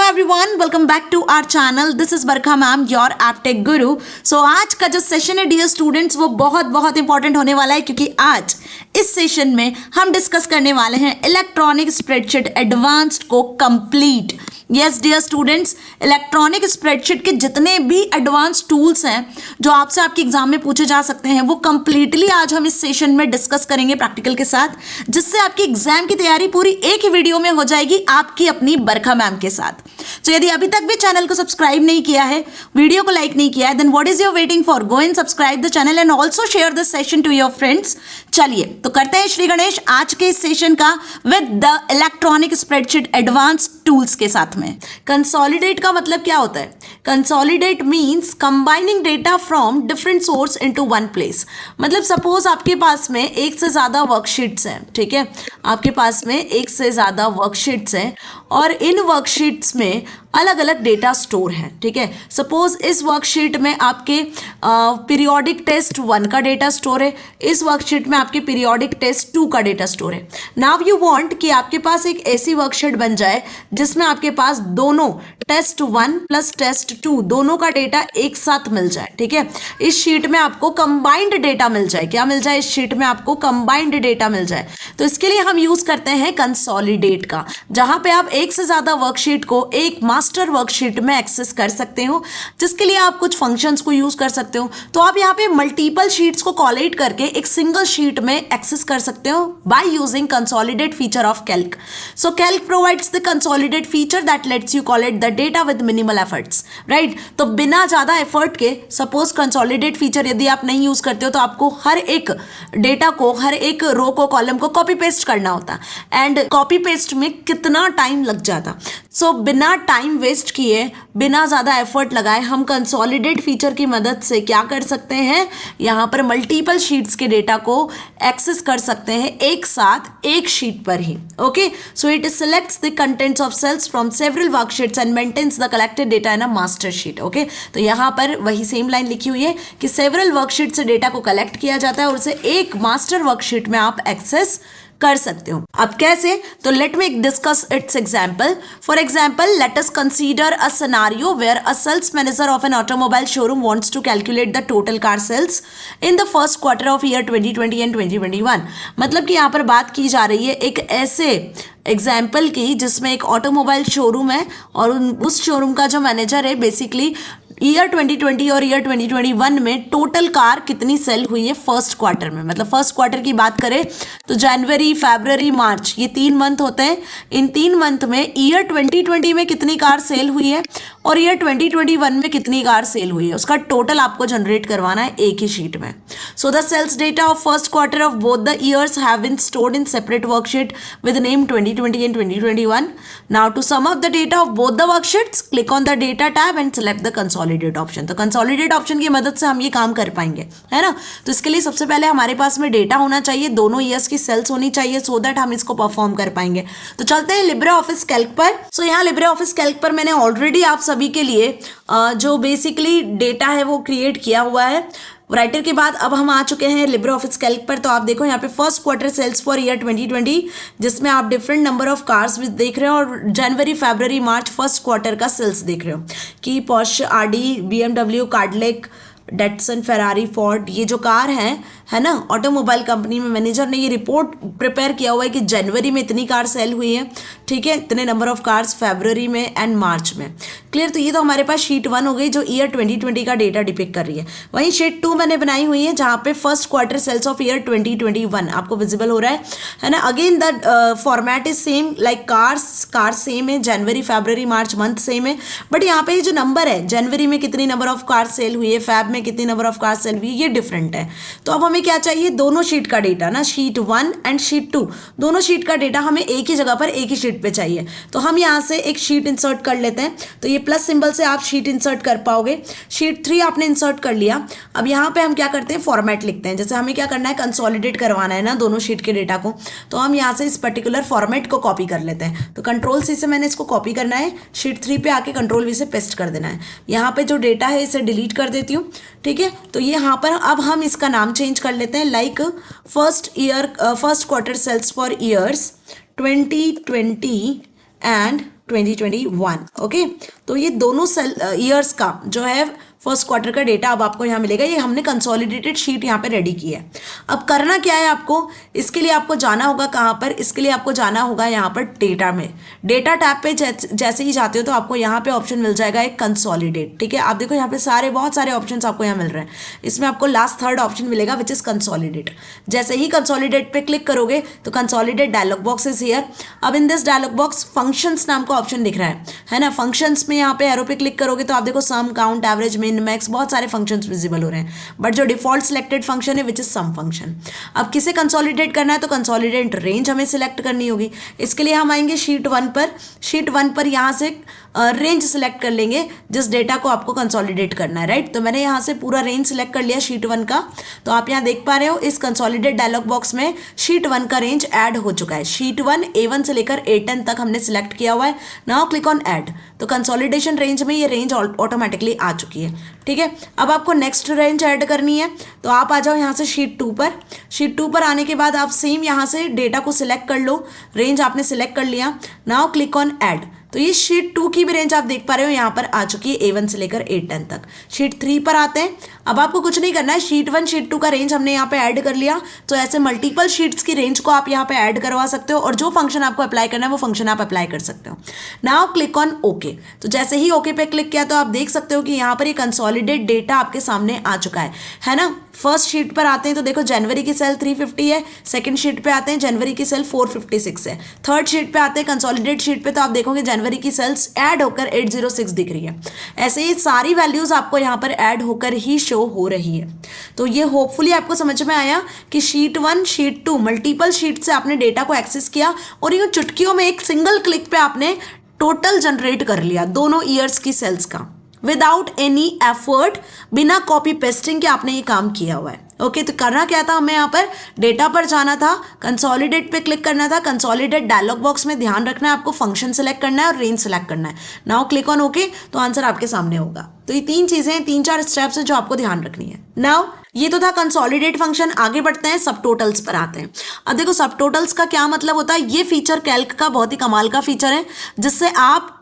Everyone, welcome back to our channel. This is Barkha ma'am, your Aptech guru. So आज का जो session है dear students, वो बहुत इंपॉर्टेंट होने वाला है, क्योंकि आज इस सेशन में हम डिस्कस करने वाले हैं इलेक्ट्रॉनिक स्प्रेडशीट एडवांस्ड को complete. Yes dear students, electronic spreadsheet के जितने भी एडवांस टूल्स हैं जो आपसे आपके एग्जाम में पूछे जा सकते हैं, वो कंप्लीटली आज हम इस सेशन में डिस्कस करेंगे प्रैक्टिकल के साथ, जिससे आपकी एग्जाम की तैयारी पूरी एक ही वीडियो में हो जाएगी आपकी अपनी बरखा मैम के साथ। तो यदि अभी तक भी चैनल को सब्सक्राइब नहीं किया है, वीडियो को लाइक नहीं किया है, then what is your waiting for? Go and subscribe the channel and also share this session to your friends. चलिए तो करते हैं श्री गणेश आज के इस सेशन का with the electronic spreadsheet advance tools के साथ में। कंसोलिडेट का मतलब क्या होता है? Consolidate means combining data from different source into one place. मतलब सपोज आपके पास में एक से ज्यादा वर्कशीट्स हैं, ठीक है, आपके पास में एक से ज्यादा वर्कशीट्स हैं और इन वर्कशीट्स में अलग अलग डेटा स्टोर है, ठीक है। सपोज इस वर्कशीट में आपके पीरियोडिक टेस्ट 1 का डेटा स्टोर है, इस वर्कशीट में आपके पीरियोडिक टेस्ट 2 का डेटा स्टोर है। नाउ यू वांट कि आपके पास एक ऐसी वर्कशीट बन जाए जिसमें आपके पास दोनों टेस्ट 1 प्लस टेस्ट 2 दोनों का डेटा एक साथ मिल जाए, ठीक है। इस शीट में आपको कंबाइंड डेटा मिल जाए। क्या मिल जाए? इस शीट में आपको कंबाइंड डेटा मिल जाए। तो इसके लिए हम यूज करते हैं कंसोलिडेट का, जहां पे आप एक से ज्यादा वर्कशीट को एक मास्टर वर्कशीट में एक्सेस कर सकते हो, जिसके लिए आप कुछ फंक्शंस को यूज कर सकते हो। तो आप यहाँ पे मल्टीपल शीट्स को कॉलेट करके एक सिंगल शीट में एक्सेस कर सकते हो by using consolidate feature of Calc. So Calc provides the consolidate feature that let's you collet the data with minimal efforts, right. तो बिना ज्यादा एफर्ट के, सपोज कंसोलिडेट फीचर यदि आप नहीं यूज करते हो तो आपको हर एक डेटा को, हर एक रो को, कॉलम को कॉपी पेस्ट करना होता, एंड कॉपी पेस्ट में कितना टाइम लग जाता। सो बिना टाइम वेस्ट किए, बिना ज्यादा एफर्ट लगाए, हम कंसोलिडेट फीचर की मदद से क्या कर सकते हैं, यहां पर मल्टीपल शीट्स के डेटा को एक्सेस कर सकते हैं एक साथ एक शीट पर ही। Okay, so it selects the contents of cells from several worksheets and maintains the collected data in a master sheet. Okay, तो यहां पर वही सेम लाइन लिखी हुई है कि सेवरल वर्कशीट से डेटा को कलेक्ट किया जाता है और उसे एक मास्टर वर्कशीट में आप एक्सेस कर सकते हो। अब कैसे? तो let me discuss its example. For example, let us consider a scenario where a sales manager of an automobile showroom wants to calculate the total car sales in the first quarter of year 2020 and 2021। मतलब कि यहाँ पर बात की जा रही है एक ऐसे एग्जाम्पल की जिसमें एक ऑटोमोबाइल शोरूम है और उस शोरूम का जो मैनेजर है बेसिकली ईयर 2020 और ईयर 2021 में टोटल कार कितनी सेल हुई है फर्स्ट क्वार्टर में। मतलब फर्स्ट क्वार्टर की बात करें तो जनवरी, फरवरी, मार्च, ये 3 मंथ होते हैं। इन 3 मंथ में ईयर 2020 में कितनी कार सेल हुई है और ईयर 2021 में कितनी कार सेल हुई है, उसका टोटल आपको जनरेट करवाना है एक ही शीट में। So the sales data of first quarter of both the years have been stored in separate worksheet with name 2020 and 2021। Now to sum up the data of both the worksheets, click on the data tab and select the consolidate option. तो consolidate option की मदद से हम ये काम कर पाएंगे, है ना। तो इसके लिए सबसे पहले हमारे पास में डेटा होना चाहिए, दोनों ईयर्स की सेल्स होनी चाहिए, सो दैट हम इसको परफॉर्म कर पाएंगे। तो चलते हैं लिब्रे ऑफिस कैल्क पर। सो यहाँ लिब्रे ऑफिस कैल्क पर मैंने ऑलरेडी आप सभी के लिए जो बेसिकली डेटा है वो क्रिएट किया हुआ है। राइटर के बाद अब हम आ चुके हैं लिब्रे ऑफिस कैल्क पर। तो आप देखो यहाँ पे first quarter sales for year 2020, जिसमें आप डिफरेंट नंबर ऑफ कार्स देख रहे हो और जनवरी, फरवरी, मार्च फर्स्ट क्वार्टर का सेल्स देख रहे हो कि Porsche, Audi, BMW, Cadillac, Datsun, Ferrari, Ford, ये जो कार है ना, ऑटोमोबाइल कंपनी में मैनेजर ने ये रिपोर्ट प्रिपेयर किया हुआ है कि जनवरी में इतनी कार सेल हुई है, ठीक है, इतने नंबर ऑफ कार्स फरवरी में एंड मार्च में। क्लियर? तो ये तो हमारे पास शीट 1 हो गई जो ईयर 2020 का डेटा डिपिक्ट कर रही है। वहीं शीट 2 मैंने बनाई हुई है जहाँ पे first quarter sales of year 2021 आपको विजिबल हो रहा है ना। Again the format is same, like car same है, जनवरी, फरवरी, मार्च मंथ सेम है, बट यहाँ पे जो नंबर है, जनवरी में कितनी नंबर ऑफ कार सेल हुई है, फैब में कितनी नंबर ऑफ कार सेल हुई है, ये डिफरेंट है। तो अब हमें क्या चाहिए? दोनों शीट का डेटा ना, शीट 1 एंड शीट 2, दोनों शीट का डेटा हमें एक ही जगह पर एक ही शीट पे चाहिए। तो हम यहाँ से एक शीट इंसर्ट कर लेते हैं। तो ये प्लस सिंबल से आप शीट इंसर्ट कर पाओगे। शीट 3 आपने इंसर्ट कर लिया। अब यहाँ पे हम क्या करते हैं? फॉर्मेट लिखते हैं। जैसे हमें क्या करना है? कंसोलिडेट करवाना है ना दोनों शीट के डेटा को, तो हम यहाँ से इस पर्टिकुलर फॉर्मेट को कॉपी कर लेते हैं। तो कंट्रोल सी से मैंने इसको कॉपी करना है, शीट 3 पे आके कंट्रोल वी से पेस्ट कर देना है। यहाँ पे जो डेटा है इसे डिलीट कर देती हूँ, ठीक है। तो ये यहाँ पर अब हम इसका नाम चेंज कर लेते हैं, like first quarter sales for years 2020 and 2021। Okay, तो ये दोनों ईयर्स का जो है फर्स्ट क्वार्टर का डेटा अब आपको यहाँ मिलेगा। ये हमने कंसोलिडेटेड शीट यहाँ पे रेडी की है। अब करना क्या है आपको, इसके लिए आपको जाना होगा कहाँ पर, इसके लिए आपको जाना होगा यहाँ पर डेटा में। डेटा टैब पे जैसे ही जाते हो तो आपको यहाँ पे ऑप्शन मिल जाएगा एक कंसोलिडेट। ठीक है, आप देखो यहाँ पे बहुत सारे ऑप्शंस आपको यहाँ मिल रहे हैं। इसमें आपको लास्ट थर्ड ऑप्शन मिलेगा विच इज कंसोलिडेट। जैसे ही कंसोलिडेट पे क्लिक करोगे तो consolidate dialog box is here. अब in this dialog box functions नाम का ऑप्शन दिख रहा है ना। फंक्शंस में यहाँ पे एरो पे क्लिक करोगे तो आप देखो सम, काउंट, एवरेज, मिन, मैक्स, बहुत सारे फंक्शंस विजिबल हो रहे हैं। बट जो डिफॉल्ट सिलेक्टेड फंक्शन है विच इज सम फंक्शन। अब किसे कंसोलिडेट करना है तो कंसोलिडेट रेंज हमें सिलेक्ट करनी होगी। इसके लिए हम आएंगे शीट 1 पर। शीट 1 पर यहाँ से रेंज सिलेक्ट कर लेंगे जिस डेटा को आपको कंसोलिडेट करना है, राइट। तो मैंने यहाँ से पूरा रेंज सिलेक्ट कर लिया शीट 1 का। तो आप यहाँ देख पा रहे हो इस कंसोलिडेट डायलॉग बॉक्स में शीट 1 का रेंज ऐड हो चुका है। शीट 1 A1 से लेकर A10 तक हमने सिलेक्ट किया हुआ है। Now click on add. तो कंसोलिडेशन रेंज में ये रेंज ऑटोमेटिकली आ चुकी है। ठीक है, अब आपको नेक्स्ट रेंज ऐड करनी है तो आप आ जाओ यहाँ से शीट 2 पर। शीट 2 पर आने के बाद आप सेम यहाँ से डेटा को सिलेक्ट कर लो। रेंज आपने सिलेक्ट कर लिया। Now click on add. तो ये शीट 2 की भी रेंज आप देख पा रहे हो यहाँ पर आ चुकी है A1 से लेकर A10 तक। शीट 3 पर आते हैं। अब आपको कुछ नहीं करना है, शीट 1 शीट 2 का रेंज हमने यहाँ पे ऐड कर लिया। तो ऐसे मल्टीपल शीट्स की रेंज को आप यहाँ पे ऐड करवा सकते हो और जो फंक्शन आपको अप्लाई करना है वो फंक्शन आप अप्लाई कर सकते हो। Now click on okay. तो जैसे ही ओके पे क्लिक किया तो आप देख सकते हो कि यहाँ पर ये कंसोलिडेट डेटा आपके सामने आ चुका है ना। फर्स्ट शीट पर आते हैं तो देखो जनवरी की सेल 350 है। सेकंड शीट पे आते हैं जनवरी की सेल 456 है। थर्ड शीट पे आते हैं कंसोलिडेट शीट पे तो आप देखोगे जनवरी की सेल्स ऐड होकर 806 दिख रही है। ऐसे ही सारी वैल्यूज आपको यहाँ पर ऐड होकर ही शो हो रही है। तो ये होपफुली आपको समझ में आया कि शीट 1 शीट 2 मल्टीपल शीट से आपने डेटा को एक्सेस किया और यूं चुटकियों में एक सिंगल क्लिक पे आपने टोटल जनरेट कर लिया दोनों ईयर्स की सेल्स का विदाउट एनी एफर्ट, बिना कॉपी पेस्टिंग के आपने ये काम किया हुआ है। ओके, तो करना क्या था, हमें यहाँ पर डेटा पर जाना था, कंसोलिडेट पे क्लिक करना था। कंसोलिडेट डायलॉग बॉक्स में ध्यान रखना है आपको फंक्शन सेलेक्ट करना है और रेंज सेलेक्ट करना है। Now click on okay. तो आंसर आपके सामने होगा। तो ये 3 चीजें, 3-4 स्टेप्स हैं जो आपको ध्यान रखनी है। नाउ ये तो था कंसोलिडेट फंक्शन। आगे बढ़ते हैं, सब टोटल्स पर आते हैं। अब देखो सब टोटल्स का क्या मतलब होता है। ये फीचर कैल्क का बहुत ही कमाल का फीचर है जिससे आप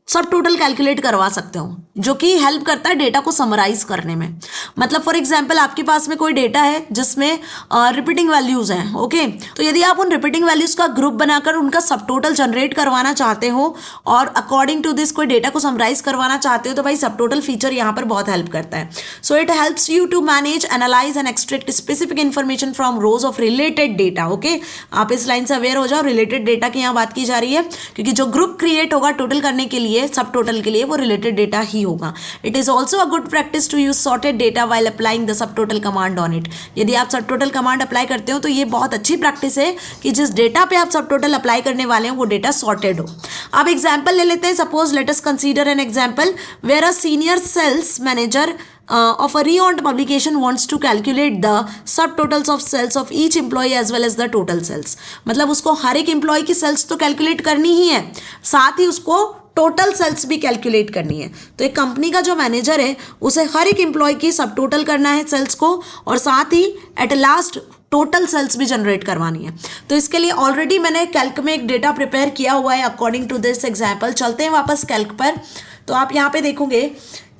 सब टोटल कैलकुलेट करवा सकते हो, जो कि हेल्प करता है डेटा को समराइज करने में। मतलब फॉर एग्जांपल आपके पास में कोई डेटा है जिसमें रिपीटिंग वैल्यूज हैं। ओके, तो यदि आप उन रिपीटिंग वैल्यूज का ग्रुप बनाकर उनका सब टोटल जनरेट करवाना चाहते हो और अकॉर्डिंग टू दिस कोई डेटा को समराइज करवाना चाहते हो तो भाई सब टोटल फीचर यहाँ पर बहुत हेल्प करता है। So it helps you to manage, analyze and extract specific information from rows of related data. Okay, आप इस लाइन से अवेयर हो जाओ, रिलेटेड डेटा की यहाँ बात की जा रही है क्योंकि जो ग्रुप क्रिएट होगा टोटल करने के लिए, सब टोटल के लिए, वो रिलेटेड डेटा ही होगा। It is also a good practice to use sorted data while applying the sub total command on it. यदि आप सब टोटल कमांड अप्लाई करते हो तो ये बहुत अच्छी प्रैक्टिस है कि जिस डेटा पे आप सब टोटल अप्लाई करने वाले हैं वो डेटा सॉर्टेड हो। अब एग्जाम्पल ले लेते हैं। Suppose let us consider an example where a senior sales manager of a reowned publication wants to calculate the subtotals of cells of each employee as well as the total cells। मतलब उसको हर एक employ की sales तो calculate करनी ही है, साथ ही उसको total sales भी कैलकुलेट करनी है। तो एक कंपनी का जो मैनेजर है उसे हर एक एम्प्लॉय की सब टोटल करना है सेल्स को और साथ ही एट लास्ट टोटल सेल्स भी जनरेट करवानी है। तो इसके लिए ऑलरेडी मैंने कैल्क में एक डेटा प्रिपेयर किया हुआ है अकॉर्डिंग टू दिस एग्जाम्पल। चलते हैं वापस कैल्क पर। तो आप यहाँ पे देखोगे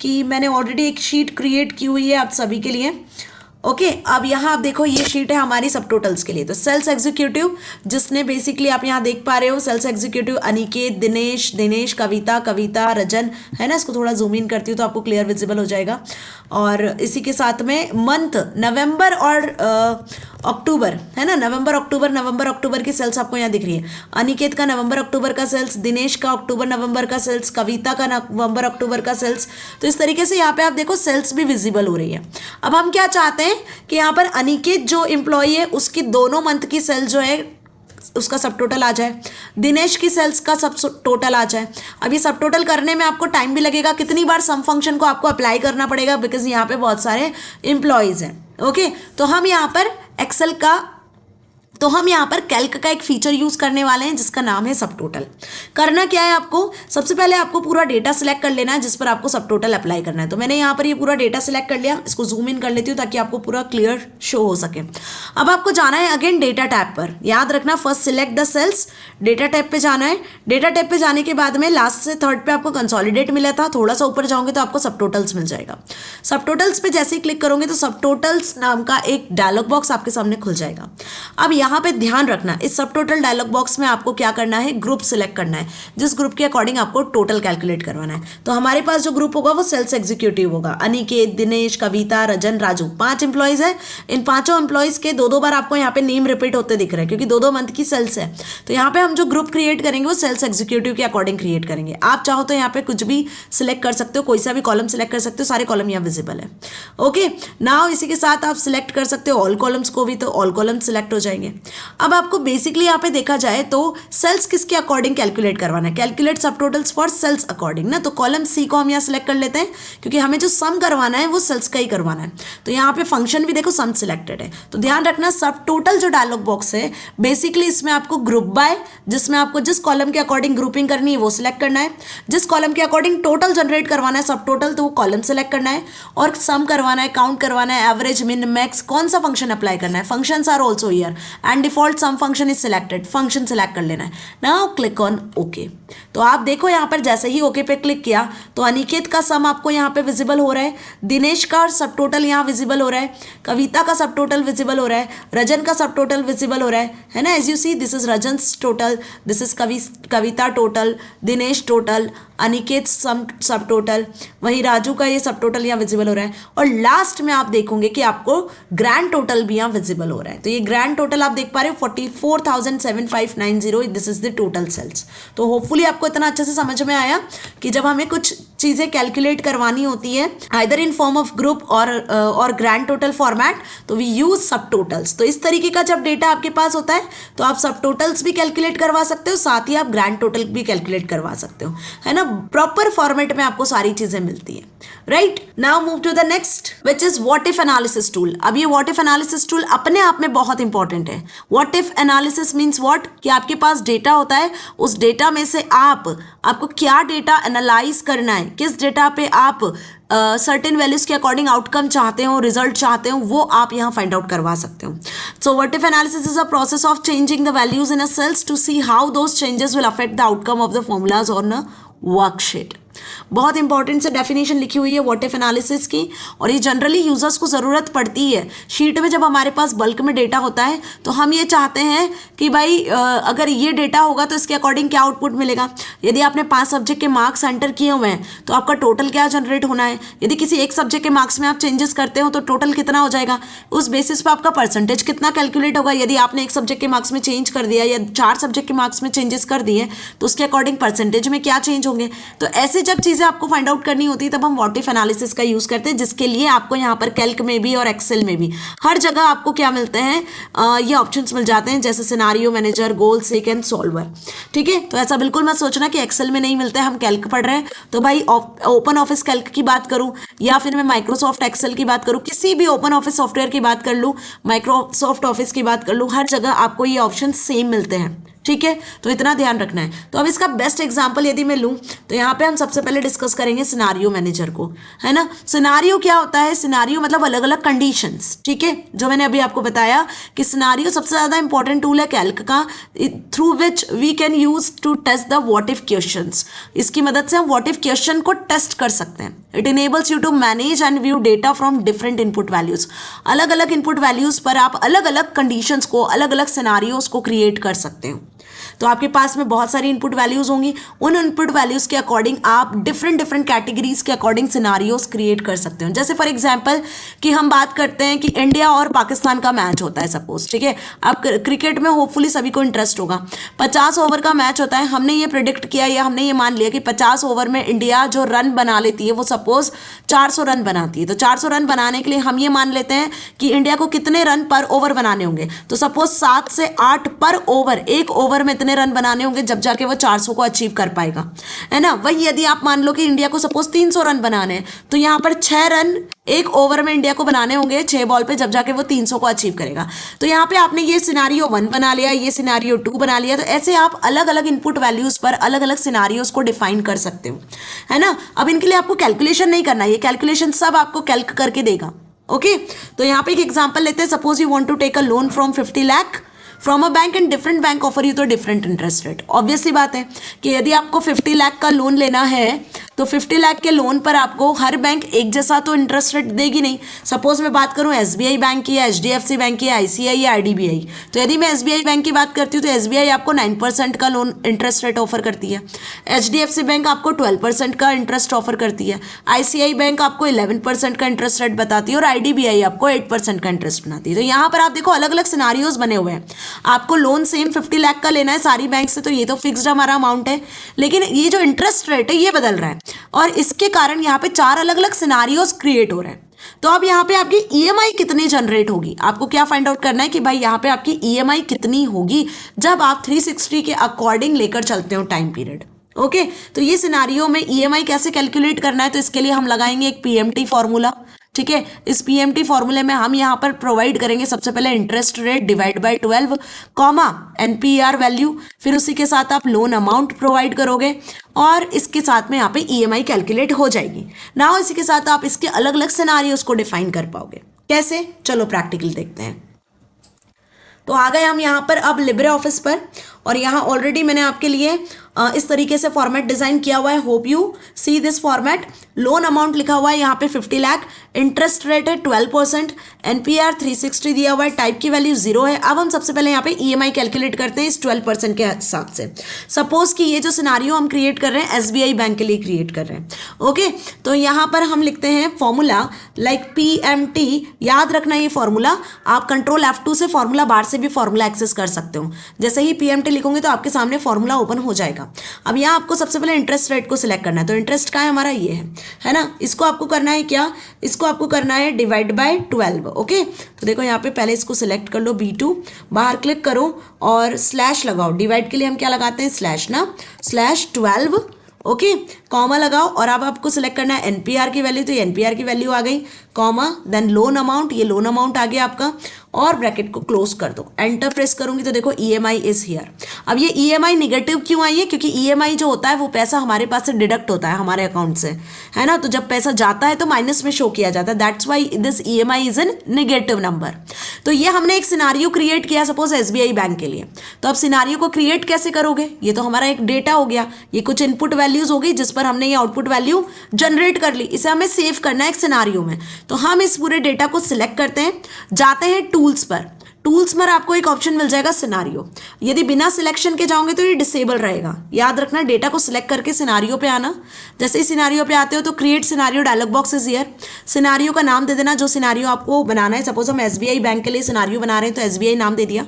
कि मैंने ऑलरेडी एक शीट क्रिएट की हुई है आप सभी के लिए। ओके, अब यहाँ आप देखो ये शीट है हमारी सब टोटल्स के लिए। तो सेल्स एग्जीक्यूटिव जिसने बेसिकली आप यहाँ देख पा रहे हो सेल्स एग्जीक्यूटिव अनिकेत, दिनेश, कविता, रजन, है ना। इसको थोड़ा जूम इन करती हूँ तो आपको क्लियर विजिबल हो जाएगा। और इसी के साथ में मंथ नवंबर और अक्टूबर, है ना। नवंबर अक्टूबर की सेल्स आपको यहाँ दिख रही है। अनिकेत का नवंबर अक्टूबर का सेल्स, दिनेश का अक्टूबर नवंबर का सेल्स, कविता का नवंबर अक्टूबर का सेल्स। तो इस तरीके से यहाँ पे आप देखो सेल्स भी विजिबल हो रही है। अब हम क्या चाहते हैं कि यहाँ पर अनिकेत जो एम्प्लॉय है उसकी दोनों मंथ की सेल जो है उसका सब टोटल आ जाए, दिनेश की सेल्स का सब टोटल आ जाए। अब ये सब टोटल करने में आपको टाइम भी लगेगा, कितनी बार सम फंक्शन को आपको अप्लाई करना पड़ेगा बिकॉज यहाँ पे बहुत सारे एम्प्लॉयज हैं। ओके, तो हम यहाँ पर एक्सेल का तो हम यहाँ पर कैल्क का एक फीचर यूज करने वाले हैं जिसका नाम है सब टोटल। करना क्या है आपको, सबसे पहले आपको पूरा डेटा सिलेक्ट कर लेना है जिस पर आपको सब टोटल अप्लाई करना है। तो मैंने यहाँ पर ये पूरा डेटा सिलेक्ट कर लिया, इसको जूम इन कर लेती हूँ ताकि आपको पूरा क्लियर शो हो सके। अब आपको जाना है अगेन डेटा टैब पर, याद रखना first select the sales, data tab पे जाना है। डेटा टैब पे जाने के बाद में लास्ट से थर्ड पे आपको कंसोलिडेट मिला था, थोड़ा सा ऊपर जाओगे तो आपको सब टोटल्स मिल जाएगा। सब टोटल्स पे जैसे ही क्लिक करोगे तो सब टोटल्स नाम का एक डायलॉग बॉक्स आपके सामने खुल जाएगा। अब यहाँ पे ध्यान रखना, इस सब टोटल डायलॉग बॉक्स में आपको क्या करना है, ग्रुप सिलेक्ट करना है, जिस ग्रुप के अकॉर्डिंग आपको टोटल कैलकुलेट करवाना है। तो हमारे पास जो ग्रुप होगा वो सेल्स एग्जीक्यूटिव होगा। अनिकेत, दिनेश, कविता, रजन, राजू, 5 एम्प्लॉयज है। इन 5 एम्प्लॉयज के दो बार आपको यहाँ पे नेम रिपीट होते दिख रहे हैं क्योंकि 2 मंथ की सेल्स है। तो यहाँ पे हम जो ग्रुप क्रिएट करेंगे वो सेल्स एग्जीक्यूटिव के अकॉर्डिंग क्रिएट करेंगे। आप चाहो तो यहाँ पे कुछ भी सिलेक्ट कर सकते हो, कोई सा भी कॉलम सिलेक्ट कर सकते हो, सारे कॉलम यहाँ विजिबल है। ओके, नाउ इसी के साथ आप सिलेक्ट कर सकते हो ऑल कॉलम्स को भी, तो ऑल कॉलम सिलेक्ट हो जाएंगे। अब आपको बेसिकली यहाँ पे देखा जाए तो सेल्स किसके अकॉर्डिंग कैलकुलेट करवाना है, कैलकुलेट सब टोटल्स फॉर सेल्स अकॉर्डिंग ना। तो कॉलम सी को हम यहाँ सिलेक्ट कर लेते हैं क्योंकि हमें जो सम करवाना है वो सेल्स का ही करवाना है। तो यहाँ पे फंक्शन भी देखो सम सिलेक्टेड है। तो ध्यान रखना सब टोटल जो डायलॉग बॉक्स है बेसिकली इसमें आपको ग्रुप बाय, जिसमें आपको जिस कॉलम के अकॉर्डिंग ग्रुपिंग करनी है वो सिलेक्ट करना है, जिस कॉलम के अकॉर्डिंग टोटल जनरेट करवाना है सब टोटल तो वो कॉलम सिलेक्ट करना है, और सम करवाना है, काउंट करवाना है, एवरेज, मिन, मैक्स, कौन सा फंक्शन अप्लाई करना है। Functions are also here and default sum function is selected, function select कर लेना है। Now click on okay. तो आप देखो यहाँ पर जैसे ही ओके पे क्लिक किया तो अनिकेत का सम आपको यहाँ पे विजिबल हो रहा है, दिनेश का सब टोटल यहाँ विजिबल हो रहा है, कविता का सब टोटल विजिबल हो रहा है, रजन का सब टोटल विजिबल हो रहा है ना। As you see this is Rajan's total, this is Kavita total, Dinesh total, Aniket subtotal, वहीं राजू का ये सब टोटल यहाँ विजिबल हो रहा है, और लास्ट में आप देखोगे कि आपको ग्रैंड टोटल भी यहाँ विजिबल हो रहा है। तो ये ग्रैंड टोटल आप देख पा रहे हो 44,7590, this is the total sales. तो होपफुली आपको इतना अच्छे से समझ में आया कि जब हमें कुछ चीजें कैलकुलेट करवानी होती है either in form of group और ग्रैंड टोटल फॉर्मेट, तो वी यूज सब टोटल्स। तो इस तरीके का जब डेटा आपके पास होता है तो आप सब टोटल्स भी कैलकुलेट करवा सकते हो, साथ ही आप ग्रैंड टोटल भी कैलकुलेट करवा सकते हो, है ना। प्रॉपर फॉर्मेट में आपको सारी चीजें मिलती है, right. Now move to the next which is what if analysis tool. अब ये व्हाट इफ एनालिसिस टूल अपने आप में बहुत इंपॉर्टेंट है। What if analysis means what, कि आपके पास डेटा होता है, उस डेटा में से आपको क्या डेटा एनालाइज करना है, किस डेटा पे आप सर्टेन वैल्यूज के अकॉर्डिंग आउटकम चाहते हो, रिजल्ट चाहते हो, वो आप यहाँ फाइंड आउट करवा सकते हो। So what if analysis is a process of changing the values in a cells to see how those changes will affect the outcome of the formulas on a worksheet. बहुत important से definition लिखी हुई है what if analysis की, और ये generally users को ज़रूरत पड़ती है। शीट में जब हमारे पास बल्क में डेटा होता है तो हम ये चाहते हैं कि भाई अगर ये डेटा होगा तो इसके अकॉर्डिंग क्या आउटपुट मिलेगा। यदि आपने 5 सब्जेक्ट के मार्क्स एंटर किए हुए हैं तो आपका टोटल क्या जनरेट होना है। यदि किसी एक सब्जेक्ट के मार्क्स में आप चेंजेस करते हो तो टोटल कितना हो जाएगा, उस बेसिस पर आपका परसेंटेज कितना कैलकुलेट होगा। यदि आपने एक सब्जेक्ट के मार्क्स में चेंज कर दिया या 4 सब्जेक्ट के मार्क्स में चेंजेस कर दिए तो उसके अकॉर्डिंग परसेंटेज में क्या चेंज होंगे। तो ऐसे जब चीज़ें आपको फाइंड आउट करनी होती है तब हम व्हाट इफ एनालिसिस का यूज करते हैं, जिसके लिए आपको यहाँ पर कैल्क में भी और एक्सेल में भी हर जगह आपको क्या मिलते हैं, ये ऑप्शंस मिल जाते हैं, जैसे scenario manager, goal seek and solver. ठीक है, तो ऐसा बिल्कुल मत सोचना कि एक्सेल में नहीं मिलते, हम कैल्क पढ़ रहे हैं तो भाई ओपन ऑफिस कैल्क की बात करूं या फिर मैं माइक्रोसॉफ्ट एक्सेल की बात करूं, किसी भी ओपन ऑफिस सॉफ्टवेयर की बात कर लूं, माइक्रोसॉफ्ट ऑफिस की बात कर लूं, हर जगह आपको ये ऑप्शन सेम मिलते हैं। ठीक है, तो इतना ध्यान रखना है। तो अब इसका बेस्ट एग्जांपल यदि मैं लूं तो यहाँ पे हम सबसे पहले डिस्कस करेंगे सिनारियो मैनेजर को, है ना। सिनारियो क्या होता है, सिनारियो मतलब अलग अलग कंडीशंस। ठीक है, जो मैंने अभी आपको बताया कि सिनारियो सबसे ज़्यादा इंपॉर्टेंट टूल है कैल्क का, through which we can use to test the what if questions. इसकी मदद से हम व्हाट इफ क्वेश्चन को टेस्ट कर सकते हैं। It enables you to manage and view data from different input values. अलग अलग इनपुट वैल्यूज पर आप अलग अलग कंडीशंस को, अलग अलग सिनारियोज को क्रिएट कर सकते हो। तो आपके पास में बहुत सारी इनपुट वैल्यूज होंगी, उन इनपुट वैल्यूज के अकॉर्डिंग आप डिफरेंट कैटेगरीज के अकॉर्डिंग सिनारियोज क्रिएट कर सकते हो। जैसे फॉर एग्जांपल कि हम बात करते हैं कि इंडिया और पाकिस्तान का मैच होता है सपोज। ठीक है, अब क्रिकेट में होपफुली सभी को इंटरेस्ट होगा। 50 ओवर का मैच होता है, हमने ये प्रिडिक्ट किया या हमने ये मान लिया कि 50 ओवर में इंडिया जो रन बना लेती है वो सपोज 400 रन बनाती है। तो 400 रन बनाने के लिए हम ये मान लेते हैं कि इंडिया को कितने रन पर ओवर बनाने होंगे। तो सपोज 7 से 8 पर ओवर, एक ओवर ओवर में इतने रन बनाने होंगे जब जाके वो 400 को अचीव कर पाएगा, है ना। वही यदि आप मान लो कि इंडिया को सपोज 300 रन बनाने हैं तो यहाँ पर 6 रन एक ओवर में इंडिया को बनाने होंगे 6 बॉल पे, जब जाके वो 300 को अचीव करेगा। तो यहाँ पे आपने ये सिनारियो 1 बना लिया, ये सिनारियो 2 बना लिया। तो ऐसे आप अलग अलग इनपुट वैल्यूज पर अलग अलग सिनारियोज को डिफाइन कर सकते हो, है ना। अब इनके लिए आपको कैलकुलेशन नहीं करना, ये कैलकुलेशन सब आपको कैल्क करके देगा। ओके, तो यहाँ पे एक एग्जांपल लेते हैं। Suppose you want to take a loan from 50 lakh from a bank and different bank offer you तो डिफरेंट इंटरेस्ट रेट। ऑब्वियसली बात है कि यदि आपको 50 लाख का लोन लेना है तो 50 लाख के लोन पर आपको हर बैंक एक जैसा तो इंटरेस्ट रेट देगी नहीं। सपोज मैं बात करूं SBI बैंक की या HDFC बैंक की या ICI या IDBI, तो यदि मैं SBI बैंक की बात करती हूँ तो SBI आपको 9% का लोन इंटरेस्ट रेट ऑफर करती है, HDFC बैंक आपको 12% का इंटरेस्ट ऑफर करती है, ICI बैंक आपको 11% का इंटरेस्ट रेट बताती है और IDBI आपको 8% का इंटरेस्ट बनाती है। तो यहाँ पर आप देखो अलग अलग सिनारियोज बने हुए हैं। आपको लोन सेम 50 लाख का लेना है सारी बैंक से, तो ये तो फिक्स्ड हमारा अमाउंट है, लेकिन ये जो इंटरेस्ट रेट है ये बदल रहा है और इसके कारण यहाँ पे 4 अलग अलग सिनारियोज क्रिएट हो रहे हैं। तो अब यहाँ पे आपकी EMI कितनी जनरेट होगी, आपको क्या फाइंड आउट करना है कि भाई यहाँ पे आपकी EMI कितनी होगी जब आप 360 के अकॉर्डिंग लेकर चलते हो टाइम पीरियड। ओके, तो ये सिनारियो में EMI कैसे कैलकुलेट करना है, तो इसके लिए हम लगाएंगे एक PMT फॉर्मूला। ठीक है, इस PMT फॉर्मूले में हम यहाँ पर प्रोवाइड करेंगे सबसे पहले interest rate divide by 12 comma NPR value, फिर उसी के साथ आप लोन अमाउंट प्रोवाइड करोगे और इसके साथ में यहाँ पे EMI कैलकुलेट हो जाएगी। नाउ इसी के साथ आप इसके अलग अलग सिनारियोस को डिफाइन कर पाओगे। कैसे, चलो प्रैक्टिकल देखते हैं। तो आ गए हम यहाँ पर अब लिब्रे ऑफिस पर और यहाँ ऑलरेडी मैंने आपके लिए इस तरीके से फॉर्मेट डिजाइन किया हुआ है। Hope you see this format. Loan amount लिखा हुआ है यहाँ पे 50 लाख, इंटरेस्ट रेट है 12%, NPR 360 दिया हुआ है, टाइप की वैल्यू 0 है। अब हम सबसे पहले यहाँ पे EMI कैलकुलेट करते हैं इस 12% के हिसाब से। सपोज कि ये जो सिनारियो हम क्रिएट कर रहे हैं SBI बैंक के लिए क्रिएट कर रहे हैं। ओके, तो यहाँ पर हम लिखते हैं फॉर्मूला लाइक PMT। याद रखना ये फॉर्मूला, आप कंट्रोल F2 से फॉर्मूला बार से भी फॉर्मूला एक्सेस कर सकते हो। जैसे ही PMT लिखोगे तो आपके सामने फॉर्मूला ओपन हो जाएगा। अब यहाँ आपको सबसे पहले इंटरेस्ट रेट को सिलेक्ट करना है। तो इंटरेस्ट का है हमारा ये है ना, इसको आपको करना है क्या, इसको आपको करना है डिवाइड बाय 12। ओके, तो देखो यहाँ पे पहले इसको सिलेक्ट कर लो B2, बाहर क्लिक करो और स्लैश लगाओ। डिवाइड के लिए हम क्या लगाते हैं स्लैश ना, /12। ओके, कॉमा लगाओ और अब आपको सिलेक्ट करना है NPR की वैल्यू, तो ये NPR की वैल्यू आ गई, कॉमा देन लोन अमाउंट, ये लोन अमाउंट आ गया आपका और ब्रैकेट को क्लोज कर दो। एंटर प्रेस करूंगी तो देखो EMI इज हियर। अब ये EMI निगेटिव क्यों आई है, क्योंकि EMI जो होता है वो पैसा हमारे पास से डिडक्ट होता है हमारे अकाउंट से, है ना। तो जब पैसा जाता है तो माइनस में शो किया जाता है, that's why this EMI is an negative number. तो ये हमने एक सिनारियो क्रिएट किया सपोज SBI बैंक के लिए। तो अब सिनारियो को क्रिएट कैसे करोगे, ये तो हमारा एक डेटा हो गया, ये कुछ इनपुट वैल्यूज हो गई जिस पर हमने ये आउटपुट वैल्यू जनरेट कर ली, इसे हमें सेव करना है एक सिनारियो में। तो हम इस पूरे डेटा को सिलेक्ट करते हैं, जाते हैं टूल्स पर। टूल्स में आपको एक ऑप्शन मिल जाएगा सिनारियो। यदि बिना सिलेक्शन के जाओगे तो ये डिसेबल रहेगा। याद रखना डेटा को सिलेक्ट करके सिनारियो पे आना। जैसे ही सिनारियो पे आते हो तो create scenario dialog box is here. Scenario का नाम दे देना जो सिनारियो आपको बनाना है। सपोज हम SBI बैंक के लिए सिनारियो बना रहे हैं तो SBI नाम दे दिया।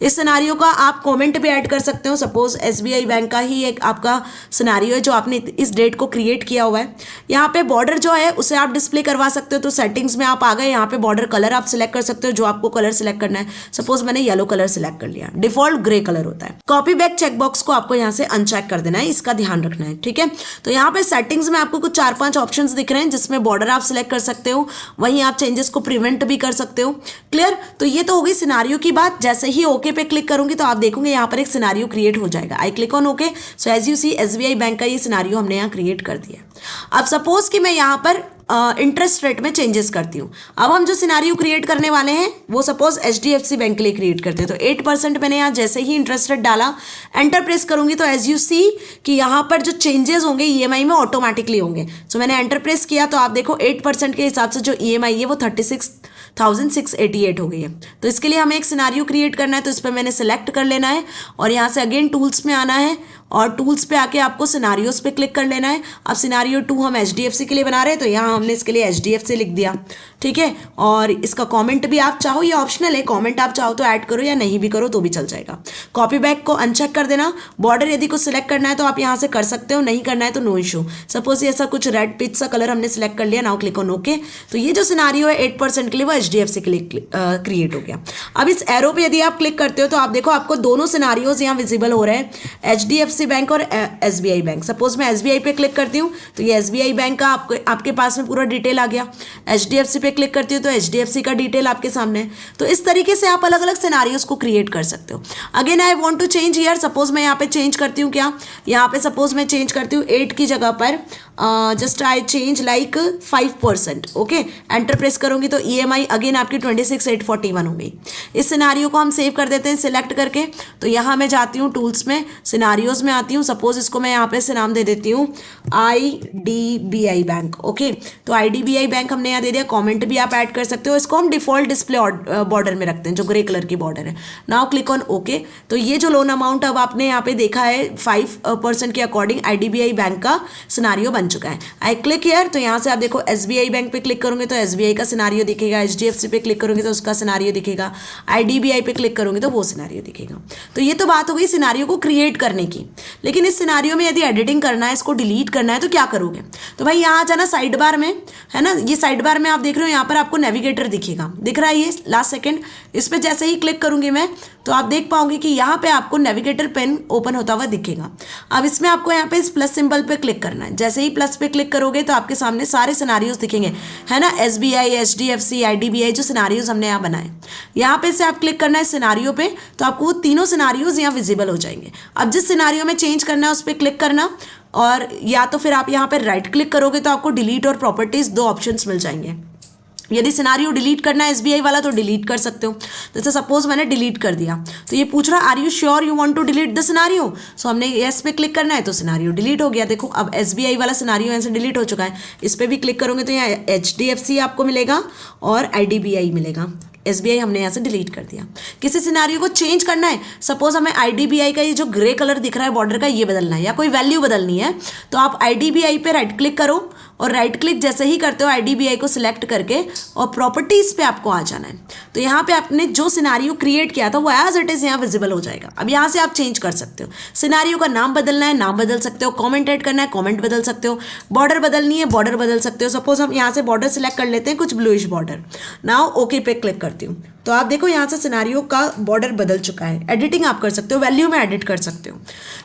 इस सिनारियो का आप कॉमेंट भी ऐड कर सकते हो। सपोज SBI बैंक का ही एक आपका सिनारियो है जो आपने इस डेट को क्रिएट किया हुआ है। यहाँ पे बॉर्डर जो है उसे आप डिस्प्ले करवा सकते हो। तो सेटिंग्स में आप आ गए, यहाँ पे बॉर्डर कलर आप सिलेक्ट कर सकते हो, जो आपको कलर सिलेक्ट करना है। सपोज मैंने येलो कलर सिलेक्ट कर लिया, डिफॉल्ट ग्रे कलर होता है। कॉपी बैक चेकबॉक्स को आपको यहाँ से अनचेक कर देना है, इसका ध्यान रखना है, ठीक है। तो यहाँ पे सेटिंग्स में आपको कुछ 4-5 ऑप्शंस दिख रहे हैं जिसमें बॉर्डर आप सिलेक्ट कर सकते हो, वहीं आप चेंजेस को प्रिवेंट भी कर सकते हो। क्लियर, तो ये तो हो गई सिनारियो की बात। जैसे ही ओके पे क्लिक करूंगी तो आप देखोगे यहाँ पर एक सिनारियो क्रिएट हो जाएगा। I click on okay, so as you see SBI bank का ये सिनारियो हमने यहाँ क्रिएट कर दिया। अब सपोज कि मैं यहाँ पर इंटरेस्ट रेट में चेंजेस करती हूँ। अब हम जो सिनारियो क्रिएट करने वाले हैं वो सपोज HDFC बैंक के लिए क्रिएट करते हैं। तो 8% मैंने यहाँ जैसे ही इंटरेस्ट रेट डाला, एंटर प्रेस करूंगी तो एज यू सी कि यहाँ पर जो चेंजेस होंगे EMI में ऑटोमेटिकली होंगे। सो मैंने एंटर प्रेस किया तो आप देखो 8% के हिसाब से जो EMI है वो 36,688 हो गई है। तो इसके लिए हमें एक सिनारियो क्रिएट करना है, तो इस पर मैंने सेलेक्ट कर लेना है और यहाँ से अगेन टूल्स में आना है और टूल्स पे आके आपको सिनारियोज पे क्लिक कर लेना है। अब सिनारियो 2 हम HDFC के लिए बना रहे हैं, तो यहाँ हमने इसके लिए HDFC लिख दिया, ठीक है। और इसका कमेंट भी आप चाहो, ये ऑप्शनल है, कमेंट आप चाहो तो ऐड करो या नहीं भी करो तो भी चल जाएगा। कॉपी बैक को अनचेक कर देना। बॉर्डर यदि कुछ सिलेक्ट करना है तो आप यहाँ से कर सकते हो, नहीं करना है तो नो इशू। सपोज ये ऐसा कुछ रेड पिच सा कलर हमने सिलेक्ट कर लिया, नाउ क्लिक ऑन ओके। तो ये जो सिनारियो है 8% के लिए वो HDFC के लिए क्रिएट हो गया। अब इस एरो पे यदि आप क्लिक करते हो तो आप देखो आपको दोनों सिनारियोज यहाँ विजिबल हो रहे हैं, HDFC बैंक और SBI बैंक। सपोज मैं SBI पे क्लिक करती हूँ तो ये SBI बैंक का आपके पास में पूरा डिटेल आ गया। HDFC पे क्लिक करती हूँ तो HDFC का डिटेल आपके सामने है। तो इस तरीके से आप अलग अलग सिनारियोज को क्रिएट कर सकते हो। Again I want to change here, suppose मैं यहाँ पे चेंज करती हूँ, क्या यहाँ पे सपोज मैं चेंज करती हूँ 8 की जगह पर just I change like 5%, okay. Enter press करूंगी तो EMI अगेन आपकी 26,841 हो गई। इस सिनारियो को हम सेव कर देते हैं सिलेक्ट करके। तो यहाँ मैं जाती हूँ टूल्स में, सिनारियोज में आती हूँ। सपोज इसको मैं यहाँ पे से नाम दे देती हूँ IDBI बैंक, ओके। तो IDBI बैंक हमने यहाँ दे दिया। कॉमेंट भी आप ऐड कर सकते हो। इसको हम डिफॉल्ट डिस्प्ले बॉर्डर में रखते हैं, जो ग्रे कलर की बॉर्डर है। Now click on okay. तो ये जो लोन अमाउंट अब आपने यहाँ पे देखा है 5% के अकॉर्डिंग IDBI बैंक का सिनारियो बन चुका है। आई क्लिक हियर, तो यहाँ से आप देखो SBI बैंक पे क्लिक करोगे तो SBI का सिनारियो दिखेगा, HDFC पे क्लिक करोगे तो उसका सिनारियो दिखेगा, IDBI पे क्लिक करोगे तो वो सिनारियो दिखेगा। तो ये तो बात हो गई सिनारियो को क्रिएट करने की। लेकिन इस सिनारियो में यदि एडिटिंग करना है, इसको डिलीट करना है तो क्या करोगे? तो भाई यहाँ आ जाना साइड बार में, है ना। ये साइड बार में आप देख रहे हो, यहाँ पर आपको नेविगेटर दिखेगा, दिख रहा है ये लास्ट सेकंड। इस पर जैसे ही क्लिक करूंगी मैं तो आप देख पाओगे कि यहाँ पे आपको नेविगेटर पेन ओपन होता हुआ दिखेगा। अब इसमें आपको यहाँ पे इस प्लस सिंबल पे क्लिक करना है। जैसे ही प्लस पे क्लिक करोगे तो आपके सामने सारे सिनारियोज दिखेंगे, है ना। SBI, HDFC, IDBI जो सिनारियोज हमने यहाँ बनाए, यहाँ पे से आप क्लिक करना है सिनारियो पे, तो आपको वो तीनों सिनारियोज यहाँ विजिबल हो जाएंगे। अब जिस सिनारियो में चेंज करना है उस पर क्लिक करना, और या तो फिर आप यहाँ पे राइट क्लिक करोगे तो आपको डिलीट और प्रॉपर्टीज दो ऑप्शंस मिल जाएंगे। यदि सिनारियो डिलीट करना है SBI वाला तो डिलीट कर सकते हो। जैसे सपोज मैंने डिलीट कर दिया तो ये पूछ रहा are you sure you want to delete the scenario. So हमने येस पे क्लिक करना है तो सिनारियो डिलीट हो गया। देखो अब SBI वाला सिनारियो यहाँ से डिलीट हो चुका है। इस पर भी क्लिक करोगे तो यहाँ HDFC आपको मिलेगा और IDBI मिलेगा। SBI हमने यहाँ से डिलीट कर दिया। किसी सिनारियो को चेंज करना है, सपोज हमें IDBI का ये जो ग्रे कलर दिख रहा है बॉर्डर का, ये बदलना है या कोई वैल्यू बदलनी है, तो आप IDBI पे राइट क्लिक करो, और राइट क्लिक जैसे ही करते हो IDBI को सिलेक्ट करके और प्रॉपर्टीज पे आपको आ जाना है। तो यहाँ पे आपने जो सिनारियो क्रिएट किया था वो एज इट इज यहाँ विजिबल हो जाएगा। अब यहाँ से आप चेंज कर सकते हो। सिनारियो का नाम बदलना है, नाम बदल सकते हो। कॉमेंट ऐड करना है, कॉमेंट बदल सकते हो। बॉर्डर बदलनी है, बॉर्डर बदल सकते हो। सपोज हम यहाँ से बॉर्डर सिलेक्ट कर लेते हैं, कुछ ब्लूइश बॉर्डर। नाउ ओके पे क्लिक करती हूँ तो आप देखो यहाँ से सिनारियो का बॉर्डर बदल चुका है। एडिटिंग आप कर सकते हो, वैल्यू में एडिट कर सकते हो।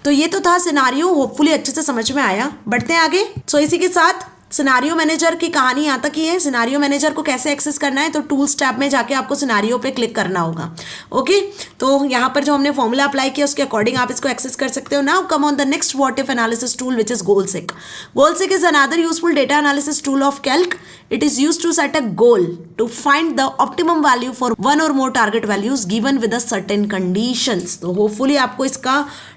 तो ये तो था सिनारियो, होपफुली अच्छे से समझ में आया। बढ़ते हैं आगे। सो इसी के साथ सिनारियो मैनेजर की कहानी यहाँ तक ही है। सिनारियो मैनेजर को कैसे एक्सेस करना है, तो टूल्स टैब में जाके आपको सिनारियो पे क्लिक करना होगा, ओके। तो यहाँ पर जो हमने फॉर्मूला अप्लाई किया उसके अकॉर्डिंग आप इसको एक्सेस कर सकते हो। Now come on the next what if analysis tool which is goal seek. Goal seek is another useful data analysis tool of Calc. It is used to set a goal to find the optimum value for one or more target values given with a certain conditions. तो hopefully आपको इसका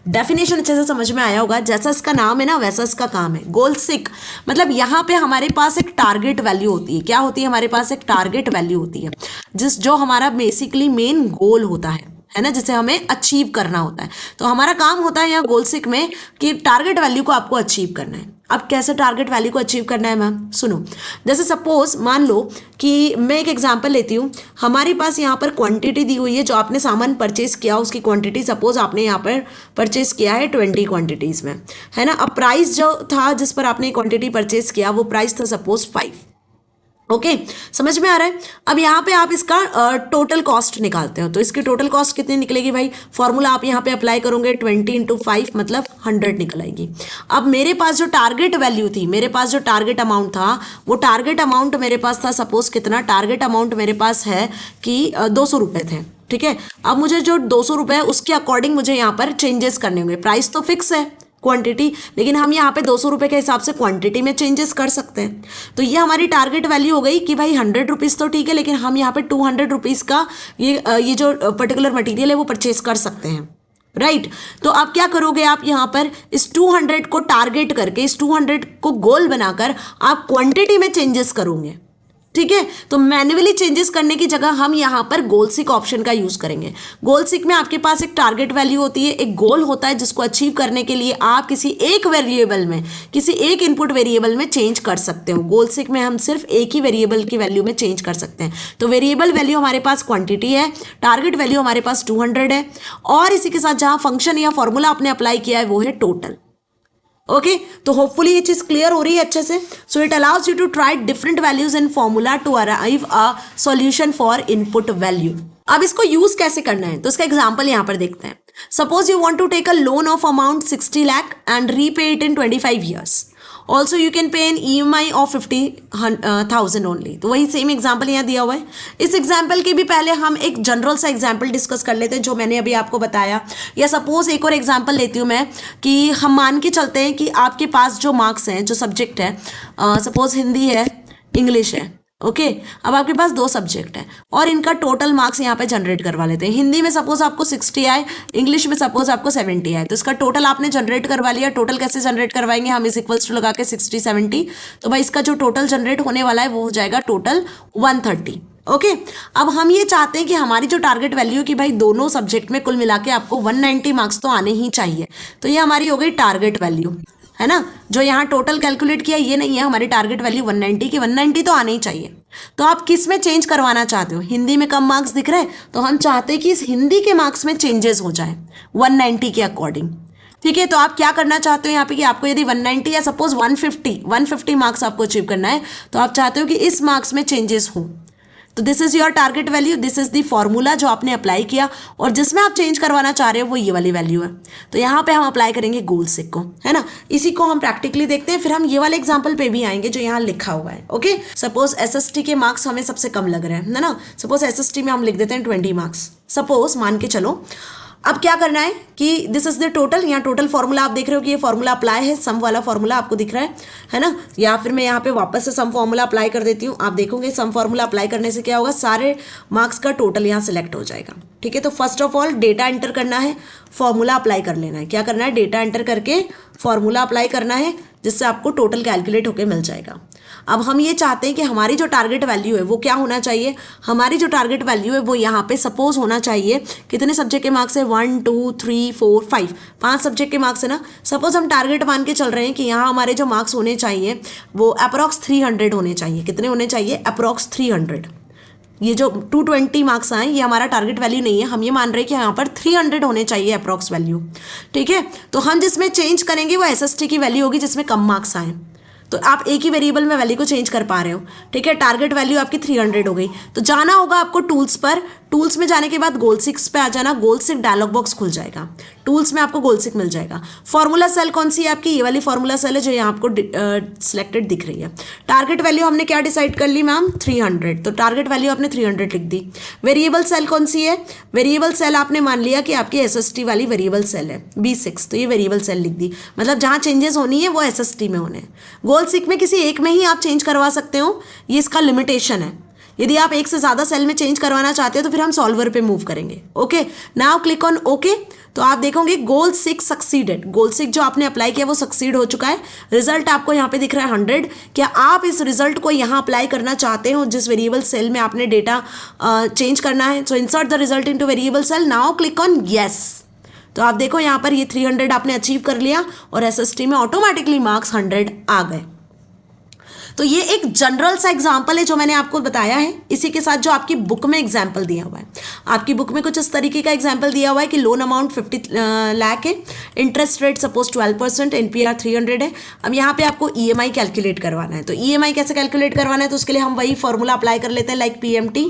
definition अच्छे से समझ में आया होगा। जैसा इसका नाम है ना वैसा इसका काम है। गोल सिक मतलब यहाँ पे हमारे पास एक टारगेट वैल्यू होती है। क्या होती है? हमारे पास एक टारगेट वैल्यू होती है जो हमारा बेसिकली मेन गोल होता है ना, जिसे हमें अचीव करना होता है। तो हमारा काम होता है यहाँ गोल सिक में कि टारगेट वैल्यू को आपको अचीव करना है। अब कैसे टारगेट वैल्यू को अचीव करना है मैम? सुनो, जैसे सपोज मान लो कि मैं एक एग्जांपल लेती हूँ। हमारे पास यहाँ पर क्वांटिटी दी हुई है, जो आपने सामान परचेज किया उसकी क्वांटिटी सपोज आपने यहाँ पर परचेज किया है 20 क्वांटिटीज़ में, है ना। अब प्राइस जो था जिस पर आपने क्वांटिटी परचेज किया वो प्राइस था सपोज 5। ओके, समझ में आ रहा है। अब यहाँ पे आप इसका टोटल कॉस्ट निकालते हो, तो इसकी टोटल कॉस्ट कितनी निकलेगी भाई? फॉर्मूला आप यहाँ पे अप्लाई करोगे 20 × 5 मतलब 100 निकल आएगी। अब मेरे पास जो टारगेट वैल्यू थी, मेरे पास जो टारगेट अमाउंट था, वो टारगेट अमाउंट मेरे पास था सपोज कितना? टारगेट अमाउंट मेरे पास है कि 200 रुपये थे, ठीक है। अब मुझे जो 200 रुपये उसके अकॉर्डिंग मुझे यहाँ पर चेंजेस करने होंगे। प्राइस तो फिक्स है क्वांटिटी, लेकिन हम यहाँ पे 200 रुपये के हिसाब से क्वांटिटी में चेंजेस कर सकते हैं। तो ये हमारी टारगेट वैल्यू हो गई कि भाई 100 रुपीज़ तो ठीक है, लेकिन हम यहाँ पे 200 रुपीज़ का ये जो पर्टिकुलर मटेरियल है वो परचेज कर सकते हैं, राइट। तो अब क्या करोगे आप यहाँ पर इस 200 को टारगेट करके, इस 200 को गोल बनाकर आप क्वांटिटी में चेंजेस करोगे, ठीक है। तो मैन्युअली चेंजेस करने की जगह हम यहाँ पर गोल सिक ऑप्शन का यूज करेंगे। गोल सिक में आपके पास एक टारगेट वैल्यू होती है, एक गोल होता है जिसको अचीव करने के लिए आप किसी एक वेरिएबल में, किसी एक इनपुट वेरिएबल में चेंज कर सकते हो। गोल सिक में हम सिर्फ एक ही वेरिएबल की वैल्यू में चेंज कर सकते हैं। तो वेरिएबल वैल्यू हमारे पास क्वांटिटी है, टारगेट वैल्यू हमारे पास 200 है, और इसी के साथ जहां फंक्शन या फॉर्मूला आपने अप्लाई किया है वो है टोटल। ओके, तो होपफुली ये चीज क्लियर हो रही है अच्छे से। So it allows you to try different values in formula to arrive a solution for input value. अब इसको यूज कैसे करना है तो इसका एग्जांपल यहां पर देखते हैं। Suppose you want to take a loan of amount 60 lakh and repay it in 25 years. Also you can pay an EMI of 50,000 only. तो वही सेम एग्जाम्पल यहाँ दिया हुआ है। इस एग्जाम्पल के भी पहले हम एक जनरल सा एग्जाम्पल डिस्कस कर लेते हैं जो मैंने अभी आपको बताया। या सपोज एक और एग्जाम्पल लेती हूँ मैं कि हम मान के चलते हैं कि आपके पास जो मार्क्स हैं, जो सब्जेक्ट है, सपोज हिंदी है, इंग्लिश है। ओके, अब आपके पास 2 सब्जेक्ट है और इनका टोटल मार्क्स यहाँ पे जनरेट करवा लेते हैं। हिंदी में सपोज आपको 60 आए, इंग्लिश में सपोज आपको 70 आए, तो इसका टोटल आपने जनरेट करवा लिया। टोटल कैसे जनरेट करवाएंगे हम, इस इक्वल्स टू लगा के 60 70, तो भाई इसका जो टोटल जनरेट होने वाला है वो हो जाएगा टोटल 130। ओके, अब हम ये चाहते हैं कि हमारी जो टारगेट वैल्यू की भाई दोनों सब्जेक्ट में कुल मिला के आपको 190 मार्क्स तो आने ही चाहिए। तो ये हमारी हो गई टारगेट वैल्यू, है ना। जो यहाँ टोटल कैलकुलेट किया ये नहीं है, हमारी टारगेट वैल्यू 190 की 190 तो आने ही चाहिए। तो आप किस में चेंज करवाना चाहते हो, हिंदी में कम मार्क्स दिख रहे हैं तो हम चाहते हैं कि इस हिंदी के मार्क्स में चेंजेस हो जाए 190 के अकॉर्डिंग। ठीक है, तो आप क्या करना चाहते हो यहाँ पे कि आपको यदि 190 या सपोज 150 मार्क्स आपको अचीव करना है तो आप चाहते हो कि इस मार्क्स में चेंजेस हो। तो this is your target value, this is the formula जो आपने अप्लाई किया और जिसमें आप चेंज करवाना चाह रहे हो वो ये वाली वैल्यू है। तो यहाँ पे हम अप्लाई करेंगे गोल सिक को, है ना। इसी को हम प्रैक्टिकली देखते हैं, फिर हम ये वाले एग्जांपल पे भी आएंगे जो यहाँ लिखा हुआ है। ओके, सपोज SST के मार्क्स हमें सबसे कम लग रहे हैं, है ना। सपोज SST में हम लिख देते हैं 20 मार्क्स, सपोज मान के चलो। अब क्या करना है कि दिस इज द टोटल, यहाँ टोटल फॉर्मूला आप देख रहे हो कि ये फॉर्मूला अप्लाई है, सम वाला फॉर्मूला आपको दिख रहा है ना। या फिर मैं यहाँ पे वापस से सम फॉर्मूला अप्लाई कर देती हूँ। आप देखोगे सम फॉर्मूला अप्लाई करने से क्या होगा, सारे मार्क्स का टोटल यहाँ सिलेक्ट हो जाएगा। ठीक है, तो first of all data enter करना है, फॉर्मूला अप्लाई कर लेना है। क्या करना है, डेटा एंटर करके फॉर्मूला अप्लाई करना है जिससे आपको टोटल कैलकुलेट होकर मिल जाएगा। अब हम ये चाहते हैं कि हमारी जो टारगेट वैल्यू है वो क्या होना चाहिए, हमारी जो टारगेट वैल्यू है वो यहाँ पे सपोज होना चाहिए, कितने सब्जेक्ट के मार्क्स है, 1 2 3 4 5, 5 सब्जेक्ट के मार्क्स है ना। सपोज हम टारगेट मान के चल रहे हैं कि यहाँ हमारे जो मार्क्स होने चाहिए वो अप्रॉक्स 300 होने चाहिए। कितने होने चाहिए, अप्रॉक्स 300। ये जो 220 मार्क्स आए ये हमारा टारगेट वैल्यू नहीं है, हम ये मान रहे हैं कि यहाँ पर 300 होने चाहिए अप्रॉक्स वैल्यू। ठीक है, तो हम जिसमें चेंज करेंगे वो SST की वैल्यू होगी जिसमें कम मार्क्स आए। तो आप एक ही वेरिएबल में वैल्यू को चेंज कर पा रहे हो। ठीक है, टारगेट वैल्यू आपकी 300 हो गई। तो जाना होगा आपको टूल्स पर, टूल्स में जाने के बाद गोल सिक्स पे आ जाना, गोल सिक डायलॉग बॉक्स खुल जाएगा, टूल्स में आपको गोल सिक मिल जाएगा। फॉर्मूला सेल कौन सी है आपकी, ये वाली फॉर्मूला सेल है जो यहाँ आपको सिलेक्टेड दिख रही है। टारगेट वैल्यू हमने क्या डिसाइड कर ली मैम, 300, तो टारगेट वैल्यू आपने 300 लिख दी। वेरिएबल सेल कौन सी है, वेरिएबल सेल आपने मान लिया कि आपकी SST वाली वेरिएबल सेल है B6, तो ये वेरिएबल सेल लिख दी, मतलब जहाँ चेंजेस होनी है वो SST में होने। गोल सिक में किसी एक में ही आप चेंज करवा सकते हो, ये इसका लिमिटेशन है। यदि आप एक से ज़्यादा सेल में चेंज करवाना चाहते हो तो फिर हम सॉल्वर पे मूव करेंगे। Okay, now click on okay. तो आप देखोगे गोल सिक सक्सीडेड, गोल सिक जो आपने अप्लाई किया वो सक्सीड हो चुका है। रिजल्ट आपको यहाँ पे दिख रहा है 100। क्या आप इस रिजल्ट को यहाँ अप्लाई करना चाहते हो जिस वेरिएबल सेल में आपने डेटा चेंज करना है। So insert the result into variable cell, now click on yes. तो आप देखो यहाँ पर ये 300 आपने अचीव कर लिया और SST में ऑटोमेटिकली मार्क्स 100 आ गए। तो ये एक जनरल सा एग्जाम्पल है जो मैंने आपको बताया है। इसी के साथ जो आपकी बुक में एग्जाम्पल दिया हुआ है, आपकी बुक में कुछ इस तरीके का एग्जाम्पल दिया हुआ है कि लोन अमाउंट 50 लाख है, इंटरेस्ट रेट सपोज 12%, NPR 300 है। अब यहाँ पे आपको EMI कैलकुलेट करवाना है। तो EMI कैसे कैलकुलेट करवाना है, तो उसके लिए हम वही फॉर्मूला अप्लाई कर लेते हैं लाइक PMT,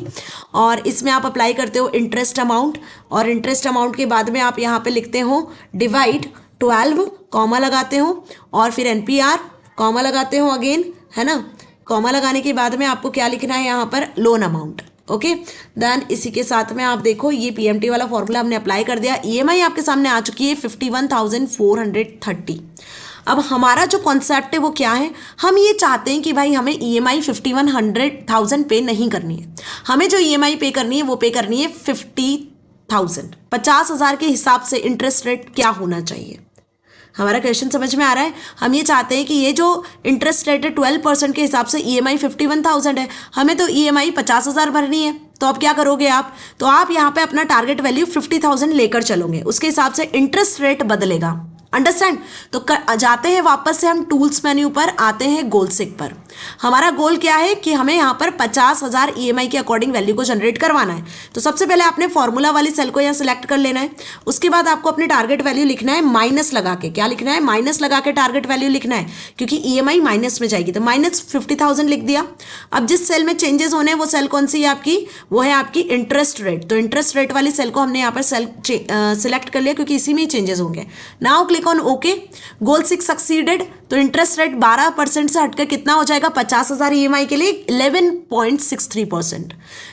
और इसमें आप अप्लाई करते हो इंटरेस्ट अमाउंट, और इंटरेस्ट अमाउंट के बाद में आप यहाँ पे लिखते हो डिवाइड 12, कॉमा लगाते हो, और फिर NPR कॉमा लगाते हो अगेन, है ना। कॉमा लगाने के बाद में आपको क्या लिखना है यहाँ पर, लोन अमाउंट। ओके, देन इसी के साथ में आप देखो ये PMT वाला फॉर्मूला हमने अप्लाई कर दिया। EMI आपके सामने आ चुकी है 51,430। अब हमारा जो कॉन्सेप्ट है वो क्या है, हम ये चाहते हैं कि भाई हमें EMI 51,000 पे नहीं करनी है, हमें जो EMI पे करनी है वो पे करनी है 50,000 के हिसाब से इंटरेस्ट रेट क्या होना चाहिए। हमारा क्वेश्चन समझ में आ रहा है? हम ये चाहते हैं कि ये जो इंटरेस्ट रेट है 12% के हिसाब से EMI 51,000 है, हमें तो EMI 50,000 भरनी है। तो अब क्या करोगे आप? तो आप यहाँ पे अपना टारगेट वैल्यू 50,000 लेकर चलोगे, उसके हिसाब से इंटरेस्ट रेट बदलेगा। अंडरस्टैंड? तो जाते हैं वापस से हम टूल्स मेन्यू पर, आते हैं गोलसिक पर। हमारा गोल क्या है कि हमें यहाँ पर 50,000 EMI के अकॉर्डिंग वैल्यू को जनरेट करवाना है। तो सबसे पहले आपने फॉर्मूला वाली सेल को यहाँ सिलेक्ट कर लेना है। उसके बाद आपको अपने टारगेट वैल्यू लिखना है माइनस लगा के। क्या लिखना है? माइनस लगा के टारगेट वैल्यू लिखना है, क्योंकि EMI माइनस में जाएगी। तो माइनस 50,000 लिख दिया। अब जिस सेल में चेंजेस होने हैं वो सेल कौन सी है आपकी? वो है आपकी इंटरेस्ट रेट। तो इंटरेस्ट रेट वाली सेल को हमने यहाँ पर सेल सिलेक्ट कर लिया, क्योंकि इसी में ही चेंजेस होंगे। Now click on okay. Goal 6 succeeded. तो इंटरेस्ट रेट 12% से हटकर कितना हो जाएगा? 50,000 EMI के लिए 11.63%।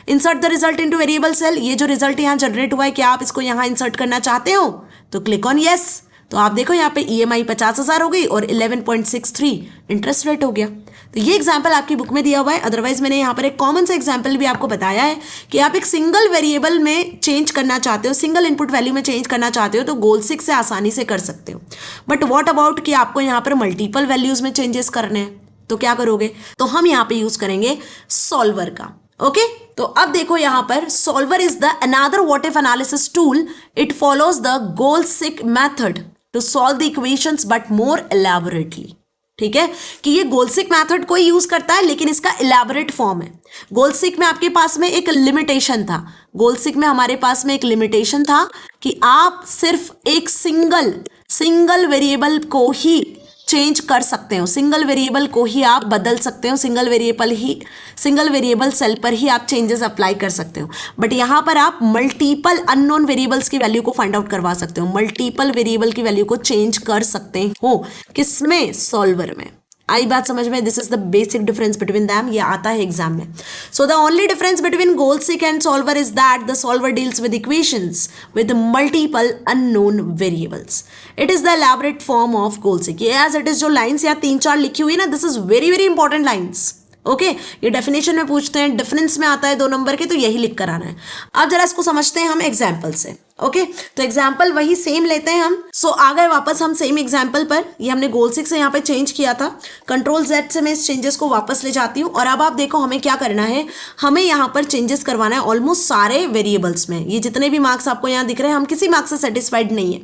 Insert the result into variable cell. ये जो रिजल्ट यहाँ जनरेट हुआ है, क्या आप इसको यहाँ इंसर्ट करना चाहते हो? तो क्लिक ऑन यस। तो आप देखो यहाँ पे EMI 50,000 हो गई और 11.63 इंटरेस्ट रेट हो गया। तो ये एग्जाम्पल आपकी बुक में दिया हुआ है। अदरवाइज मैंने यहाँ पर एक कॉमन सा एग्जाम्पल भी आपको बताया है कि आप एक सिंगल वेरिएबल में चेंज करना चाहते हो, सिंगल इनपुट वैल्यू में चेंज करना चाहते हो, तो गोल 6 से आसानी से कर सकते हो। बट व्हाट अबाउट कि आपको यहाँ पर मल्टीपल वैल्यूज में चेंजेस करने हैं, तो क्या करोगे? तो हम यहाँ पे यूज करेंगे सॉल्वर का। ओके तो अब देखो यहाँ पर solver is the another what if analysis tool. It follows the goal seek method to solve the equations but more elaborately. ठीक है कि ये गोलसिक मेथड को यूज करता है, लेकिन इसका इलैबोरेट फॉर्म है। गोलसिक में आपके पास में एक लिमिटेशन था, गोलसिक में हमारे पास में एक लिमिटेशन था कि आप सिर्फ एक सिंगल वेरिएबल को ही चेंज कर सकते हो, सिंगल वेरिएबल को ही आप बदल सकते हो, सिंगल वेरिएबल सेल पर ही आप चेंजेस अप्लाई कर सकते हो। बट यहाँ पर आप मल्टीपल अननोन वेरिएबल्स की वैल्यू को फाइंड आउट करवा सकते हो, मल्टीपल वेरिएबल की वैल्यू को चेंज कर सकते हो। किसमें? सॉल्वर में। आई बात समझ में? This is the basic difference between them. ये आता है एग्जाम में। So the only difference between goal seek and solver is that the solver deals with equations with multiple unknown variables. It is the elaborate form of goal seek. ये as it is जो lines या 3-4 लिखी हुई है ना, this is very very important lines. Okay ये definition में पूछते हैं, डिफरेंस में आता है 2 नंबर के, तो यही लिख कर आना है। अब जरा इसको समझते हैं हम एग्जाम्पल से। ओके तो एग्जाम्पल वही सेम लेते हैं हम। सो आ गए वापस हम सेम एग्जाम्पल पर। ये हमने गोलसिक से यहाँ पे चेंज किया था, कंट्रोल Z से मैं इस चेंजेस को वापस ले जाती हूँ। और अब आप देखो हमें क्या करना है, हमें यहाँ पर चेंजेस करवाना है ऑलमोस्ट सारे वेरिएबल्स में। ये जितने भी मार्क्स आपको यहाँ दिख रहे हैं, हम किसी मार्क्स से सेटिस्फाइड नहीं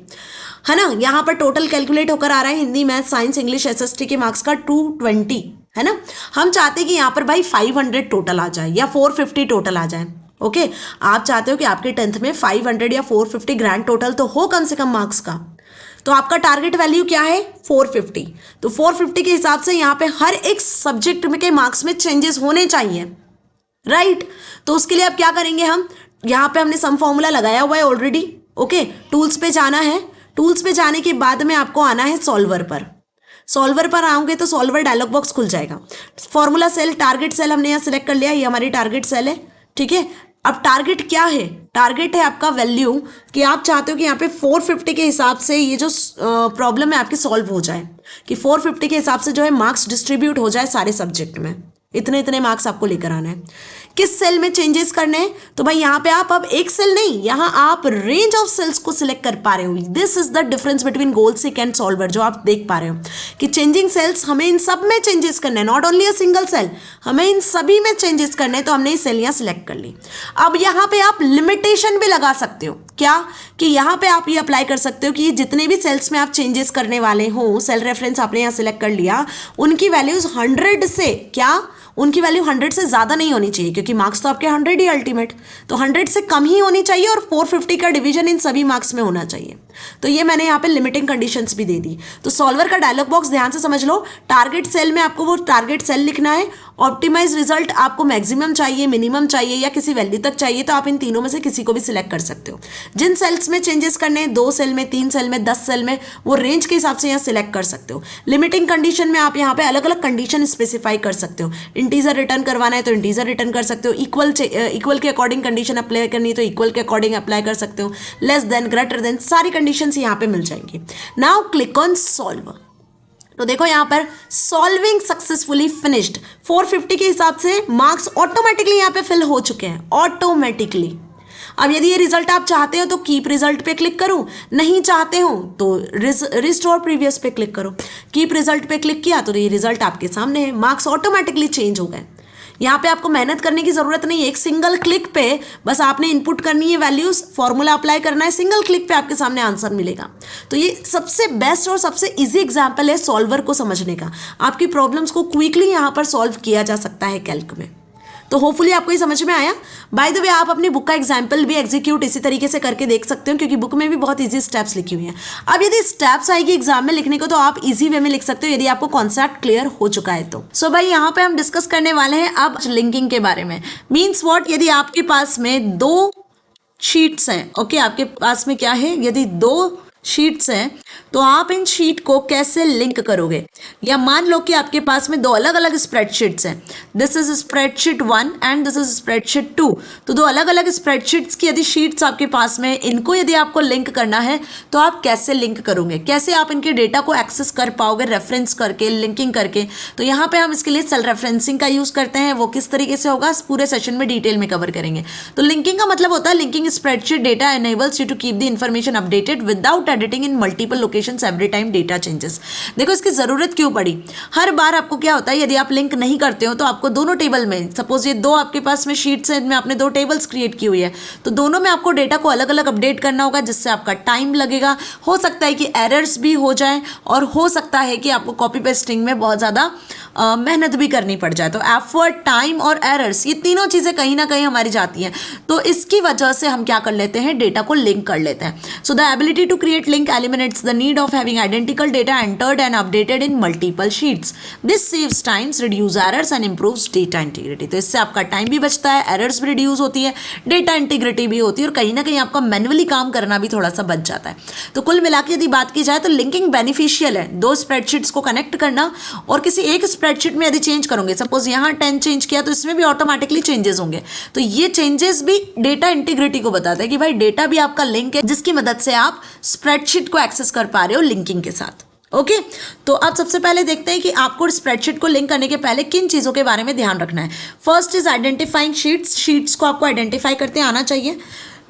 है ना। यहाँ पर टोटल कैलकुलेट होकर आ रहा है Hindi, math, science, English, SST के मार्क्स का 220 है ना। हम चाहते हैं कि यहाँ पर भाई 500 टोटल आ जाए या 450 टोटल आ जाए। ओके आप चाहते हो कि आपके 10th में 500 या 450 ग्रैंड टोटल तो हो कम से कम मार्क्स का। तो आपका टारगेट वैल्यू क्या है? 450। तो 450 के हिसाब से यहाँ पे हर एक सब्जेक्ट में के मार्क्स में चेंजेस होने चाहिए, राइट। तो उसके लिए अब क्या करेंगे हम, यहाँ पे हमने सम फॉर्मूला लगाया हुआ है ऑलरेडी। ओके टूल्स पे जाना है, टूल्स पे जाने के बाद में आपको आना है सॉल्वर पर। सॉल्वर पर आओगे तो सॉल्वर डायलॉग बॉक्स खुल जाएगा। फॉर्मूला सेल, टारगेट सेल हमने यहाँ सिलेक्ट कर लिया, ये हमारी टारगेट सेल है। ठीक है अब टारगेट क्या है? टारगेट है आपका वैल्यू कि आप चाहते हो कि यहाँ पे 450 के हिसाब से ये जो प्रॉब्लम है आपकी सॉल्व हो जाए, कि 450 के हिसाब से जो है मार्क्स डिस्ट्रीब्यूट हो जाए सारे सब्जेक्ट में। इतने इतने मार्क्स आपको लेकर आना है। किस सेल में चेंजेस करने हैं? तो भाई यहाँ पे आप अब एक सेल नहीं, यहाँ आप रेंज ऑफ सेल्स को सिलेक्ट कर पा रहे हो। This is the difference between goal seek and solver, जो आप देख पा रहे हो कि चेंजिंग सेल्स हमें इन सब में चेंजेस करना है, not only a single cell, हमें इन सभी में चेंजेस करने हैं। तो हमने ये सेल यहाँ सिलेक्ट कर ली। अब यहाँ पे आप लिमिटेशन भी लगा सकते हो, क्या कि यहाँ पे आप ये अप्लाई कर सकते हो कि जितने भी सेल्स में आप चेंजेस करने वाले हो, सेल रेफरेंस आपने यहाँ सिलेक्ट कर लिया, उनकी वैल्यूज 100 से क्या, उनकी वैल्यू 100 से ज़्यादा नहीं होनी चाहिए, क्योंकि मार्क्स तो आपके 100 ही अल्टीमेट, तो 100 से कम ही होनी चाहिए और 450 का डिवीजन इन सभी मार्क्स में होना चाहिए। तो ये मैंने यहाँ पे लिमिटिंग कंडीशंस भी दे दी। तो सॉल्वर का डायलॉग बॉक्स ध्यान से समझ लो। टारगेट सेल में आपको वो टारगेट सेल लिखना है। ऑप्टिमाइज रिजल्ट आपको मैक्सिमम चाहिए, मिनिमम चाहिए या किसी वैल्यू तक चाहिए, तो आप इन तीनों में से किसी को भी सिलेक्ट कर सकते हो। जिन सेल्स में चेंजेस करने हैं, 2 सेल में, 3 सेल में, 10 सेल में, वो रेंज के हिसाब से यहाँ सिलेक्ट कर सकते हो। लिमिटिंग कंडीशन में आप यहाँ पे अलग अलग कंडीशन स्पेसिफाई कर सकते हो। इंटीजर रिटर्न करवाना है तो इंटीजर रिटर्न कर सकते हो, इक्वल के अकॉर्डिंग कंडीशन अप्लाई करनी है तो इक्वल के अकॉर्डिंग अप्लाई कर सकते हो, लेस देन, ग्रेटर देन, सारी कंडीशंस यहाँ पे मिल जाएंगी। Now click on solve. तो देखो यहाँ पर सॉल्विंग सक्सेसफुली फिनिश्ड, 450 के हिसाब से मार्क्स ऑटोमेटिकली यहाँ पे फिल हो चुके हैं, ऑटोमेटिकली। अब यदि ये रिजल्ट आप चाहते हो तो कीप रिजल्ट पे क्लिक करूं, नहीं चाहते हो तो रिस्टोर प्रीवियस पे क्लिक करो। कीप रिजल्ट पे क्लिक किया तो ये रिजल्ट आपके सामने है, मार्क्स ऑटोमेटिकली चेंज हो गए। यहाँ पे आपको मेहनत करने की जरूरत नहीं है, एक सिंगल क्लिक पे बस आपने इनपुट करनी है वैल्यूज, फॉर्मूला अप्लाई करना है, सिंगल क्लिक पे आपके सामने आंसर मिलेगा। तो ये सबसे बेस्ट और सबसे इजी एग्जाम्पल है सॉल्वर को समझने का। आपकी प्रॉब्लम्स को क्विकली यहाँ पर सॉल्व किया जा सकता है कैल्क में। तो होपफुली आपको ये समझ में आया। बाय द वे आप अपनी बुक का एग्जाम्पल भी एग्जीक्यूट इसी तरीके से करके देख सकते हो, क्योंकि बुक में भी बहुत इजी स्टेप्स लिखी हुई हैं। अब यदि स्टेप्स आएगी एग्जाम में लिखने को तो आप इजी वे में लिख सकते हो यदि आपको कॉन्सेप्ट क्लियर हो चुका है तो। सो भाई यहाँ पे हम डिस्कस करने वाले हैं अब लिंकिंग के बारे में। मीन्स व्हाट, यदि आपके पास में 2 शीट्स हैं, ओके, आपके पास में क्या है, यदि 2 शीट्स हैं तो आप इन शीट को कैसे लिंक करोगे। या मान लो कि आपके पास में 2 अलग अलग स्प्रेडशीट्स हैं, this is spreadsheet 1 and this is spreadsheet 2। तो 2 अलग अलग स्प्रेडशीट्स की यदि शीट्स आपके पास में, इनको यदि आपको लिंक करना है तो आप कैसे लिंक करोगे, कैसे आप इनके डेटा को एक्सेस कर पाओगे रेफरेंस करके, लिंकिंग करके। तो यहाँ पे हम इसके लिए सेल रेफरेंसिंग का यूज करते हैं, वो किस तरीके से होगा पूरे सेशन में डिटेल में कवर करेंगे। तो लिंकिंग का मतलब होता है linking spreadsheet data enables you to keep the information updated without editing in multiple locations every time data changes. देखो इसकी जरूरत क्यों पड़ी, हर बार आपको क्या होता है यदि आप लिंक नहीं करते हो तो आपको दोनों टेबल में, सपोज ये 2 आपके पास में शीट्स हैं, इनमें आपने 2 टेबल्स क्रिएट की हुई है, तो दोनों में आपको डेटा को अलग अलग अपडेट करना होगा, जिससे आपका टाइम लगेगा। हो सकता है कि एरर्स भी हो जाए और हो सकता है कि आपको कॉपी पेस्टिंग में बहुत ज़्यादा मेहनत भी करनी पड़ जाए। तो एफर्ट, टाइम और एरर्स, ये तीनों चीज़ें कहीं ना कहीं हमारी जाती हैं। तो इसकी वजह से हम क्या कर लेते हैं, डेटा को लिंक कर लेते हैं। So the ability to create link eliminates the need of having identical data entered and updated in multiple sheets. This saves times, reduce errors and improves data integrity. तो इससे आपका टाइम भी बचता है, एरर्स भी रिड्यूस होती है, data integrity भी होती है और कहीं ना कहीं आपका मैनुअली काम करना भी थोड़ा सा बच जाता है। तो कुल मिला के यदि बात की जाए तो लिंकिंग बेनिफिशियल है। 2 स्प्रेडशीट्स को कनेक्ट करना, और किसी एक स्प्रेडशीट में यदि चेंज करोगे, सपोज यहाँ 10 चेंज किया तो इसमें भी ऑटोमेटिकली चेंजेस होंगे। तो ये चेंजेस भी डेटा इंटीग्रिटी को बताता है कि भाई डेटा भी आपका लिंक है, जिसकी मदद से आप स्प्रेडशीट को एक्सेस कर पा रहे हो लिंकिंग के साथ। ओके तो अब सबसे पहले देखते हैं कि आपको स्प्रेडशीट को लिंक करने के पहले किन चीज़ों के बारे में ध्यान रखना है। फर्स्ट इज आइडेंटिफाइंग शीट्स को आपको आइडेंटिफाई करते आना चाहिए।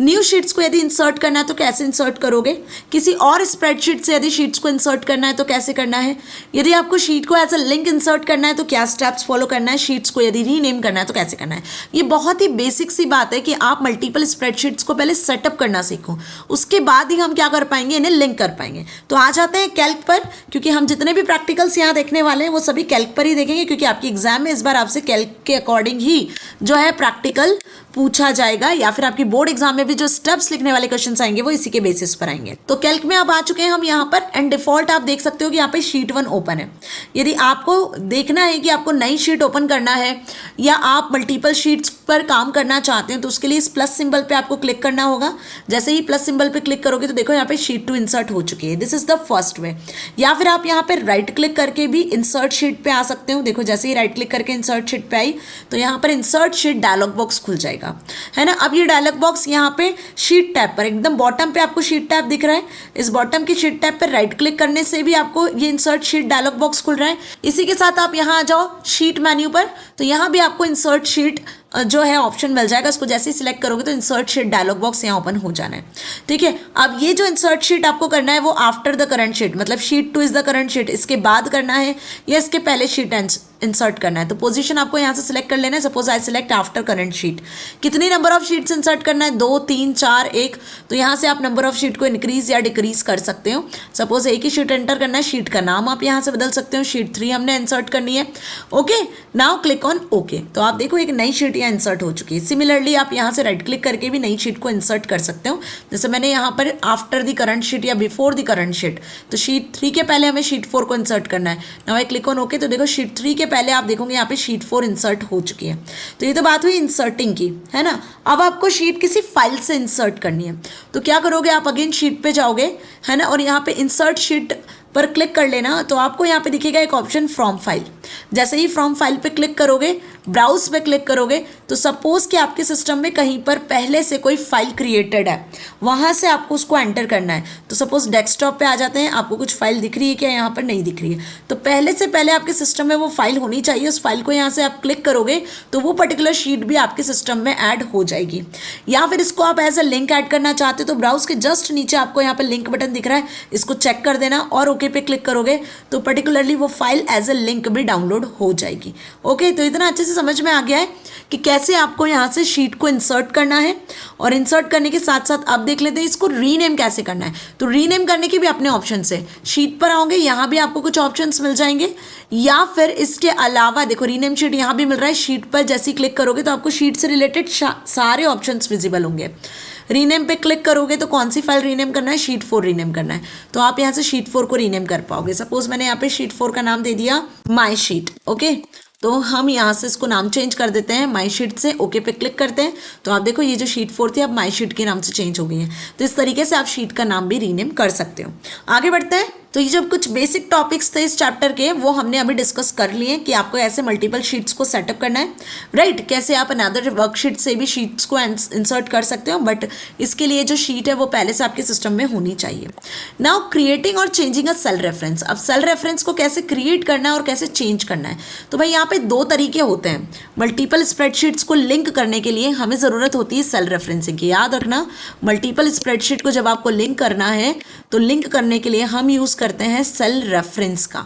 न्यू शीट्स को यदि इंसर्ट करना है तो कैसे इंसर्ट करोगे, किसी और स्प्रेडशीट से यदि शीट्स को इंसर्ट करना है तो कैसे करना है, यदि आपको शीट को एज अ लिंक इंसर्ट करना है तो क्या स्टेप्स फॉलो करना है, शीट्स को यदि रीनेम करना है तो कैसे करना है। ये बहुत ही बेसिक सी बात है कि आप मल्टीपल स्प्रेडशीट्स को पहले सेटअप करना सीखो, उसके बाद ही हम क्या कर पाएंगे, इन्हें लिंक कर पाएंगे। तो आ जाते हैं कैल्क पर, क्योंकि हम जितने भी प्रैक्टिकल्स यहाँ देखने वाले हैं वो सभी कैल्क पर ही देखेंगे, क्योंकि आपकी एग्जाम में इस बार आपसे कैल्क के अकॉर्डिंग ही जो है प्रैक्टिकल पूछा जाएगा, या फिर आपकी बोर्ड एग्जाम में भी जो स्टेप्स लिखने वाले क्वेश्चंस आएंगे वो इसी के बेसिस पर आएंगे। तो कैल्क में अब आ चुके हैं हम यहाँ पर, एंड डिफॉल्ट आप देख सकते हो कि यहाँ पे शीट 1 ओपन है। यदि आपको देखना है कि आपको नई शीट ओपन करना है या आप मल्टीपल शीट्स पर काम करना चाहते हैं तो उसके लिए इस प्लस सिंबल पे आपको क्लिक करना होगा। जैसे ही प्लस सिंबल पे क्लिक करोगे तो देखो यहाँ पे शीट 2 इंसर्ट हो चुकी है। This is the first way. या फिर आप यहाँ पे राइट क्लिक करके भी इंसर्ट शीट पे आ सकते हो। देखो जैसे ही राइट क्लिक करके इंसर्ट शीट पे आई तो यहाँ पर इंसर्ट शीट डायलॉग बॉक्स खुल जाएगा, है ना। अब ये डायलॉग बॉक्स यहाँ पे शीट टैब पर एकदम बॉटम पे आपको शीट टैब दिख रहा है। इस बॉटम की शीट टैब पर राइट क्लिक करने से भी आपको ये इंसर्ट शीट डायलॉग बॉक्स खुल रहा है। इसी के साथ आप यहाँ आ जाओ शीट मेन्यू पर, तो यहाँ भी आपको इंसर्ट शीट जो है ऑप्शन मिल जाएगा। इसको जैसे ही सिलेक्ट करोगे तो इंसर्ट शीट डायलॉग बॉक्स यहाँ ओपन हो जाना है, ठीक है। अब ये जो इंसर्ट शीट आपको करना है वो आफ्टर द करंट शीट, मतलब sheet 2 is the current sheet, इसके बाद करना है या इसके पहले शीट इंसर्ट करना है। तो पोजीशन आपको यहाँ से सिलेक्ट कर लेना है। Suppose I select after current sheet. कितनी नंबर ऑफ शीट्स इंसर्ट करना है, 2, 3, 4, 1। तो यहाँ से आप नंबर ऑफ शीट को इंक्रीज या डिक्रीज कर सकते हो। सपोज एक ही शीट एंटर करना है, शीट का नाम आप यहाँ से बदल सकते हो। शीट 3 हमने इंसर्ट करनी है। Okay, now click on okay. तो आप देखो एक नई शीट यहाँ इंसर्ट हो चुकी है। सिमिलरली आप यहाँ से राइट क्लिक करके भी नई शीट को इंसर्ट कर सकते हो। जैसे मैंने यहाँ पर आफ्टर द करंट शीट या बिफोर द करंट शीट, तो शीट 3 के पहले हमें शीट 4 को इंसर्ट करना है। Now I click on okay. तो देखो शीट 3 के पहले आप देखोगे यहाँ पे शीट 4 इंसर्ट हो चुकी है। तो ये तो बात हुई इंसर्टिंग की, है ना। अब आपको शीट किसी फाइल से इंसर्ट करनी है तो क्या करोगे, आप अगेन शीट पे जाओगे, है ना, और यहाँ पे इंसर्ट शीट पर क्लिक कर लेना। तो आपको यहाँ पे दिखेगा एक ऑप्शन फ्रॉम फाइल। जैसे ही फ्रॉम फाइल पे क्लिक करोगे ब्राउज पे क्लिक करोगे तो सपोज कि आपके सिस्टम में कहीं पर पहले से कोई फाइल क्रिएटेड है, वहां से आपको उसको एंटर करना है। तो सपोज डेस्कटॉप पे आ जाते हैं, आपको कुछ फाइल दिख रही है क्या, यहाँ पर नहीं दिख रही है, तो पहले से पहले आपके सिस्टम में वो फाइल होनी चाहिए। उस फाइल को यहाँ से आप क्लिक करोगे तो वो पर्टिकुलर शीट भी आपके सिस्टम में ऐड हो जाएगी। या फिर इसको आप एज अ लिंक ऐड करना चाहते हो तो ब्राउज के जस्ट नीचे आपको यहाँ पर लिंक बटन दिख रहा है, इसको चेक कर देना और ओके पे क्लिक करोगे तो पर्टिकुलरली वो फाइल एज अ लिंक भी डाउनलोड हो जाएगी। ओके, तो इतना अच्छे से समझ में आ गया है कि कैसे आपको यहाँ से शीट को इंसर्ट करना है। और इंसर्ट करने के साथ साथ अब देख लेते हैं इसको रीनेम कैसे करना है। तो रीनेम करने के भी अपने ऑप्शन है, शीट पर आओगे यहाँ भी आपको कुछ ऑप्शंस मिल जाएंगे, या फिर इसके अलावा देखो रीनेम शीट यहाँ भी मिल रहा है। शीट पर जैसे ही क्लिक करोगे तो आपको शीट से रिलेटेड सारे ऑप्शंस विजिबल होंगे। रीनेम पे क्लिक करोगे तो कौन सी फाइल रीनेम करना है, शीट 4 रीनेम करना है, तो आप यहाँ से शीट 4 को रीनेम कर पाओगे। सपोज मैंने यहाँ पे शीट 4 का नाम दे दिया माई शीट। ओके, तो हम यहाँ से इसको नाम चेंज कर देते हैं माई शीट से, ओके पे क्लिक करते हैं तो आप देखो ये जो शीट 4 थी अब माई शीट के नाम से चेंज हो गई है। तो इस तरीके से आप शीट का नाम भी रीनेम कर सकते हो। आगे बढ़ते हैं। तो ये जो कुछ बेसिक टॉपिक्स थे इस चैप्टर के वो हमने अभी डिस्कस कर लिए कि आपको ऐसे मल्टीपल शीट्स को सेटअप करना है, राइट। कैसे आप अनदर वर्कशीट से भी शीट्स को इंसर्ट कर सकते हो, बट इसके लिए जो शीट है वो पहले से आपके सिस्टम में होनी चाहिए। नाउ क्रिएटिंग और चेंजिंग अ सेल रेफरेंस। अब सेल रेफरेंस को कैसे क्रिएट करना है और कैसे चेंज करना है, तो भाई यहाँ पे दो तरीके होते हैं। मल्टीपल स्प्रेडशीट्स को लिंक करने के लिए हमें ज़रूरत होती है सेल रेफरेंसिंग की। याद रखना, मल्टीपल स्प्रेडशीट को जब आपको लिंक करना है तो लिंक करने के लिए हम यूज़ करते हैं सेल रेफरेंस का।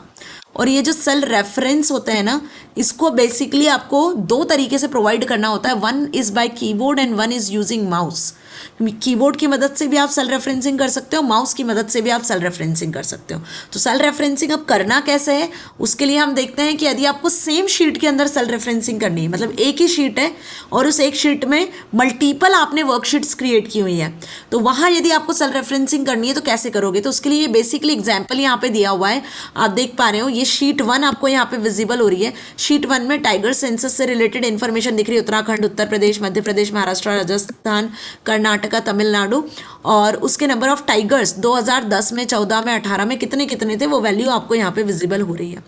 और ये जो सेल रेफरेंस होता है ना, इसको बेसिकली आपको दो तरीके से प्रोवाइड करना होता है। One is by keyboard and one is using mouse. Keyboard की मदद से भी आप सेल रेफरेंसिंग कर सकते हो, माउस की मदद से भी आप सेल रेफरेंसिंग कर सकते हो। तो सेल रेफरेंसिंग अब करना कैसे है, उसके लिए हम देखते हैं कि यदि आपको सेम शीट के अंदर सेल रेफरेंसिंग करनी है, मतलब एक ही शीट है और उस एक शीट में मल्टीपल आपने वर्कशीट्स क्रिएट की हुई है, तो वहाँ यदि आपको सेल रेफरेंसिंग करनी है तो कैसे करोगे। तो उसके लिए बेसिकली एग्जाम्पल यहाँ पे दिया हुआ है, आप देख पा रहे हो। ये शीट 1 आपको यहाँ पे विजिबल हो रही है। शीट 1 में टाइगर सेंसस से रिलेटेड इन्फॉर्मेशन दिख रही है, उत्तराखंड, उत्तर प्रदेश, मध्य प्रदेश, महाराष्ट्र, राजस्थान, कर्नाटका, तमिलनाडु, और उसके नंबर ऑफ टाइगर्स 2010 में, 14 में, 18 में कितने कितने थे वो वैल्यू आपको यहाँ पे विजिबल हो रही है।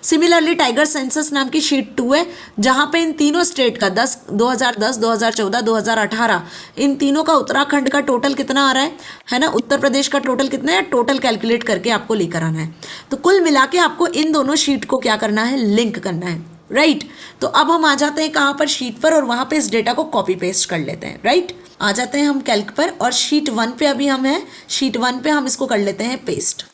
सिमिलरली टाइगर सेंसस नाम की शीट 2 है, जहाँ पे इन तीनों स्टेट का 2010, 2014, 2018 इन तीनों का उत्तराखंड का टोटल कितना आ रहा है ना, उत्तर प्रदेश का टोटल कितना है, टोटल कैलकुलेट करके आपको लेकर आना है। तो कुल मिला के आपको इन दोनों शीट को क्या करना है, लिंक करना है, राइट। तो अब हम आ जाते हैं कहाँ पर, शीट पर, और वहाँ पे इस डेटा को कॉपी पेस्ट कर लेते हैं, राइट। आ जाते हैं हम कैल्क पर और शीट 1 पे अभी हम हैं, शीट 1 पे हम इसको कर लेते हैं पेस्ट,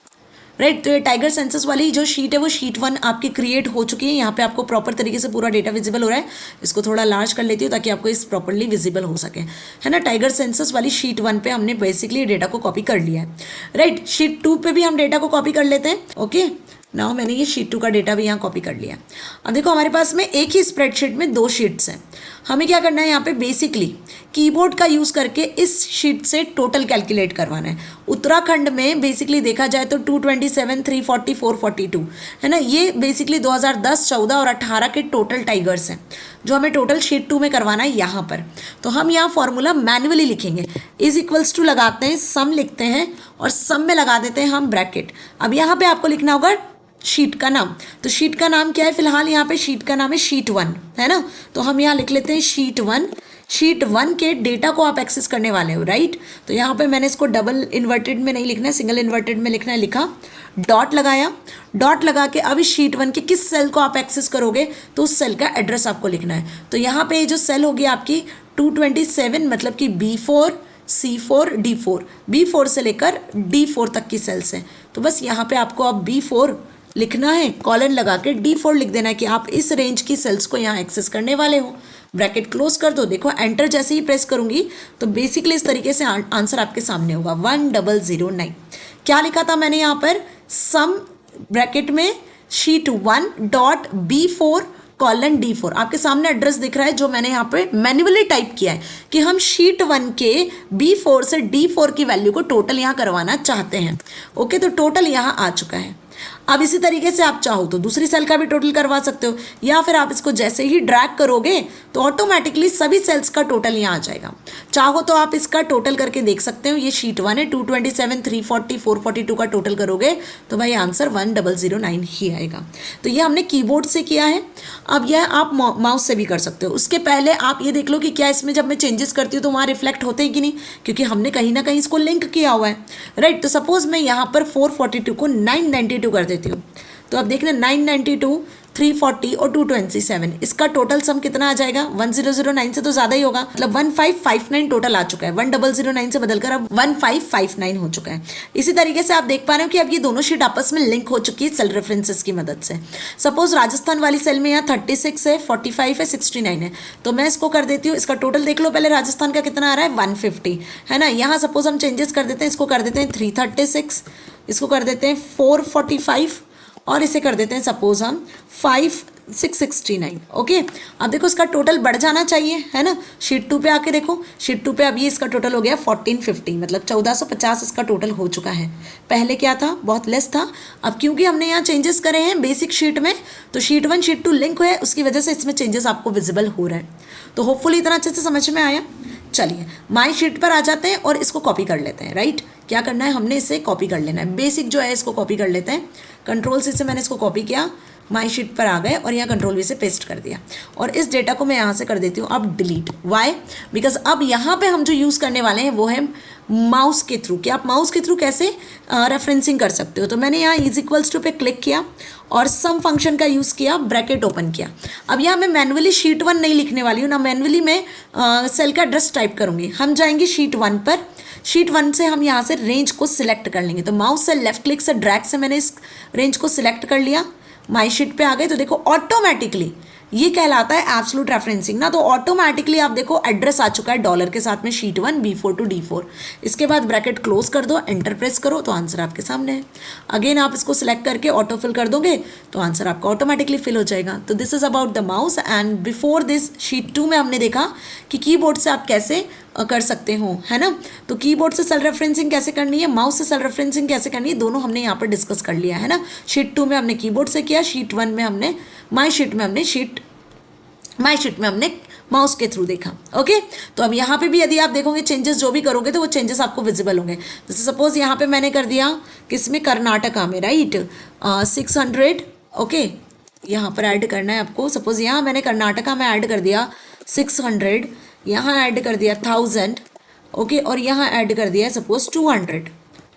राइट। तो ये टाइगर सेंसस वाली जो शीट है वो शीट 1 आपकी क्रिएट हो चुकी है। यहाँ पे आपको प्रॉपर तरीके से पूरा डेटा विजिबल हो रहा है। इसको थोड़ा लार्ज कर लेती हूँ ताकि आपको इस प्रॉपरली विजिबल हो सके, है ना। टाइगर सेंसस वाली शीट 1 पे हमने बेसिकली डेटा को कॉपी कर लिया है, राइट। शीट 2 पे भी हम डेटा को कॉपी कर लेते हैं। ओके, नाउ मैंने ये शीट 2 का डेटा भी यहाँ कॉपी कर लिया। अब देखो हमारे पास में एक ही स्प्रेडशीट में 2 शीट्स हैं। हमें क्या करना है, यहाँ पे बेसिकली कीबोर्ड का यूज़ करके इस शीट से टोटल कैलकुलेट करवाना है। उत्तराखंड में बेसिकली देखा जाए तो 227, 340, 442 है ना। ये बेसिकली 2010, 14 और 18 के टोटल टाइगर्स हैं जो हमें टोटल शीट 2 में करवाना है यहाँ पर। तो हम यहाँ फॉर्मूला मैन्युअली लिखेंगे, इज इक्वल्स टू लगाते हैं, सम लिखते हैं और सम में लगा देते हैं हम ब्रैकेट। अब यहाँ पे आपको लिखना होगा शीट का नाम। तो शीट का नाम क्या है, फिलहाल यहाँ पे शीट का नाम है शीट 1, है ना। तो हम यहाँ लिख लेते हैं शीट 1। शीट 1 के डेटा को आप एक्सेस करने वाले हो, राइट। तो यहाँ पे मैंने इसको डबल इन्वर्टेड में नहीं लिखना है, सिंगल इन्वर्टेड में लिखना है, लिखा, डॉट लगाया। डॉट लगा के अब इस शीट 1 के किस सेल को आप एक्सेस करोगे तो उस सेल का एड्रेस आपको लिखना है। तो यहाँ पे जो सेल होगी आपकी 227, मतलब कि B4, C4, D4, B4 से लेकर D4 तक की सेल्स हैं। तो बस यहाँ पे आपको अब B4 लिखना है, कॉलन लगा के D4 लिख देना है कि आप इस रेंज की सेल्स को यहाँ एक्सेस करने वाले हो। ब्रैकेट क्लोज कर दो। देखो एंटर जैसे ही प्रेस करूंगी तो बेसिकली इस तरीके से आंसर आपके सामने होगा 1009। क्या लिखा था मैंने यहाँ पर, सम ब्रैकेट में sheet 1 dot B4 colon D4। आपके सामने एड्रेस दिख रहा है जो मैंने यहाँ पे मैन्युअली टाइप किया है कि हम शीट 1 के B4 से D4 की वैल्यू को टोटल यहाँ करवाना चाहते हैं। ओके, तो टोटल यहाँ आ चुका है। अब इसी तरीके से आप चाहो तो दूसरी सेल का भी टोटल करवा सकते हो, या फिर आप इसको जैसे ही ड्रैग करोगे तो ऑटोमेटिकली सभी सेल्स का टोटल यहाँ आ जाएगा। चाहो तो आप इसका टोटल करके देख सकते हो। ये शीट 1 है, 227, 340, 442 का टोटल करोगे तो भाई आंसर 1009 ही आएगा। तो ये हमने कीबोर्ड से किया है। अब यह आप माउस से भी कर सकते हो। उसके पहले आप ये देख लो कि क्या इसमें जब मैं चेंजेस करती हूँ तो वहाँ रिफ्लेक्ट होते हैं कि नहीं, क्योंकि हमने कहीं ना कहीं इसको लिंक किया हुआ है, राइट। तो सपोज मैं यहाँ पर 442 को 992 कर देती हूँ, तो अब देखना 992, 340 और 227, इसका टोटल सम कितना आ जाएगा? 1009 से तो ज़्यादा ही होगा, मतलब 1559 टोटल आ चुका है। 1009 से बदलकर अब 1559 हो चुका है। इसी तरीके से आप देख पा रहे हो कि अब ये दोनों शीट आपस में लिंक हो चुकी है सेल रेफरेंसेस की मदद से। सपोज राजस्थान वाली सेल में यहाँ 36 है, 45 है, 69 है, तो मैं इसको कर देती हूँ, इसका टोटल देख लो पहले, राजस्थान का कितना आ रहा है? 150 है ना। यहाँ सपोज हम चेंजेस कर देते हैं, इसको कर देते हैं 336, इसको कर देते हैं 445 और इसे कर देते हैं सपोज हम 5669। ओके, अब देखो इसका टोटल बढ़ जाना चाहिए, है ना। शीट 2 पे आके देखो, शीट 2 पे अब ये इसका टोटल हो गया 1450, मतलब 1450 इसका टोटल हो चुका है। पहले क्या था? बहुत लेस था। अब क्योंकि हमने यहाँ चेंजेस करे हैं बेसिक शीट में, तो शीट 1 शीट 2 लिंक है, उसकी वजह से इसमें चेंजेस आपको विजिबल हो रहे हैं। तो होपफुली इतना अच्छे से समझ में आया। चलिए माई शीट पर आ जाते हैं और इसको कॉपी कर लेते हैं, राइट। क्या करना है? हमने इसे कॉपी कर लेना है, बेसिक जो है इसको कॉपी कर लेते हैं। कंट्रोल सी से मैंने इसको कॉपी किया, माई शीट पर आ गए और यहाँ कंट्रोल वी से पेस्ट कर दिया, और इस डेटा को मैं यहाँ से कर देती हूँ अब डिलीट। वाई? बिकॉज अब यहाँ पे हम जो यूज़ करने वाले हैं वो है माउस के थ्रू। कि आप माउस के थ्रू कैसे रेफरेंसिंग कर सकते हो। तो मैंने यहाँ इज इक्वल्स टू पे क्लिक किया और सम फंक्शन का यूज़ किया, ब्रैकेट ओपन किया। अब यहाँ मैं मैन्युअली शीट 1 नहीं लिखने वाली हूँ ना, मैन्युअली मैं सेल का एड्रेस टाइप करूँगी। हम जाएंगे शीट 1 पर, शीट 1 से हम यहाँ से रेंज को सिलेक्ट कर लेंगे। तो माउस से लेफ्ट क्लिक से ड्रैग से मैंने इस रेंज को सिलेक्ट कर लिया, माई शीट पे आ गए। तो देखो ऑटोमेटिकली ये कहलाता है एब्सोल्यूट रेफरेंसिंग ना। तो ऑटोमेटिकली आप देखो एड्रेस आ चुका है डॉलर के साथ में, शीट 1 B4 to D4। इसके बाद ब्रैकेट क्लोज कर दो, एंटर प्रेस करो तो आंसर आपके सामने है। अगेन आप इसको सिलेक्ट करके ऑटो फिल कर दोगे तो आंसर आपका ऑटोमेटिकली फिल हो जाएगा। तो this is about the mouse. And before this sheet 2 में हमने देखा कि कीबोर्ड से आप कैसे कर सकते हो, है ना। तो कीबोर्ड से सेल रेफरेंसिंग कैसे करनी है, माउस से सेल रेफरेंसिंग कैसे करनी है, दोनों हमने यहाँ पर डिस्कस कर लिया है ना। शीट 2 में हमने कीबोर्ड से किया, शीट 1 में हमने माई शीट में हमने माउस के थ्रू देखा। ओके, तो अब यहाँ पे भी यदि आप देखोगे चेंजेस जो भी करोगे तो वो चेंजेस आपको विजिबल होंगे। जैसे सपोज यहाँ पे मैंने कर दिया किसमें, कर्नाटका में, राइट, 600। ओके, यहाँ पर ऐड करना है आपको। सपोज यहाँ मैंने कर्नाटका में ऐड कर दिया 600, यहाँ ऐड कर दिया 1000, ओके, और यहाँ ऐड कर दिया सपोज 200।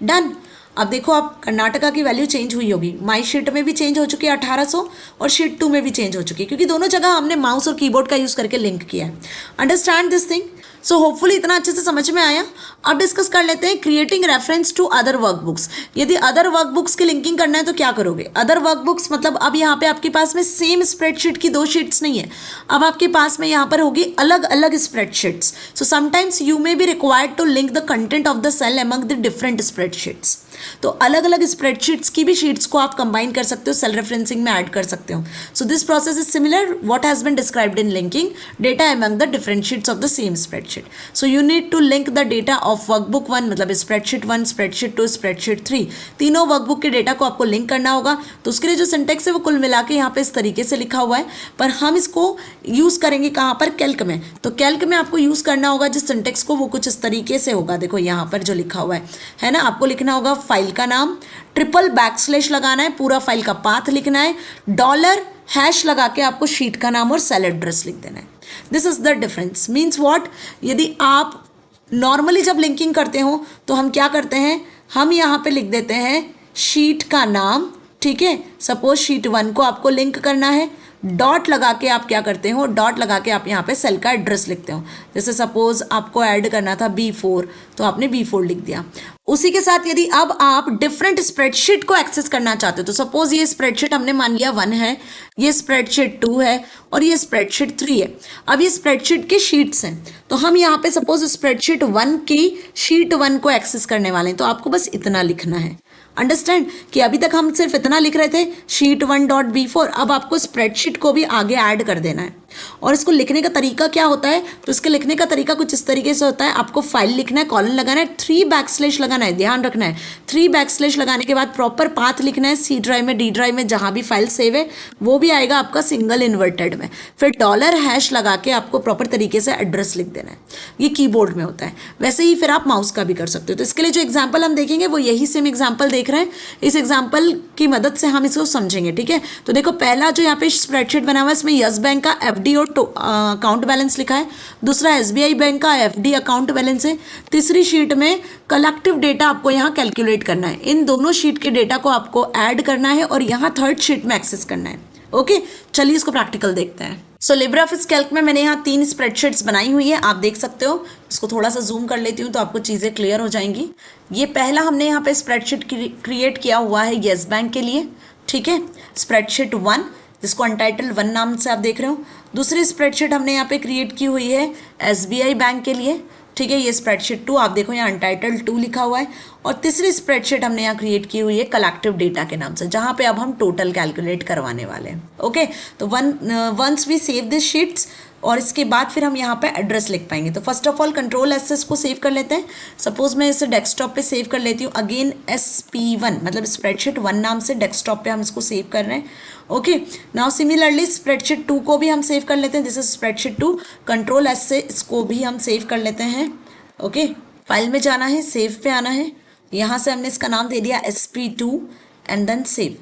डन। अब देखो आप कर्नाटका की वैल्यू चेंज हुई होगी, माई शीट में भी चेंज हो चुकी है 1800 और शीट 2 में भी चेंज हो चुकी है, क्योंकि दोनों जगह हमने माउस और कीबोर्ड का यूज़ करके लिंक किया है। Understand this thing. So hopefully इतना अच्छे से समझ में आया। अब डिस्कस कर लेते हैं creating reference to other workbooks. यदि अदर वर्कबुक्स की लिंकिंग करना है तो क्या करोगे? अदर वर्कबुक्स मतलब अब यहाँ पे आपके पास में सेम स्प्रेडशीट की 2 शीट्स नहीं है, अब आपके पास में यहाँ पर होगी अलग अलग spreadsheets. So sometimes you may be required to link the content of the cell among the different spreadsheets. तो अलग अलग स्प्रेडशीट्स की भी शीट्स को आप कंबाइन कर सकते हो, सेल रेफरेंसिंग में ऐड कर सकते हो। So this process is similar what has been described in linking data among the different sheets of the same spreadsheet. So you need to link the data of workbook 1, मतलब spreadsheet 1, spreadsheet 2, spreadsheet 3, तीनों workbook के data को आपको link करना होगा। तो उसके लिए जो सिंटेक्स है वो कुल मिला के यहाँ पे इस तरीके से लिखा हुआ है, पर हम इसको यूज़ करेंगे कहाँ पर? कैल्क में। तो कैल्क में आपको यूज़ करना होगा जिस सिंटेक्स को, वो कुछ इस तरीके से होगा। देखो यहाँ पर जो लिखा हुआ है ना, आपको लिखना होगा फाइल का नाम, ट्रिपल बैकस्लैश लगाना है, पूरा फाइल का पाथ लिखना है, डॉलर हैश लगा के आपको शीट का नाम और सेल एड्रेस लिख देना है। This is the difference. Means what, यदि आप नॉर्मली जब लिंकिंग करते हो तो हम क्या करते हैं, हम यहाँ पे लिख देते हैं शीट का नाम, ठीक है। सपोज शीट 1 को आपको लिंक करना है, डॉट लगा के आप क्या करते हो, डॉट लगा के आप यहाँ पे सेल का एड्रेस लिखते हो। जैसे सपोज आपको ऐड करना था B4, तो आपने B4 लिख दिया। उसी के साथ यदि अब आप डिफरेंट स्प्रेडशीट को एक्सेस करना चाहते हो, तो सपोज ये स्प्रेडशीट हमने मान लिया 1 है, ये स्प्रेडशीट 2 है और ये स्प्रेडशीट 3 है। अब ये स्प्रेडशीट की शीट्स हैं, तो हम यहाँ पे सपोज स्प्रेडशीट 1 की शीट 1 को एक्सेस करने वाले हैं। तो आपको बस इतना लिखना है। अंडरस्टैंड कि अभी तक हम सिर्फ इतना लिख रहे थे शीट 1.B4, अब आपको स्प्रेडशीट को भी आगे ऐड कर देना है। और इसको लिखने का तरीका क्या होता है, तो इसके लिखने का तरीका कुछ इस तरीके से होता है। आपको फाइल लिखना है, कॉलन लगाना है, 3 बैकस्लैश लगाना है, ध्यान रखना है। 3 बैकस्लैश लगाने के बाद प्रॉपर पाथ लिखना है, सी ड्राइव में, डी ड्राइव में, जहां भी फाइल सेव है वो भी आएगा आपका सिंगल इन्वर्टेड में। फिर $# लगा के आपको प्रॉपर तरीके से एड्रेस लिख देना है। ये कीबोर्ड में होता है। वैसे ही फिर आप माउस का भी कर सकते हो। तो इसके लिए जो एग्जाम्पल हम देखेंगे वो यही सेम एग्जाम्पल देख रहे हैं। इस एग्जाम्पल की मदद से हम इसको समझेंगे, ठीक है। तो देखो पहला जो यहाँ पे स्प्रेडशीट बना हुआ है इसमें यस बैंक का FD और अकाउंट बैलेंस लिखा है। दूसरा SBI बैंक का FD अकाउंट बैलेंस है। तीसरी शीट में कलेक्टिव डेटा आपको यहाँ कैलकुलेट करना है। इन दोनों शीट के डेटा को आपको ऐड करना है और यहाँ थर्ड शीट में एक्सेस करना है। ओके, चलिए इसको प्रैक्टिकल देखते हैं। सो लिब्रियोफिस कैल्क में मैंने यहाँ 3 स्प्रेडशीट्स बनाई हुई है, आप देख सकते हो। इसको थोड़ा सा जूम कर लेती हूँ तो आपको चीज़ें क्लियर हो जाएंगी। ये पहला हमने यहाँ पे स्प्रेडशीट क्रिएट किया हुआ है येस बैंक के लिए, ठीक है, स्प्रेडशीट 1, जिसको अनटाइटल 1 नाम से आप देख रहे हो। दूसरी स्प्रेडशीट हमने यहाँ पे क्रिएट की हुई है SBI बैंक के लिए, ठीक है, ये स्प्रेडशीट 2, आप देखो यहाँ अनटाइटल 2 लिखा हुआ है। और तीसरी स्प्रेडशीट हमने यहाँ क्रिएट की हुई है कलेक्टिव डेटा के नाम से, जहाँ पे अब हम टोटल कैलकुलेट करवाने वाले हैं। ओके, तो once we save this sheets, और इसके बाद फिर हम यहाँ पे एड्रेस लिख पाएंगे। तो फर्स्ट ऑफ ऑल Ctrl+S को सेव कर लेते हैं। सपोज मैं इसे डेस्कटॉप पे सेव कर लेती हूँ। अगेन SP1 मतलब स्प्रेडशीट 1 नाम से डेस्कटॉप पे हम इसको सेव कर रहे हैं। ओके, नाउ सिमिलरली स्प्रेडशीट 2 को भी हम सेव कर लेते हैं। This is spreadsheet 2। Ctrl+S से इसको भी हम सेव कर लेते हैं। ओके, फाइल में जाना है, सेव पे आना है। यहाँ से हमने इसका नाम दे दिया SP2 and then save.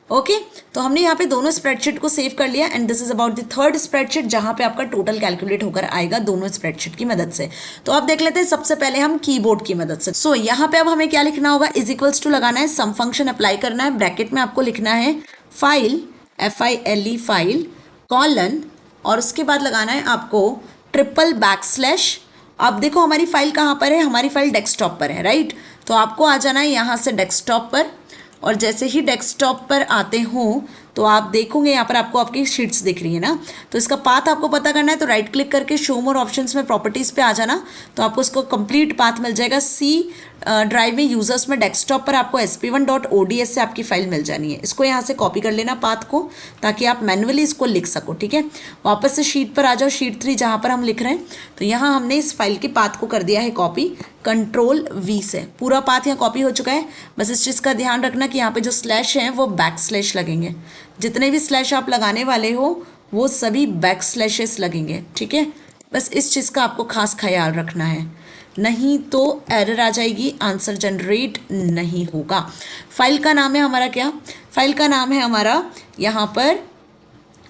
Okay, तो हमने यहाँ पे दोनों स्प्रेडशीट को सेव कर लिया and this is about the third spreadsheet, जहाँ पे आपका टोटल कैलकुलेट होकर आएगा दोनों स्प्रेडशीट की मदद से। तो आप देख लेते हैं सबसे पहले हम कीबोर्ड की मदद से। सो यहाँ पे अब हमें क्या लिखना होगा, = लगाना है, सम फंक्शन अप्लाई करना है, ब्रैकेट में आपको लिखना है फाइल FILE फाइल कॉलन, और उसके बाद लगाना है आपको // अब देखो हमारी फाइल कहाँ पर है, हमारी फाइल डेस्कटॉप पर है, राइट। तो आपको आ जाना है यहाँ से डेस्कटॉप पर, और जैसे ही डेस्कटॉप पर आते हो तो आप देखोगे यहाँ पर आपको आपकी शीट्स दिख रही है ना। तो इसका पाथ आपको पता करना है, तो राइट क्लिक करके शो मोर ऑप्शंस में प्रॉपर्टीज़ पे आ जाना, तो आपको इसको कंप्लीट पाथ मिल जाएगा। सी ड्राइव में यूजर्स में डेस्कटॉप पर आपको sp1.ods से आपकी फाइल मिल जानी है। इसको यहाँ से कॉपी कर लेना पाथ को, ताकि आप मैनुअली इसको लिख सको, ठीक है। वापस से शीट पर आ जाओ, शीट 3 जहाँ पर हम लिख रहे हैं। तो यहाँ हमने इस फाइल के पाथ को कर दिया है कॉपी, Ctrl+V से। पूरा पाथ यहाँ कॉपी हो चुका है। बस इस चीज़ का ध्यान रखना कि यहाँ पे जो स्लैश हैं वो बैकस्लैश लगेंगे। जितने भी स्लैश आप लगाने वाले हो वो सभी बैकस्लैशेस लगेंगे, ठीक है। बस इस चीज़ का आपको खास ख्याल रखना है, नहीं तो एरर आ जाएगी, आंसर जनरेट नहीं होगा। फाइल का नाम है हमारा क्या, फाइल का नाम है हमारा यहाँ पर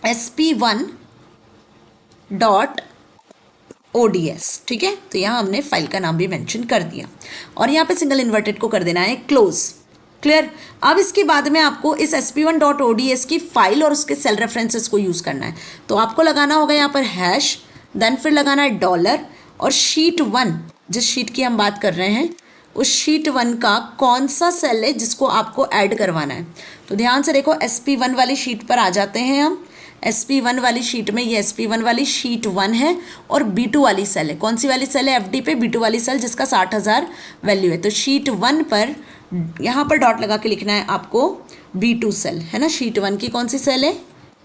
sp1.ods, ठीक है। तो यहाँ हमने फाइल का नाम भी मेंशन कर दिया, और यहाँ पे सिंगल इन्वर्टेड को कर देना है क्लोज। क्लियर। अब इसके बाद में आपको इस sp1.ods की फाइल और उसके सेल रेफरेंसेस को यूज़ करना है। तो आपको लगाना होगा यहाँ पर हैश, देन फिर लगाना है $, और शीट 1 जिस शीट की हम बात कर रहे हैं उस शीट 1 का कौन सा सेल है जिसको आपको ऐड करवाना है। तो ध्यान से देखो, SP1 वाली शीट पर आ जाते हैं हम। SP1 वाली शीट में ये SP1 वाली शीट 1 है, और B2 वाली सेल है। कौन सी वाली सेल है, FD पे B2 वाली सेल जिसका 60,000 वैल्यू है। तो शीट 1 पर यहाँ पर डॉट लगा के लिखना है आपको B2 सेल, है ना। शीट 1 की कौन सी सेल है,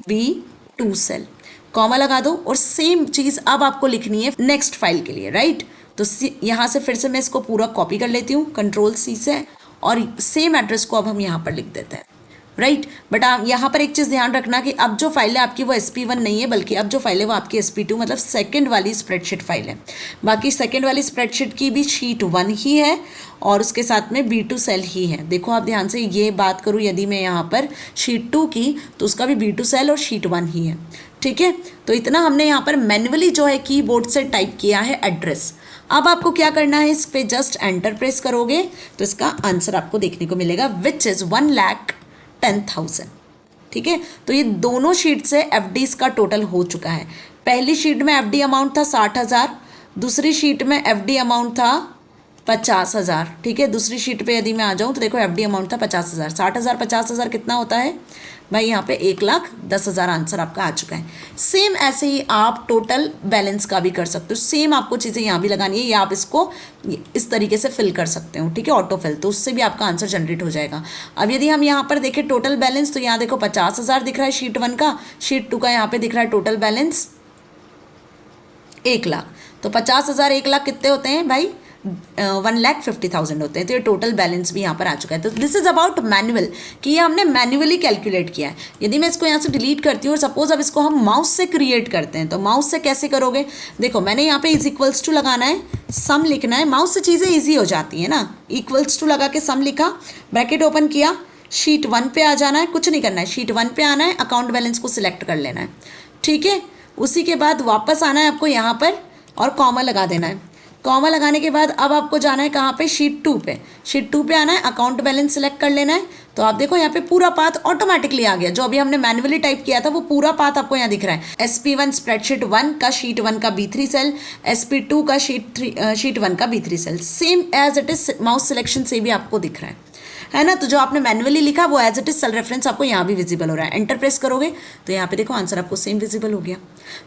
B2 सेल, कॉमा लगा दो। और सेम चीज़ अब आपको लिखनी है नेक्स्ट फाइल के लिए, राइट। तो यहाँ से फिर से मैं इसको पूरा कॉपी कर लेती हूँ Ctrl+C से, और सेम एड्रेस को अब हम यहाँ पर लिख देते हैं, राइट। बट आप यहाँ पर एक चीज़ ध्यान रखना कि अब जो फाइल है आपकी वो SP1 नहीं है, बल्कि अब जो फाइल है वो आपकी SP2 मतलब सेकंड वाली स्प्रेडशीट फाइल है। बाकी सेकंड वाली स्प्रेडशीट की भी शीट 1 ही है और उसके साथ में B2 सेल ही है। देखो आप ध्यान से, ये बात करूँ यदि मैं यहाँ पर शीट 2 की, तो उसका भी B2 सेल और शीट 1 ही है, ठीक है। तो इतना हमने यहाँ पर मैन्युअली जो है कीबोर्ड से टाइप किया है एड्रेस। अब आपको क्या करना है, इस पे जस्ट एंटर प्रेस करोगे तो इसका आंसर आपको देखने को मिलेगा, विच इज़ 1,10,000, ठीक है। तो ये दोनों शीट से FDs का टोटल हो चुका है। पहली शीट में FD अमाउंट था 60,000, दूसरी शीट में FD अमाउंट था 50,000, ठीक है। दूसरी शीट पे यदि मैं आ जाऊँ तो देखो FD अमाउंट था 50,000, 60,000 50,000 कितना होता है भाई, यहाँ पे 1,10,000 आंसर आपका आ चुका है। सेम ऐसे ही आप टोटल बैलेंस का भी कर सकते हो, सेम आपको चीज़ें यहाँ भी लगानी है, या आप इसको इस तरीके से फिल कर सकते हो, ठीक है, ऑटो फिल, तो उससे भी आपका आंसर जनरेट हो जाएगा। अब यदि हम यहाँ पर देखें टोटल बैलेंस, तो यहाँ देखो 50,000 दिख रहा है शीट 1 का, शीट 2 का यहाँ पे दिख रहा है टोटल बैलेंस 1,00,000। तो 50,000 1,00,000 कितने होते हैं भाई? 1,50,000 होते हैं। तो ये टोटल बैलेंस भी यहाँ पर आ चुका है। तो दिस इज अबाउट मैनुअल, कि ये हमने मैन्युअली कैलकुलेट किया है। यदि मैं इसको यहाँ से डिलीट करती हूँ और सपोज अब इसको हम माउस से क्रिएट करते हैं, तो माउस से कैसे करोगे? देखो मैंने यहाँ पे इज इक्वल्स टू लगाना है, सम लिखना है। माउस से चीज़ें ईजी हो जाती है ना। इक्वल्स टू लगा के सम लिखा, ब्रैकेट ओपन किया, शीट 1 पे आ जाना है, कुछ नहीं करना है, शीट 1 पे आना है, अकाउंट बैलेंस को सिलेक्ट कर लेना है, ठीक है। उसी के बाद वापस आना है आपको यहाँ पर और कॉमा लगा देना है। कॉमा लगाने के बाद अब आपको जाना है कहाँ पे? शीट 2 पे। शीट 2 पे आना है, अकाउंट बैलेंस सिलेक्ट कर लेना है। तो आप देखो यहाँ पे पूरा पाथ ऑटोमेटिकली आ गया। जो अभी हमने मैन्युअली टाइप किया था वो पूरा पाथ आपको यहाँ दिख रहा है। SP1 स्प्रेडशीट 1 का शीट 1 का B3 सेल, SP2 का शीट 1 का B3 cell, same as it is mouse selection से भी आपको दिख रहा है ना। तो जो आपने मैन्युअली लिखा वो as it is cell reference आपको यहाँ भी विजिबल हो रहा है। एंटर प्रेस करोगे तो यहाँ पे देखो आंसर आपको सेम विजिबल हो गया।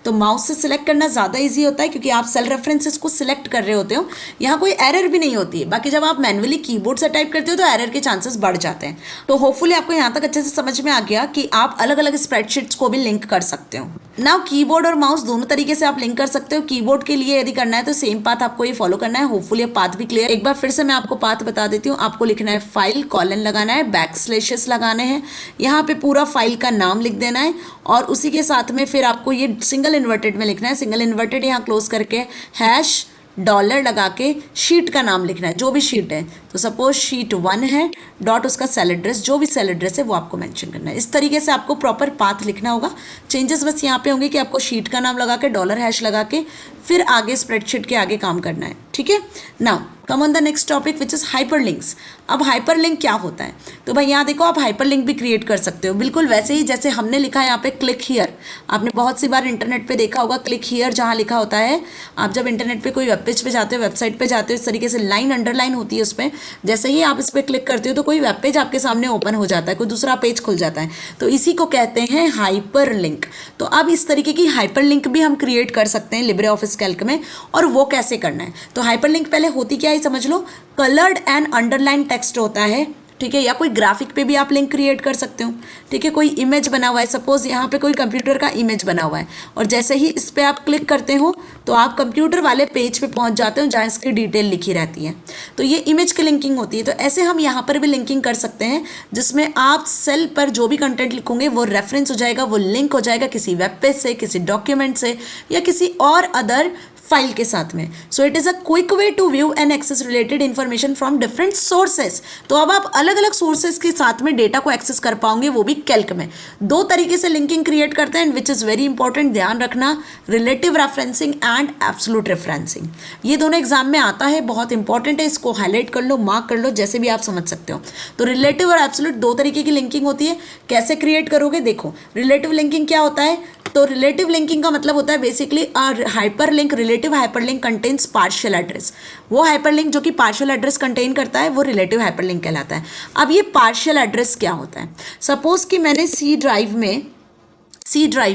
तो माउस से सिलेक्ट करना ज़्यादा इजी होता है क्योंकि आप सेल रेफरेंसेस को सिलेक्ट कर रहे होते हो, यहाँ कोई एरर भी नहीं होती है। बाकी जब आप मैन्युअली कीबोर्ड से टाइप करते हो तो एरर के चांसेस बढ़ जाते हैं। तो होपफुली आपको यहाँ तक अच्छे से समझ में आ गया कि आप अलग अलग स्प्रेडशीट्स को भी लिंक कर सकते हो। नाउ कीबोर्ड और माउस दोनों तरीके से आप लिंक कर सकते हो। कीबोर्ड के लिए यदि करना है तो सेम पाथ आपको ये फॉलो करना है। होपफुली अब पाथ भी क्लियर। एक बार फिर से मैं आपको पाथ बता देती हूँ। आपको लिखना है फाइल, कॉलन लगाना है, बैकस्लैशेस लगाने हैं, यहाँ पे पूरा फाइल का नाम लिख देना है और उसी के साथ में फिर आपको ये सिंगल इन्वर्टेड में लिखना है। सिंगल इन्वर्टेड यहाँ क्लोज करके हैश डॉलर लगा के शीट का नाम लिखना है, जो भी शीट है। तो सपोज शीट 1 है, डॉट उसका सेल एड्रेस, जो भी सेल एड्रेस है वो आपको मेंशन करना है। इस तरीके से आपको प्रॉपर पाथ लिखना होगा। चेंजेस बस यहाँ पे होंगे कि आपको शीट का नाम लगा के डॉलर हैश लगा के फिर आगे स्प्रेडशीट के आगे काम करना है, ठीक है। Now come on the next topic which is hyperlinks. अब हाइपरलिंक क्या होता है? तो भाई यहाँ देखो आप हाइपरलिंक भी क्रिएट कर सकते हो, बिल्कुल वैसे ही जैसे हमने लिखा है यहाँ पे क्लिक हियर। आपने बहुत सी बार इंटरनेट पे देखा होगा क्लिक हियर जहाँ लिखा होता है। आप जब इंटरनेट पे कोई वेब पेज पे जाते हो, वेबसाइट पे जाते हो, इस तरीके से लाइन अंडरलाइन होती है उस पर। जैसे ही आप इस पर क्लिक करते हो तो कोई वेब पेज आपके सामने ओपन हो जाता है, कोई दूसरा पेज खुल जाता है। तो इसी को कहते हैं हाइपरलिंक। तो अब इस तरीके की हाइपरलिंक भी हम क्रिएट कर सकते हैं लिब्रे ऑफिस कैल्क में। और वो कैसे करना है? तो हाइपरलिंक पहले होती क्या है समझ लो। कलर्ड एंड अंडरलाइन टेक्स्ट होता है, ठीक है, या कोई ग्राफिक पे भी आप लिंक क्रिएट कर सकते हो, ठीक है। कोई इमेज बना हुआ है, सपोज यहाँ पे कोई कंप्यूटर का इमेज बना हुआ है और जैसे ही इस पे आप क्लिक करते हो तो आप कंप्यूटर वाले पेज पे पहुँच जाते हो जहाँ इसकी डिटेल लिखी रहती है। तो ये इमेज की लिंकिंग होती है। तो ऐसे हम यहाँ पर भी लिंकिंग कर सकते हैं जिसमें आप सेल पर जो भी कंटेंट लिखोगे वो रेफरेंस हो जाएगा, वो लिंक हो जाएगा किसी वेब पेज से, किसी डॉक्यूमेंट से या किसी और अदर फाइल के साथ में। So it is a quick way to view and access related information from different sources. तो अब आप अलग अलग सोर्सेस के साथ में डेटा को एक्सेस कर पाओगे, वो भी कैल्क में। दो तरीके से लिंकिंग क्रिएट करते हैं, विच इज वेरी इंपॉर्टेंट, ध्यान रखना, relative referencing and absolute referencing. ये दोनों एग्जाम में आता है, बहुत इंपॉर्टेंट है, इसको हाईलाइट कर लो, मार्क कर लो, जैसे भी आप समझ सकते हो। तो रिलेटिव और एब्सोल्यूट दो तरीके की लिंकिंग होती है। कैसे क्रिएट करोगे? देखो रिलेटिव लिंकिंग क्या होता है। तो रिलेटिव लिंकिंग का मतलब होता है basically hyperlink, relative hyperlink contains partial address. वो हाइपरलिंक जो कि पार्शियल एड्रेस कंटेन करता है वो रिलेटिव हाइपरलिंक कहलाता है। अब ये पार्शियल एड्रेस क्या होता है? सपोज कि मैंने सी ड्राइव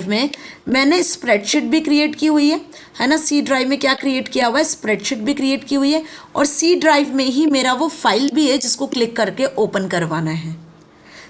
में मैंने स्प्रेडशीट भी क्रिएट की हुई है ना। सी ड्राइव में क्या क्रिएट किया हुआ है? स्प्रेडशीट भी क्रिएट की हुई है और सी ड्राइव में ही मेरा वो फाइल भी है जिसको क्लिक करके ओपन करवाना है।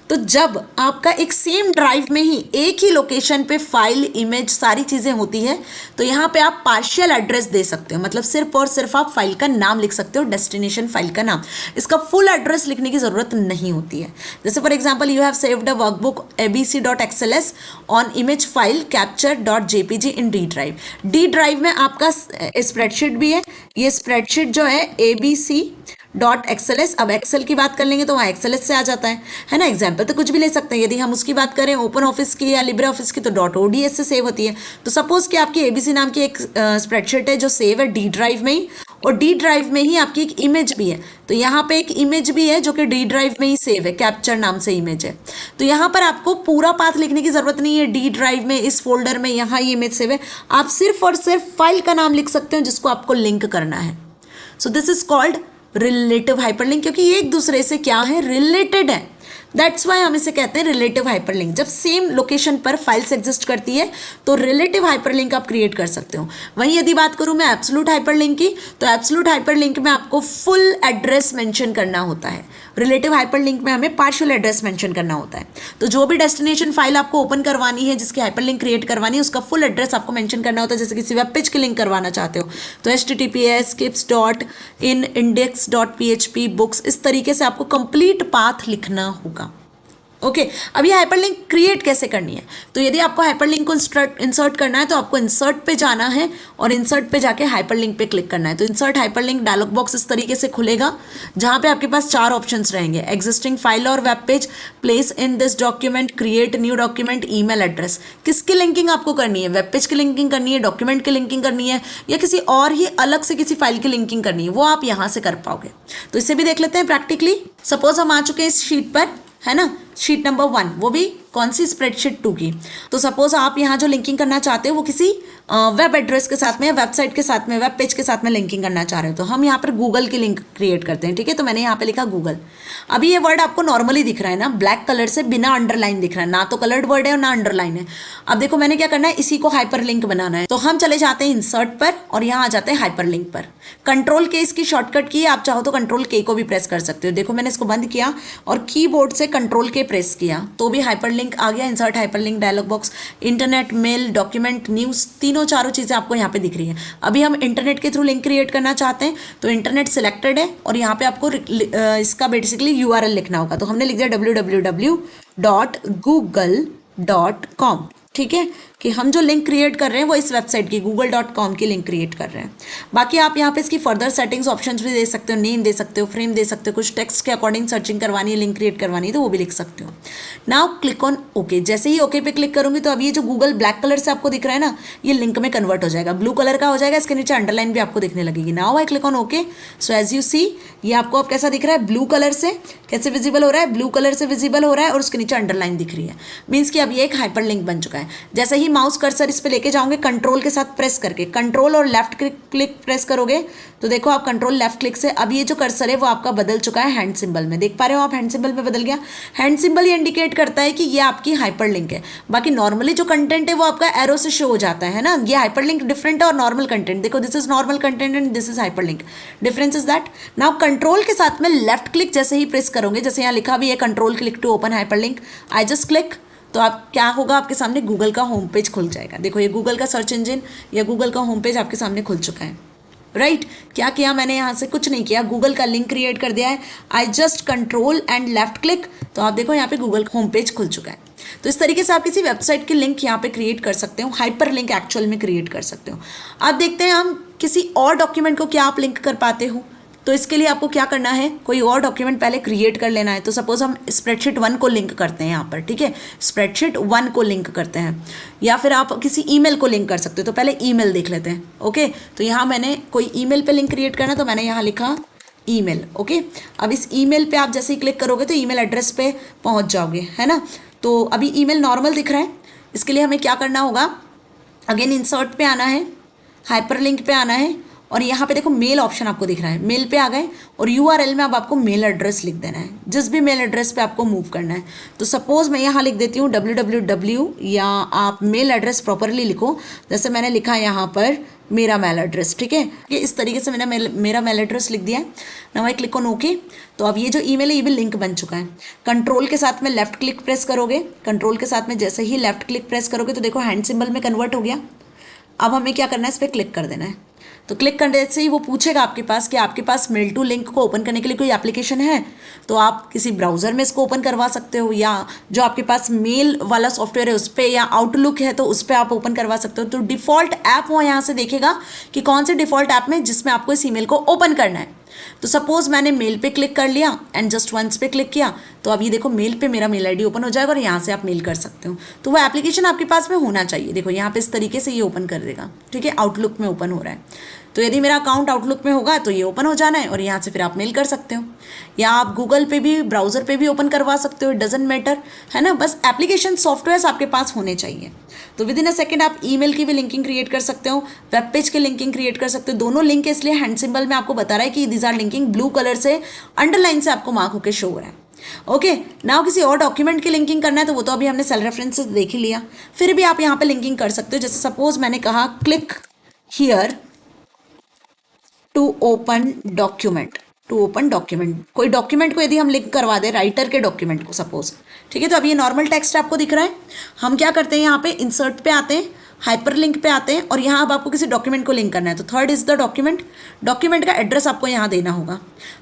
तो जब आपका एक सेम ड्राइव में ही एक ही लोकेशन पे फाइल, इमेज, सारी चीज़ें होती है तो यहाँ पे आप पार्शियल एड्रेस दे सकते हो। मतलब सिर्फ और सिर्फ आप फाइल का नाम लिख सकते हो, डेस्टिनेशन फाइल का नाम। इसका फुल एड्रेस लिखने की ज़रूरत नहीं होती है। जैसे for example you have saved a workbook abc.xls on image file capture.jpg in D drive. D drive में आपका स्प्रेडशीट भी है। ये स्प्रेडशीट जो है abc.xls, अब एक्सेल की बात कर लेंगे तो वहाँ XLS से आ जाता है ना। एग्जाम्पल तो कुछ भी ले सकते हैं। यदि हम उसकी बात करें ओपन ऑफिस की या लिब्रे ऑफिस की तो .ods से सेव होती है। तो सपोज कि आपकी ABC नाम की एक स्प्रेडशीट है जो सेव है डी ड्राइव में ही, और डी ड्राइव में ही आपकी एक इमेज भी है। तो यहाँ पे एक इमेज भी है जो कि डी ड्राइव में ही सेव है, कैप्चर नाम से इमेज है। तो यहाँ पर आपको पूरा पाथ लिखने की जरूरत नहीं है। डी ड्राइव में इस फोल्डर में यहाँ ये इमेज सेव है, आप सिर्फ और सिर्फ फाइल का नाम लिख सकते हो जिसको आपको लिंक करना है। सो this is called relative hyperlink, क्योंकि ये एक दूसरे से क्या है? रिलेटेड है। दैट्स वाई हम इसे कहते हैं रिलेटिव हाइपरलिंक। जब सेम लोकेशन पर फाइल्स एग्जिस्ट करती है तो रिलेटिव हाइपरलिंक आप क्रिएट कर सकते हो। वहीं यदि बात करूं मैं एब्सोल्यूट हाइपरलिंक की, तो एब्सोल्यूट हाइपरलिंक में आपको फुल एड्रेस मेंशन करना होता है, रिलेटिव हाइपरलिंक में हमें पार्शियल एड्रेस मेंशन करना होता है। तो जो भी डेस्टिनेशन फाइल आपको ओपन करवानी है, जिसकी हाइपरलिंक क्रिएट करवानी है, उसका फुल एड्रेस आपको मेंशन करना होता है। जैसे किसी वेब पेज की लिंक करवाना चाहते हो तो https://skips.in/index.php books, इस तरीके से आपको कंप्लीट पाथ लिखना होगा। ओके अब ये हाइपरलिंक क्रिएट कैसे करनी है, तो यदि आपको हाइपरलिंक को इंसर्ट करना है तो आपको इंसर्ट पे जाना है और इंसर्ट पे जाके हाइपरलिंक पे क्लिक करना है। तो इंसर्ट हाइपरलिंक डायलॉग बॉक्स इस तरीके से खुलेगा, जहां पे आपके पास 4 ऑप्शंस रहेंगे, एग्जिस्टिंग फाइल और web page, place in this document, create new document, email address. किसकी लिंकिंग आपको करनी है, वेब पेज की लिंकिंग करनी है, डॉक्यूमेंट की लिंकिंग करनी है, या किसी और ही अलग से किसी फाइल की लिंकिंग करनी है, वो आप यहां से कर पाओगे। तो इसे भी देख लेते हैं प्रैक्टिकली। सपोज हम आ चुके हैं इस शीट पर, है ना, शीट नंबर 1, वो भी कौन सी, स्प्रेडशीट 2 की। तो सपोज आप यहाँ जो लिंकिंग करना चाहते हो वो किसी वेब एड्रेस के साथ में, वेबसाइट के साथ में, वेब पेज के साथ में लिंकिंग करना चाह रहे हो, तो हम यहाँ पर गूगल की लिंक क्रिएट करते हैं। ठीक है, तो मैंने यहाँ पे लिखा गूगल। अभी ये वर्ड आपको नॉर्मली दिख रहा है ना, ब्लैक कलर से, बिना अंडरलाइन दिख रहा है, ना तो कलर्ड वर्ड है और ना अंडरलाइन है। अब देखो मैंने क्या करना है, इसी को हाइपर लिंक बनाना है। तो हम चले जाते हैं इंसर्ट पर और यहाँ आ जाते हैं हाइपर लिंक पर। कंट्रोल के इसकी शॉर्टकट की, आप चाहो तो कंट्रोल के को भी प्रेस कर सकते हो। देखो मैंने इसको बंद किया और कीबोर्ड से कंट्रोल के प्रेस किया तो भी हाइपर लिंक आ गया। Insert hyperlink dialog box, internet, mail, document, news, तीनों चारों चीज़ें आपको यहाँ पे दिख रही है। अभी हम इंटरनेट के थ्रू लिंक क्रिएट करना चाहते हैं तो इंटरनेट सिलेक्टेड है और यहाँ पे आपको इसका बेसिकली URL लिखना होगा। तो हमने लिख दिया www.google.com। ठीक है, कि हम जो लिंक क्रिएट कर रहे हैं वो इस वेबसाइट की google.com की लिंक क्रिएट कर रहे हैं। बाकी आप यहाँ पे इसकी फर्दर सेटिंग्स ऑप्शंस भी दे सकते हो, नेम दे सकते हो, फ्रेम दे सकते हो, कुछ टेक्स्ट के अकॉर्डिंग सर्चिंग करवानी है, लिंक क्रिएट करवानी है तो वो भी लिख सकते हो। Now click on okay. जैसे ही ओके पे क्लिक करूंगी तो अब ये जो गूगल ब्लैक कलर से आपको दिख रहा है ना, ये लिंक में कन्वर्ट हो जाएगा, ब्लू कलर का हो जाएगा, इसके नीचे अंडरलाइन भी आपको दिखने लगेगी। Now I click on okay. So as you see ये आपको अब कैसा दिख रहा है, ब्लू कलर से। कैसे विजिबल हो रहा है, ब्लू कलर से विजिबल हो रहा है और उसके नीचे अंडरलाइन दिख रही है, मीन्स कि अब ये एक हाइपर लिंक बन चुका है। जैसे ही माउस कर्सर इस पे लेके जाओगे कंट्रोल के साथ प्रेस करके, कंट्रोल और लेफ्ट क्लिक प्रेस करोगे तो देखो आप कंट्रोल लेफ्ट क्लिक से अब ये जो कर्सर है वो आपका बदल चुका है हैंड सिंबल में। देख पा रहे हो आप, हैंड सिंबल में बदल गया। हैंड सिंबल ये इंडिकेट करता है कि ये आपकी हाइपर लिंक है। बाकी नॉर्मली जो कंटेंट है वो आपका एरो से शो हो जाता है ना। ये हाइपर लिंक डिफरेंट है और नॉर्मल कंटेंट, देखो this is normal content and this is hyper link, difference is that. Now control के साथ में लेफ्ट क्लिक जैसे ही प्रेस करोगे, जैसे यहाँ लिखा भी है control click to open hyperlink, I just click, तो आप क्या होगा, आपके सामने गूगल का होम पेज खुल जाएगा। देखो ये गूगल का सर्च इंजन या गूगल का होम पेज आपके सामने खुल चुका है। राइट क्या किया मैंने, यहाँ से कुछ नहीं किया, गूगल का लिंक क्रिएट कर दिया है। I just control and left click, तो आप देखो यहाँ पे गूगल होम पेज खुल चुका है। तो इस तरीके से आप किसी वेबसाइट की लिंक यहाँ पे क्रिएट कर सकते हो, हाइपर लिंक एक्चुअल में क्रिएट कर सकते हो। अब देखते हैं हम किसी और डॉक्यूमेंट को क्या आप लिंक कर पाते हो। तो इसके लिए आपको क्या करना है, कोई और डॉक्यूमेंट पहले क्रिएट कर लेना है। तो सपोज हम स्प्रेडशीट 1 को लिंक करते हैं यहाँ पर, ठीक है, स्प्रेडशीट 1 को लिंक करते हैं, या फिर आप किसी ईमेल को लिंक कर सकते हो। तो पहले ईमेल देख लेते हैं। ओके, तो यहाँ मैंने कोई ईमेल पे लिंक क्रिएट करना, तो मैंने यहाँ लिखा ईमेल। ओके, अब इस ईमेल पे आप जैसे ही क्लिक करोगे तो ईमेल एड्रेस पे पहुँच जाओगे, है ना। तो अभी ईमेल नॉर्मल दिख रहा है, इसके लिए हमें क्या करना होगा, अगेन इंसर्ट पे आना है, हाइपर लिंक पे आना है और यहाँ पे देखो मेल ऑप्शन आपको दिख रहा है, मेल पे आ गए और URL में अब आपको मेल एड्रेस लिख देना है, जिस भी मेल एड्रेस पे आपको मूव करना है। तो सपोज मैं यहाँ लिख देती हूँ www, या आप मेल एड्रेस प्रॉपरली लिखो, जैसे मैंने लिखा यहाँ पर मेरा मेल एड्रेस, ठीक है, ये इस तरीके से मैंने मेरा मेल एड्रेस लिख दिया है। Now I click on okay. तो अब ये जो ईमेल है ये भी लिंक बन चुका है। कंट्रोल के साथ में लेफ्ट क्लिक प्रेस करोगे, कंट्रोल के साथ में जैसे ही लेफ्ट क्लिक प्रेस करोगे तो देखो हैंड सिंबल में कन्वर्ट हो गया। अब हमें क्या करना है, इस पर क्लिक कर देना है। तो क्लिक करने से ही वो पूछेगा आपके पास कि आपके पास मेल टू लिंक को ओपन करने के लिए कोई एप्लीकेशन है, तो आप किसी ब्राउज़र में इसको ओपन करवा सकते हो, या जो आपके पास मेल वाला सॉफ्टवेयर है उस पर, या आउटलुक है तो उस पर आप ओपन करवा सकते हो। तो डिफ़ॉल्ट ऐप वो यहाँ से देखेगा कि कौन से डिफ़ॉल्ट ऐप में जिसमें आपको इस ईमेल को ओपन करना है। तो सपोज मैंने मेल पे क्लिक कर लिया एंड जस्ट वंस पे क्लिक किया, तो अब ये देखो मेल पे मेरा मेल आईडी ओपन हो जाएगा और यहाँ से आप मेल कर सकते हो। तो वो एप्लीकेशन आपके पास में होना चाहिए। देखो यहाँ पे इस तरीके से ये ओपन कर देगा, ठीक है, आउटलुक में ओपन हो रहा है। तो यदि मेरा अकाउंट आउटलुक में होगा तो ये ओपन हो जाना है और यहाँ से फिर आप मेल कर सकते हो, या आप गूगल पे भी, ब्राउज़र पे भी ओपन करवा सकते हो, इट डजेंट मैटर, है ना। बस एप्लीकेशन सॉफ्टवेयर्स आपके पास होने चाहिए। तो विद इन अ सेकेंड आप ईमेल की भी लिंकिंग क्रिएट कर सकते हो, वेब पेज की लिंकिंग क्रिएट कर सकते हो। दोनों लिंक है, इसलिए हैंड सिंबल में आपको बता रहा है कि these are linking, blue colour से अंडरलाइन से आपको मार्क होकर शो हो रहा है। ओके, नाउ किसी और डॉक्यूमेंट की लिंकिंग करना है तो वो तो अभी हमने सेल रेफरेंसेस देख ही लिया, फिर भी आप यहाँ पे लिंकिंग कर सकते हो। जैसे सपोज मैंने कहा click here to open document, to open document, कोई डॉक्यूमेंट को यदि हम लिंक करवा दें, राइटर के डॉक्यूमेंट को सपोज, ठीक है, तो अब ये नॉर्मल टेक्स्ट आपको दिख रहा है। हम क्या करते हैं, यहाँ पे इंसर्ट पे आते हैं, हाइपर लिंक पे आते हैं, और यहाँ अब आपको किसी डॉक्यूमेंट को लिंक करना है तो third is the document, document का एड्रेस आपको यहाँ देना होगा।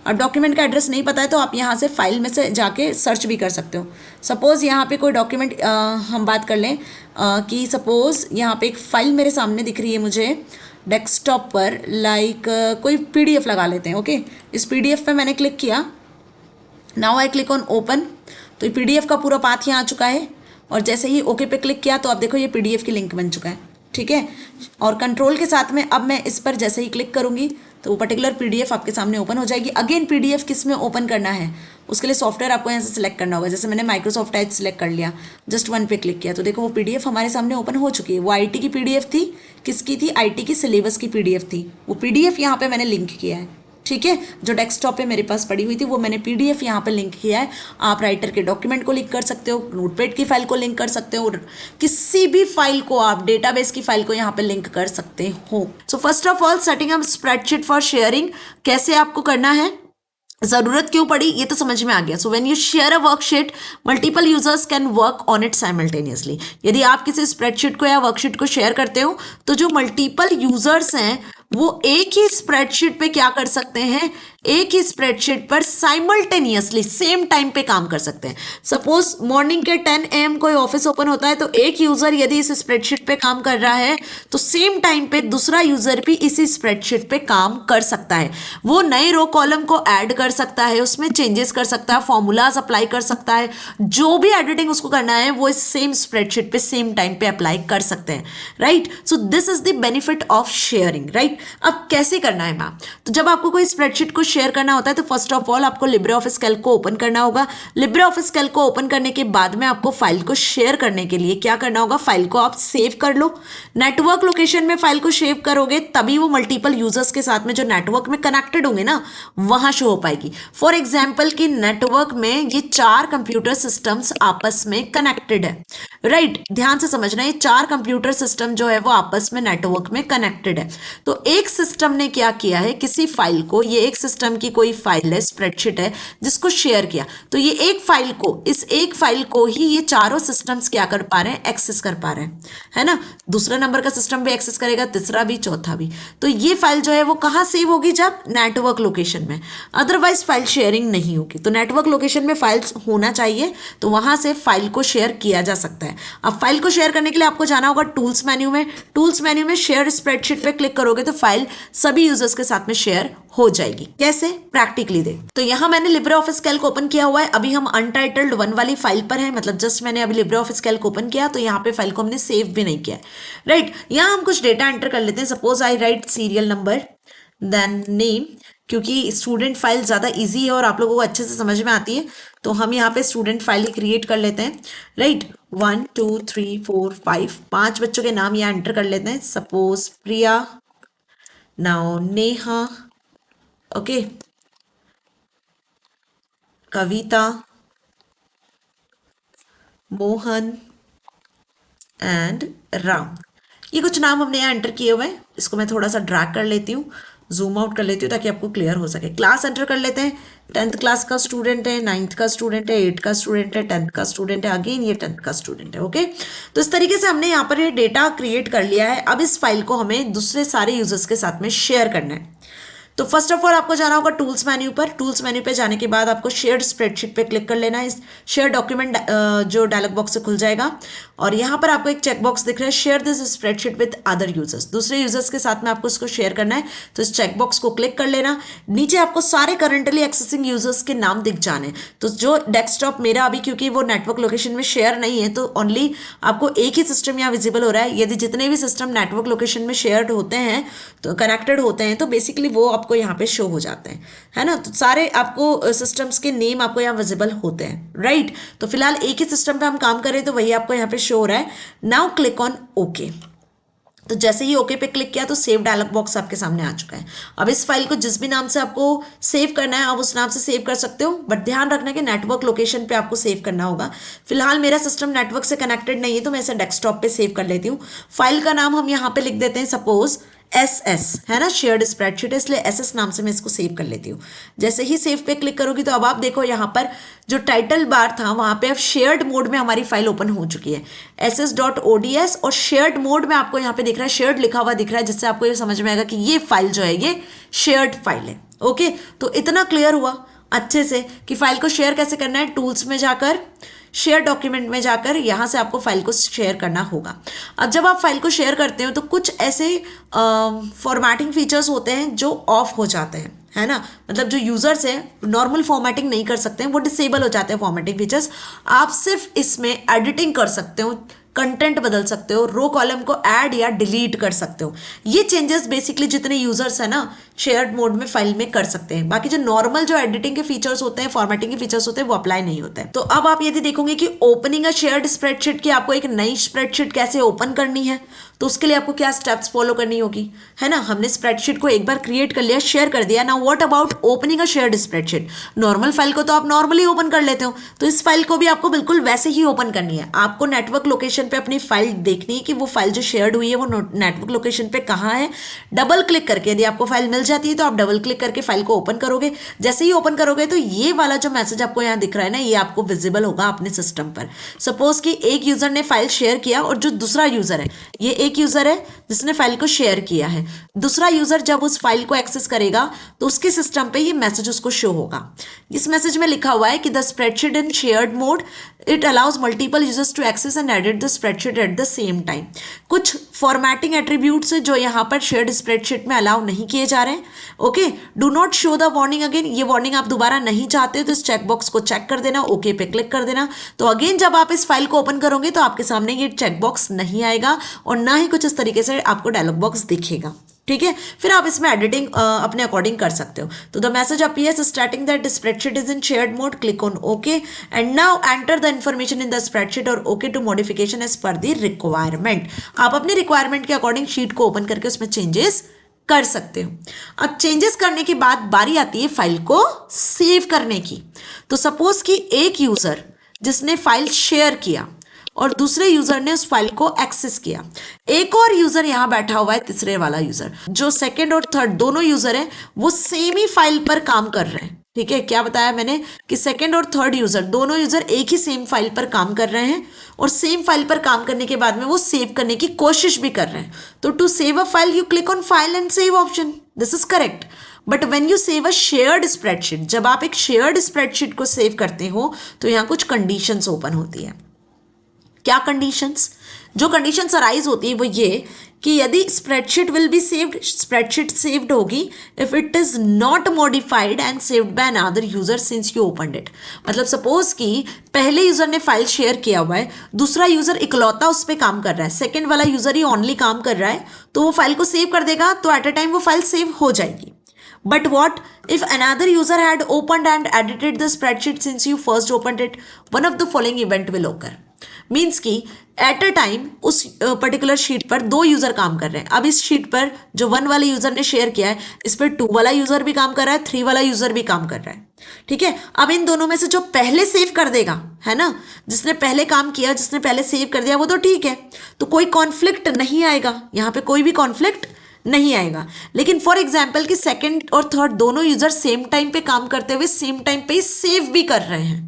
अब डॉक्यूमेंट का एड्रेस नहीं पता है तो आप यहाँ से फाइल में से जाके सर्च भी कर सकते हो। सपोज यहाँ पे कोई डॉक्यूमेंट हम बात कर लें कि सपोज यहाँ पे एक फाइल मेरे सामने दिख रही है मुझे डेस्कटॉप पर, लाइक कोई पीडीएफ लगा लेते हैं। ओके, इस पीडीएफ पे मैंने क्लिक किया, now I click on open, तो ये पीडीएफ का पूरा पाथ यहाँ आ चुका है, और जैसे ही ओके पे क्लिक किया तो आप देखो ये पीडीएफ की लिंक बन चुका है, ठीक है। और कंट्रोल के साथ में अब मैं इस पर जैसे ही क्लिक करूँगी तो वो पर्टिकुलर पीडीएफ आपके सामने ओपन हो जाएगी। अगेन पीडीएफ किस में ओपन करना है, उसके लिए सॉफ्टवेयर आपको यहाँ से सिलेक्ट करना होगा। जैसे मैंने माइक्रोसॉफ्ट एज सिलेक्ट कर लिया, जस्ट वन पे क्लिक किया तो देखो वो पीडीएफ हमारे सामने ओपन हो चुकी है। वो आईटी की पीडीएफ थी, किसकी थी, आईटी की सिलेबस की पीडीएफ थी। वो पीडीएफ यहाँ पे मैंने लिंक किया है, ठीक है, जो डेस्कटॉप पे मेरे पास पड़ी हुई थी वो मैंने पीडीएफ यहाँ पे लिंक किया है। आप राइटर के डॉक्यूमेंट को लिंक कर सकते हो, नोटपैड की फाइल को लिंक कर सकते हो, किसी भी फाइल को आप डेटाबेस की फाइल को यहाँ पे लिंक कर सकते हो। So first of all setting up spreadsheet for sharing कैसे आपको करना है, जरूरत क्यों पड़ी, ये तो समझ में आ गया। So when you share a worksheet multiple users can work on it simultaneously. यदि आप किसी स्प्रेडशीट को या वर्कशीट को शेयर करते हो तो जो मल्टीपल यूजर्स हैं वो एक ही स्प्रेडशीट पे क्या कर सकते हैं, एक ही स्प्रेडशीट पर साइमल्टेनियसली सेम टाइम पे काम कर सकते हैं। सपोज मॉर्निंग के 10 AM कोई ऑफिस ओपन होता है तो एक यूजर यदि इस स्प्रेडशीट पे काम कर रहा है तो सेम टाइम पे दूसरा यूजर भी इसी स्प्रेडशीट पे काम कर सकता है। वो नए रो कॉलम को ऐड कर सकता है, उसमें चेंजेस कर सकता है, फॉर्मूलाज अप्लाई कर सकता है, जो भी एडिटिंग उसको करना है वो इस सेम स्प्रेडशीट पे सेम टाइम पे अप्लाई कर सकते हैं, right. So this is the benefit of sharing, right. अब कैसे करना है मैम, तो जब आपको कोई स्प्रेडशीट को शेयर करना होता है तो फर्स्ट ऑफ ऑल आपको लिब्रे ऑफिस कैल्क को ओपन करना होगा। लिब्रे ऑफिस कैल्क को ओपन करने के बाद में आपको फाइल को शेयर करने के लिए क्या करना होगा, फाइल को आप सेव कर लो। नेटवर्क लोकेशन में फाइल को सेव करोगे तभी वो मल्टीपल यूजर्स के साथ में जो नेटवर्क में कनेक्टेड होंगे ना वहां शो हो पाएगी। फॉर एग्जाम्पल कि नेटवर्क में ये 4 कंप्यूटर सिस्टम्स आपस में कनेक्टेड है, राइट। ध्यान से समझना, ये 4 कंप्यूटर सिस्टम जो है वो आपस में नेटवर्क में कनेक्टेड है। तो एक सिस्टम ने क्या किया है, किसी फाइल को, ये एक सिस्टम की कोई फाइल है, स्प्रेडशीट है जिसको शेयर किया, तो ये एक फाइल को, इस एक फाइल को ही ये चारों सिस्टम्स क्या कर पा रहे हैं, एक्सेस कर पा रहे हैं, है ना। दूसरा नंबर का सिस्टम भी एक्सेस करेगा, तीसरा भी, चौथा भी। तो ये फाइल जो है वो कहाँ सेव होगी, जब नेटवर्क लोकेशन में, अदरवाइज फाइल शेयरिंग नहीं होगी। तो नेटवर्क लोकेशन में फाइल्स होना चाहिए तो वहां से फाइल को शेयर किया जा सकता है। अब फाइल को शेयर करने के लिए आपको जाना होगा टूल्स मेन्यू में, टूल्स मेन्यू में शेयर स्प्रेडशीट पे क्लिक करोगे तो फाइल सभी यूजर्स के साथ में शेयर हो जाएगी। कैसे, प्रैक्टिकली देख। तो यहां मैंने लिब्रे ऑफिस कैल्क ओपन किया हुआ है, अभी हम अनटाइटल्ड 1 वाली फाइल पर है, मतलब जस्ट मैंने अभी लिब्रे ऑफिस कैल्क ओपन किया तो यहाँ पे फाइल को हमने सेव भी नहीं किया है, राइट। यहाँ हम कुछ डेटा एंटर कर लेते हैं। Suppose I write serial number then name, क्योंकि स्टूडेंट फाइल ज़्यादा इजी है और आप लोगों को अच्छे से समझ में आती है तो हम यहाँ पे स्टूडेंट फाइल क्रिएट कर लेते हैं, राइट। 1 2 3 4 5 5 बच्चों के नाम यहाँ एंटर कर लेते हैं। Suppose Priya, now Neha, okay, Kavita, Mohan and Ram, ये कुछ नाम हमने यहाँ एंटर किए हुए हैं। इसको मैं थोड़ा सा ड्रैग कर लेती हूँ, जूम आउट कर लेती हूँ ताकि आपको क्लियर हो सके। क्लास एंटर कर लेते हैं, 10th क्लास का स्टूडेंट है, 9th का स्टूडेंट है, 8th का स्टूडेंट है, 10th का स्टूडेंट है, अगेन ये 10th का स्टूडेंट है, ओके। तो इस तरीके से हमने यहाँ पर ये डेटा क्रिएट कर लिया है। अब इस फाइल को हमें दूसरे सारे यूजर्स के साथ में शेयर करना है। तो फर्स्ट ऑफ ऑल आपको जाना होगा टूल्स मेन्यू पर। टूल्स मेन्यू पे जाने के बाद आपको शेयर्ड स्प्रेडशीट पे क्लिक कर लेना है। इस शेयर डॉक्यूमेंट जो डायलॉग बॉक्स से खुल जाएगा और यहाँ पर आपको एक चेक बॉक्स दिख रहा है, share this spreadsheet with other users, दूसरे यूजर्स के साथ में आपको इसको शेयर करना है। तो इस चेक बॉक्स को क्लिक कर लेना। नीचे आपको सारे करंटली एक्सेसिंग यूजर्स के नाम दिख जाने। तो जो डेस्कटॉप मेरा अभी क्योंकि वो नेटवर्क लोकेशन में शेयर नहीं है तो ओनली आपको एक ही सिस्टम यहाँ विजिबल हो रहा है। यदि जितने भी सिस्टम नेटवर्क लोकेशन में शेयर्ड होते हैं तो कनेक्टेड होते हैं तो बेसिकली वो आपको यहाँ पे शो हो जाते हैं, है ना। तो सारे आपको सिस्टम्स के नेम आपको यहाँ विजिबल होते हैं, राइट। तो फिलहाल एक ही सिस्टम पे हम काम करें तो वही आपको यहाँ पे शो हो रहा है। Now click on okay. तो जैसे ही ओके पे क्लिक किया तो सेव डायलॉग बॉक्स आपके सामने आ चुका है। अब इस फाइल को जिस भी नाम से आपको सेव करना है आप उस नाम से सेव कर सकते हो, बट ध्यान रखना कि नेटवर्क लोकेशन पे आपको सेव करना होगा। फिलहाल मेरा सिस्टम नेटवर्क से कनेक्टेड नहीं है तो मैं इसे डेस्कटॉप पे सेव कर लेती हूँ। फाइल का नाम हम यहाँ पे लिख देते हैं सपोज SS, है ना, शेयर्ड स्प्रेडशीट है इसलिए SS नाम से मैं इसको सेव कर लेती हूँ। जैसे ही सेव पे क्लिक करोगी तो अब आप देखो यहाँ पर जो टाइटल बार था वहाँ पे अब शेयर्ड मोड में हमारी फाइल ओपन हो चुकी है ss.ods, और शेयर्ड मोड में आपको यहाँ पे दिख रहा है शेयर्ड लिखा हुआ दिख रहा है, जिससे आपको ये समझ में आएगा कि ये फाइल जो है ये शेयर्ड फाइल है। ओके, तो इतना क्लियर हुआ अच्छे से कि फाइल को शेयर कैसे करना है। टूल्स में जाकर शेयर डॉक्यूमेंट में जाकर यहाँ से आपको फाइल को शेयर करना होगा। अब जब आप फाइल को शेयर करते हो तो कुछ ऐसे फॉर्मेटिंग फीचर्स होते हैं जो ऑफ हो जाते हैं, है ना, मतलब जो यूजर्स है नॉर्मल फॉर्मेटिंग नहीं कर सकते हैं, वो डिसेबल हो जाते हैं फॉर्मेटिंग फीचर्स। आप सिर्फ इसमें एडिटिंग कर सकते हो, कंटेंट बदल सकते हो, रो कॉलम को ऐड या डिलीट कर सकते हो। ये चेंजेस बेसिकली जितने यूजर्स है ना शेयर्ड मोड में फाइल में कर सकते हैं। बाकी जो नॉर्मल जो एडिटिंग के फीचर्स होते हैं, फॉर्मेटिंग के फीचर्स होते हैं, वो अप्लाई नहीं होते हैं। तो अब आप यदि देखोगे कि ओपनिंग अ शेयर्ड स्प्रेडशीट की आपको एक नई स्प्रेडशीट कैसे ओपन करनी है, तो उसके लिए आपको क्या स्टेप्स फॉलो करनी होगी, है ना। हमने स्प्रेडशीट को एक बार क्रिएट कर लिया, शेयर कर दिया। Now what about opening a shared spreadsheet. Normal file को तो आप नॉर्मली ओपन कर लेते हो, तो इस फाइल को भी आपको बिल्कुल वैसे ही ओपन करनी है। आपको नेटवर्क लोकेशन पे अपनी फाइल देखनी है कि वो फाइल जो शेयर्ड हुई है वो नेटवर्क लोकेशन पे कहाँ है। डबल क्लिक करके यदि आपको फाइल मिल जाती है तो आप डबल क्लिक करके फाइल को ओपन करोगे। जैसे ही ओपन करोगे तो ये वाला जो मैसेज आपको यहाँ दिख रहा है ना, ये आपको विजिबल होगा अपने सिस्टम पर। सपोज कि एक यूजर ने फाइल शेयर किया और जो दूसरा यूजर है, ये एक यूजर है जिसने फाइल को शेयर किया है, दूसरा यूजर जब उस फाइल को एक्सेस करेगा तो उसके सिस्टम पे ये मैसेज उसको शो होगा। इस मैसेज में लिखा हुआ है कि the spreadsheet in shared mode it allows multiple users to access and edit the spreadsheet at the same time. कुछ फॉर्मेटिंग एट्रीब्यूट्स है जो यहाँ पर शेयर्ड स्प्रेडशीट में अलाउ नहीं किए जा रहे हैं। Okay, do not show the warning again. ये वार्निंग आप दोबारा नहीं चाहते तो इस चेकबॉक्स को चेक कर देना, ओके पे क्लिक कर देना। तो अगेन जब आप इस फाइल को ओपन करोगे तो आपके सामने ये चेकबॉक्स नहीं आएगा और ना ही कुछ इस तरीके से आपको डायलॉग बॉक्स दिखेगा। ठीक है, फिर आप इसमें एडिटिंग अपने अकॉर्डिंग कर सकते हो। तो the message appears starting that spreadsheet is in shared mode, click on okay and now enter the information in the spreadsheet और okay to modification as per the requirement. आप अपनी रिक्वायरमेंट के according sheet को open करके उसमें changes कर सकते हो। अब चेंजेस करने के बाद बारी आती है फाइल को सेव करने की। तो सपोज कि एक यूजर जिसने फाइल शेयर किया और दूसरे यूजर ने उस फाइल को एक्सेस किया, एक और यूजर यहां बैठा हुआ है, तीसरे वाला यूजर, जो सेकंड और थर्ड दोनों यूजर हैं वो सेम ही फाइल पर काम कर रहे हैं। ठीक है, क्या बताया मैंने कि सेकंड और थर्ड यूजर दोनों यूजर एक ही सेम फाइल पर काम कर रहे हैं और सेम फाइल पर काम करने के बाद में वो सेव करने की कोशिश भी कर रहे हैं। तो to save a file you click on file and save option, this is correct. But when you save a shared spreadsheet, जब आप एक शेयर्ड स्प्रेडशीट को सेव करते हो तो यहाँ कुछ कंडीशंस ओपन होती है। क्या कंडीशंस? जो कंडीशंस अराइज होती है वो ये कि यदि spreadsheet will be saved, spreadsheet saved होगी if it is not modified and saved by another user since you opened it. मतलब सपोज कि पहले यूजर ने फाइल शेयर किया हुआ है, दूसरा यूजर इकलौता उस पर काम कर रहा है, सेकेंड वाला यूजर ही ओनली काम कर रहा है, तो वो फाइल को सेव कर देगा तो एट अ टाइम वो फाइल सेव हो जाएगी। But what if another user had opened and edited the spreadsheet since you first opened it? One of the following event will occur. Means कि at a time उस particular sheet पर दो user काम कर रहे हैं। अब इस शीट पर जो 1 वाले यूजर ने शेयर किया है, इस पर 2 वाला यूजर भी काम कर रहा है, 3 वाला यूजर भी काम कर रहा है। ठीक है, अब इन दोनों में से जो पहले सेव कर देगा, है ना, जिसने पहले काम किया, जिसने पहले सेव कर दिया, वो तो ठीक है, तो कोई कॉन्फ्लिक्ट नहीं आएगा, यहाँ पे कोई भी कॉन्फ्लिक्ट नहीं आएगा। लेकिन फॉर एग्जाम्पल कि सेकंड और थर्ड दोनों यूजर सेम टाइम पे काम करते हुए सेम टाइम पे सेव भी कर रहे हैं,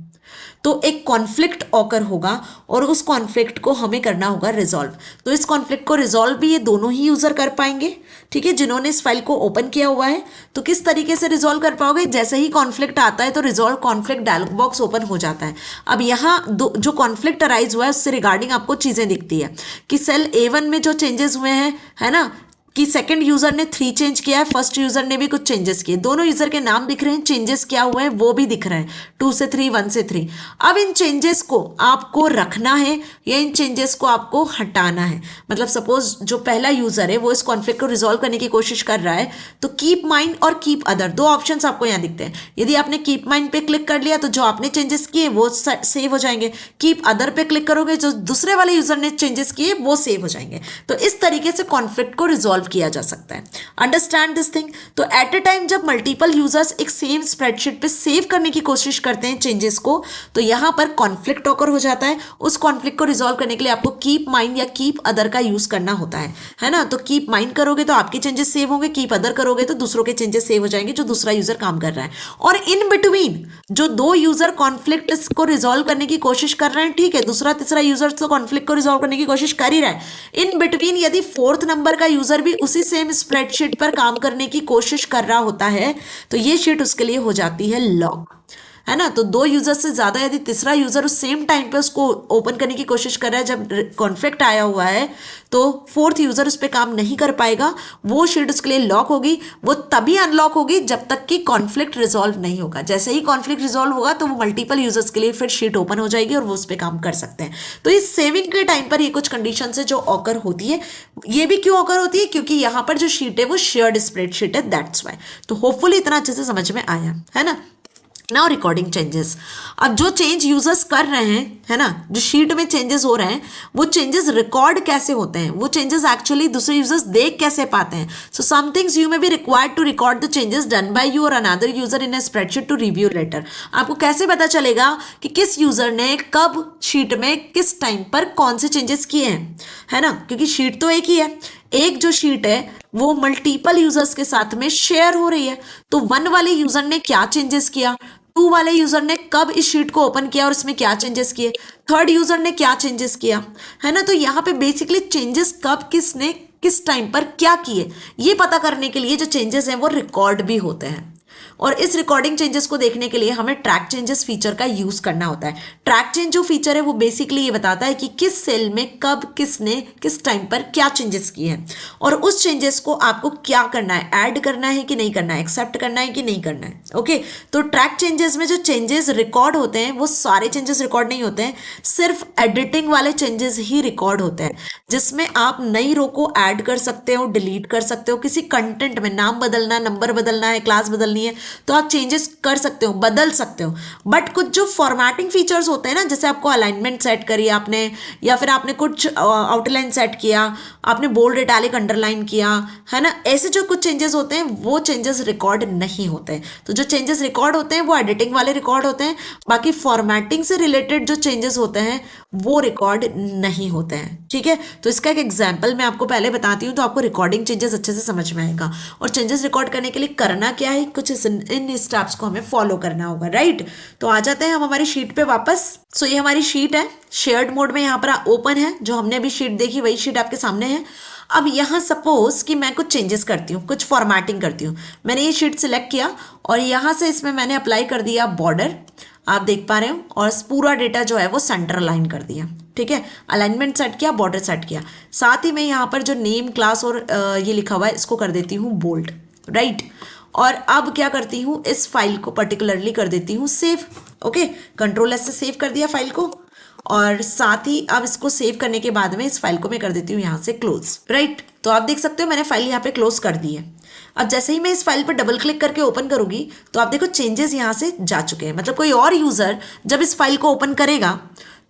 तो एक कॉन्फ्लिक्ट ऑकर होगा और उस कॉन्फ्लिक्ट को हमें करना होगा रिजॉल्व। तो इस कॉन्फ्लिक्ट को रिजॉल्व भी ये दोनों ही यूजर कर पाएंगे। ठीक है, जिन्होंने इस फाइल को ओपन किया हुआ है। तो किस तरीके से रिजॉल्व कर पाओगे? जैसे ही कॉन्फ्लिक्ट आता है तो resolve conflict dialog box open हो जाता है। अब यहाँ जो कॉन्फ्लिक्ट अराइज हुआ है उससे रिगार्डिंग आपको चीजें दिखती है कि सेल A1 में जो चेंजेस हुए हैं, है ना, कि सेकंड यूजर ने 3 चेंज किया है, फर्स्ट यूजर ने भी कुछ चेंजेस किए, दोनों यूजर के नाम दिख रहे हैं, चेंजेस क्या हुए हैं वो भी दिख रहे हैं, 2 से 3, 1 से 3। अब इन चेंजेस को आपको रखना है या इन चेंजेस को आपको हटाना है। मतलब सपोज जो पहला यूजर है वो इस कॉन्फ्लिक्ट को रिजॉल्व करने की कोशिश कर रहा है, तो कीप माइंड और कीप अदर दो ऑप्शंस आपको यहाँ दिखते हैं। यदि आपने कीप माइंड पे क्लिक कर लिया तो जो आपने चेंजेस किए वो सेव हो जाएंगे, कीप अदर पे क्लिक करोगे जो दूसरे वाले यूजर ने चेंजेस किए वो सेव हो जाएंगे। तो इस तरीके से कॉन्फ्लिक्ट को रिजॉल्व किया जा सकता है। Understand this thing. तो एट अ टाइम जब मल्टीपल यूजर्स एक सेम स्प्रेडशीट पे सेव करने की कोशिश करते हैं चेंजेस को, तो यहां पर कॉन्फ्लिक्ट ऑकर हो जाता है। उस कॉन्फ्लिक्ट को रिजॉल्व करने के लिए आपको कीप माइंड या कीप अदर का यूज करना होता है ना। तो कीप माइंड करोगे तो आपके चेंजेस सेव होंगे, कीप अदर करोगे तो दूसरों के चेंजेस सेव हो जाएंगे जो दूसरा यूजर काम कर रहा है। और इन बिटवीन जो दो यूजर कॉन्फ्लिक्ट को रिजॉल्व करने की कोशिश कर रहे हैं, ठीक है, दूसरा तीसरा यूजर तो कॉन्फ्लिक्ट को रिजॉल्व करने की कोशिश कर ही रहा है, इन बिटवीन यदि फोर्थ नंबर का यूजर भी उसी सेम स्प्रेडशीट पर काम करने की कोशिश कर रहा होता है तो ये शीट उसके लिए हो जाती है लॉक, है ना। तो दो यूजर से ज्यादा यदि तीसरा यूजर उस सेम टाइम पे उसको ओपन करने की कोशिश कर रहा है जब कॉन्फ्लिक्ट आया हुआ है, तो फोर्थ यूजर उस पर काम नहीं कर पाएगा, वो शीट उसके लिए लॉक होगी। वो तभी अनलॉक होगी जब तक कि कॉन्फ्लिक्ट रिजॉल्व नहीं होगा। जैसे ही कॉन्फ्लिक्ट रिजॉल्व होगा तो वो मल्टीपल यूजर्स के लिए फिर शीट ओपन हो जाएगी और वो उस पर काम कर सकते हैं। तो इस सेविंग के टाइम पर ये कुछ कंडीशन है जो ऑकर होती है। ये भी क्यों ऑकर होती है? क्योंकि यहाँ पर जो शीट है वो शेयर्ड स्प्रेडशीट है, दैट्स वाई। तो होपफुली इतना अच्छे से समझ में आया, है ना। Now recording changes. अब जो चेंज यूजर्स कर रहे हैं, है ना, जो शीट में चेंजेस हो रहे हैं वो चेंजेस रिकॉर्ड कैसे होते हैं, वो चेंजेस एक्चुअली दूसरे यूजर्स देख कैसे पाते हैं। So some things you may be required to record the changes done by you और another user in a spreadsheet to review later. आपको कैसे पता चलेगा कि किस यूजर ने कब शीट में किस टाइम पर कौन से चेंजेस किए हैं, है ना, क्योंकि शीट तो एक ही है। एक जो शीट है वो मल्टीपल यूजर्स के साथ में शेयर हो रही है, तो 1 वाले यूजर ने क्या चेंजेस किया, 2 वाले यूजर ने कब इस शीट को ओपन किया और इसमें क्या चेंजेस किए, थर्ड यूजर ने क्या चेंजेस किया, है ना। तो यहाँ पे बेसिकली चेंजेस कब किसने किस टाइम पर क्या किए ये पता करने के लिए जो चेंजेस हैं वो रिकॉर्ड भी होते हैं। और इस रिकॉर्डिंग चेंजेस को देखने के लिए हमें ट्रैक चेंजेस फीचर का यूज करना होता है। ट्रैक चेंज जो फीचर है वो बेसिकली ये बताता है कि किस सेल में कब किसने किस टाइम पर क्या चेंजेस किए हैं और उस चेंजेस को आपको क्या करना है, ऐड करना है कि नहीं करना है, एक्सेप्ट करना है कि नहीं करना है। ओके, तो ट्रैक चेंजेस में जो चेंजेस रिकॉर्ड होते हैं वो सारे चेंजेस रिकॉर्ड नहीं होते हैं, सिर्फ एडिटिंग वाले चेंजेस ही रिकॉर्ड होते हैं, जिसमें आप नई रो को ऐड कर सकते हो, डिलीट कर सकते हो, किसी कंटेंट में नाम बदलना, नंबर बदलना है, क्लास बदलनी है तो आप चेंजेस कर सकते हो, बदल सकते हो। बट कुछ जो फॉर्मेटिंग फीचर्स होते हैं ना, जैसे आपको अलाइनमेंट सेट करी आपने या फिर आपने कुछ आउटलाइन सेट किया, आपने बोल्ड इटैलिक अंडरलाइन किया, है ना, ऐसे जो कुछ चेंजेस होते हैं वो चेंजेस रिकॉर्ड नहीं होते हैं। तो जो चेंजेस रिकॉर्ड होते हैं वो एडिटिंग वाले रिकॉर्ड होते हैं, बाकी फॉर्मेटिंग से रिलेटेड जो चेंजेस होते हैं वो रिकॉर्ड नहीं होते हैं। ठीक है, तो इसका एक एग्जाम्पल मैं आपको पहले बताती हूँ तो आपको रिकॉर्डिंग चेंजेस अच्छे से समझ में आएगा। और चेंजेस रिकॉर्ड करने के लिए करना क्या है, कुछ इन स्टेप्स को हमें फॉलो करना होगा, राइट। तो आ जाते हैं हम हमारी शीट पे वापस। सो ये हमारी शीट है, शेयर्ड मोड में यहाँ पर ओपन है, जो हमने अभी शीट देखी वही शीट आपके सामने है। अब यहाँ सपोज कि मैं कुछ चेंजेस करती हूँ, कुछ फॉर्मेटिंग करती हूँ। मैंने ये शीट सिलेक्ट किया और यहाँ से इसमें मैंने अप्लाई कर दिया बॉर्डर, आप देख पा रहे हो, और पूरा डेटा जो है वो सेंटर अलाइन कर दिया। ठीक है, अलाइनमेंट सेट किया, बॉर्डर सेट किया, साथ ही मैं यहाँ पर जो नेम, क्लास और ये लिखा हुआ है इसको कर देती हूँ बोल्ड, राइट। और अब क्या करती हूँ, इस फाइल को पर्टिकुलरली कर देती हूँ सेव। ओके, कंट्रोल एस से सेव कर दिया फाइल को, और साथ ही अब इसको सेव करने के बाद में इस फाइल को मैं कर देती हूँ यहाँ से क्लोज, राइट। तो आप देख सकते हो मैंने फाइल यहाँ पे क्लोज कर दी है। अब जैसे ही मैं इस फाइल पर डबल क्लिक करके ओपन करूंगी तो आप देखो चेंजेस यहाँ से जा चुके हैं। मतलब कोई और यूजर जब इस फाइल को ओपन करेगा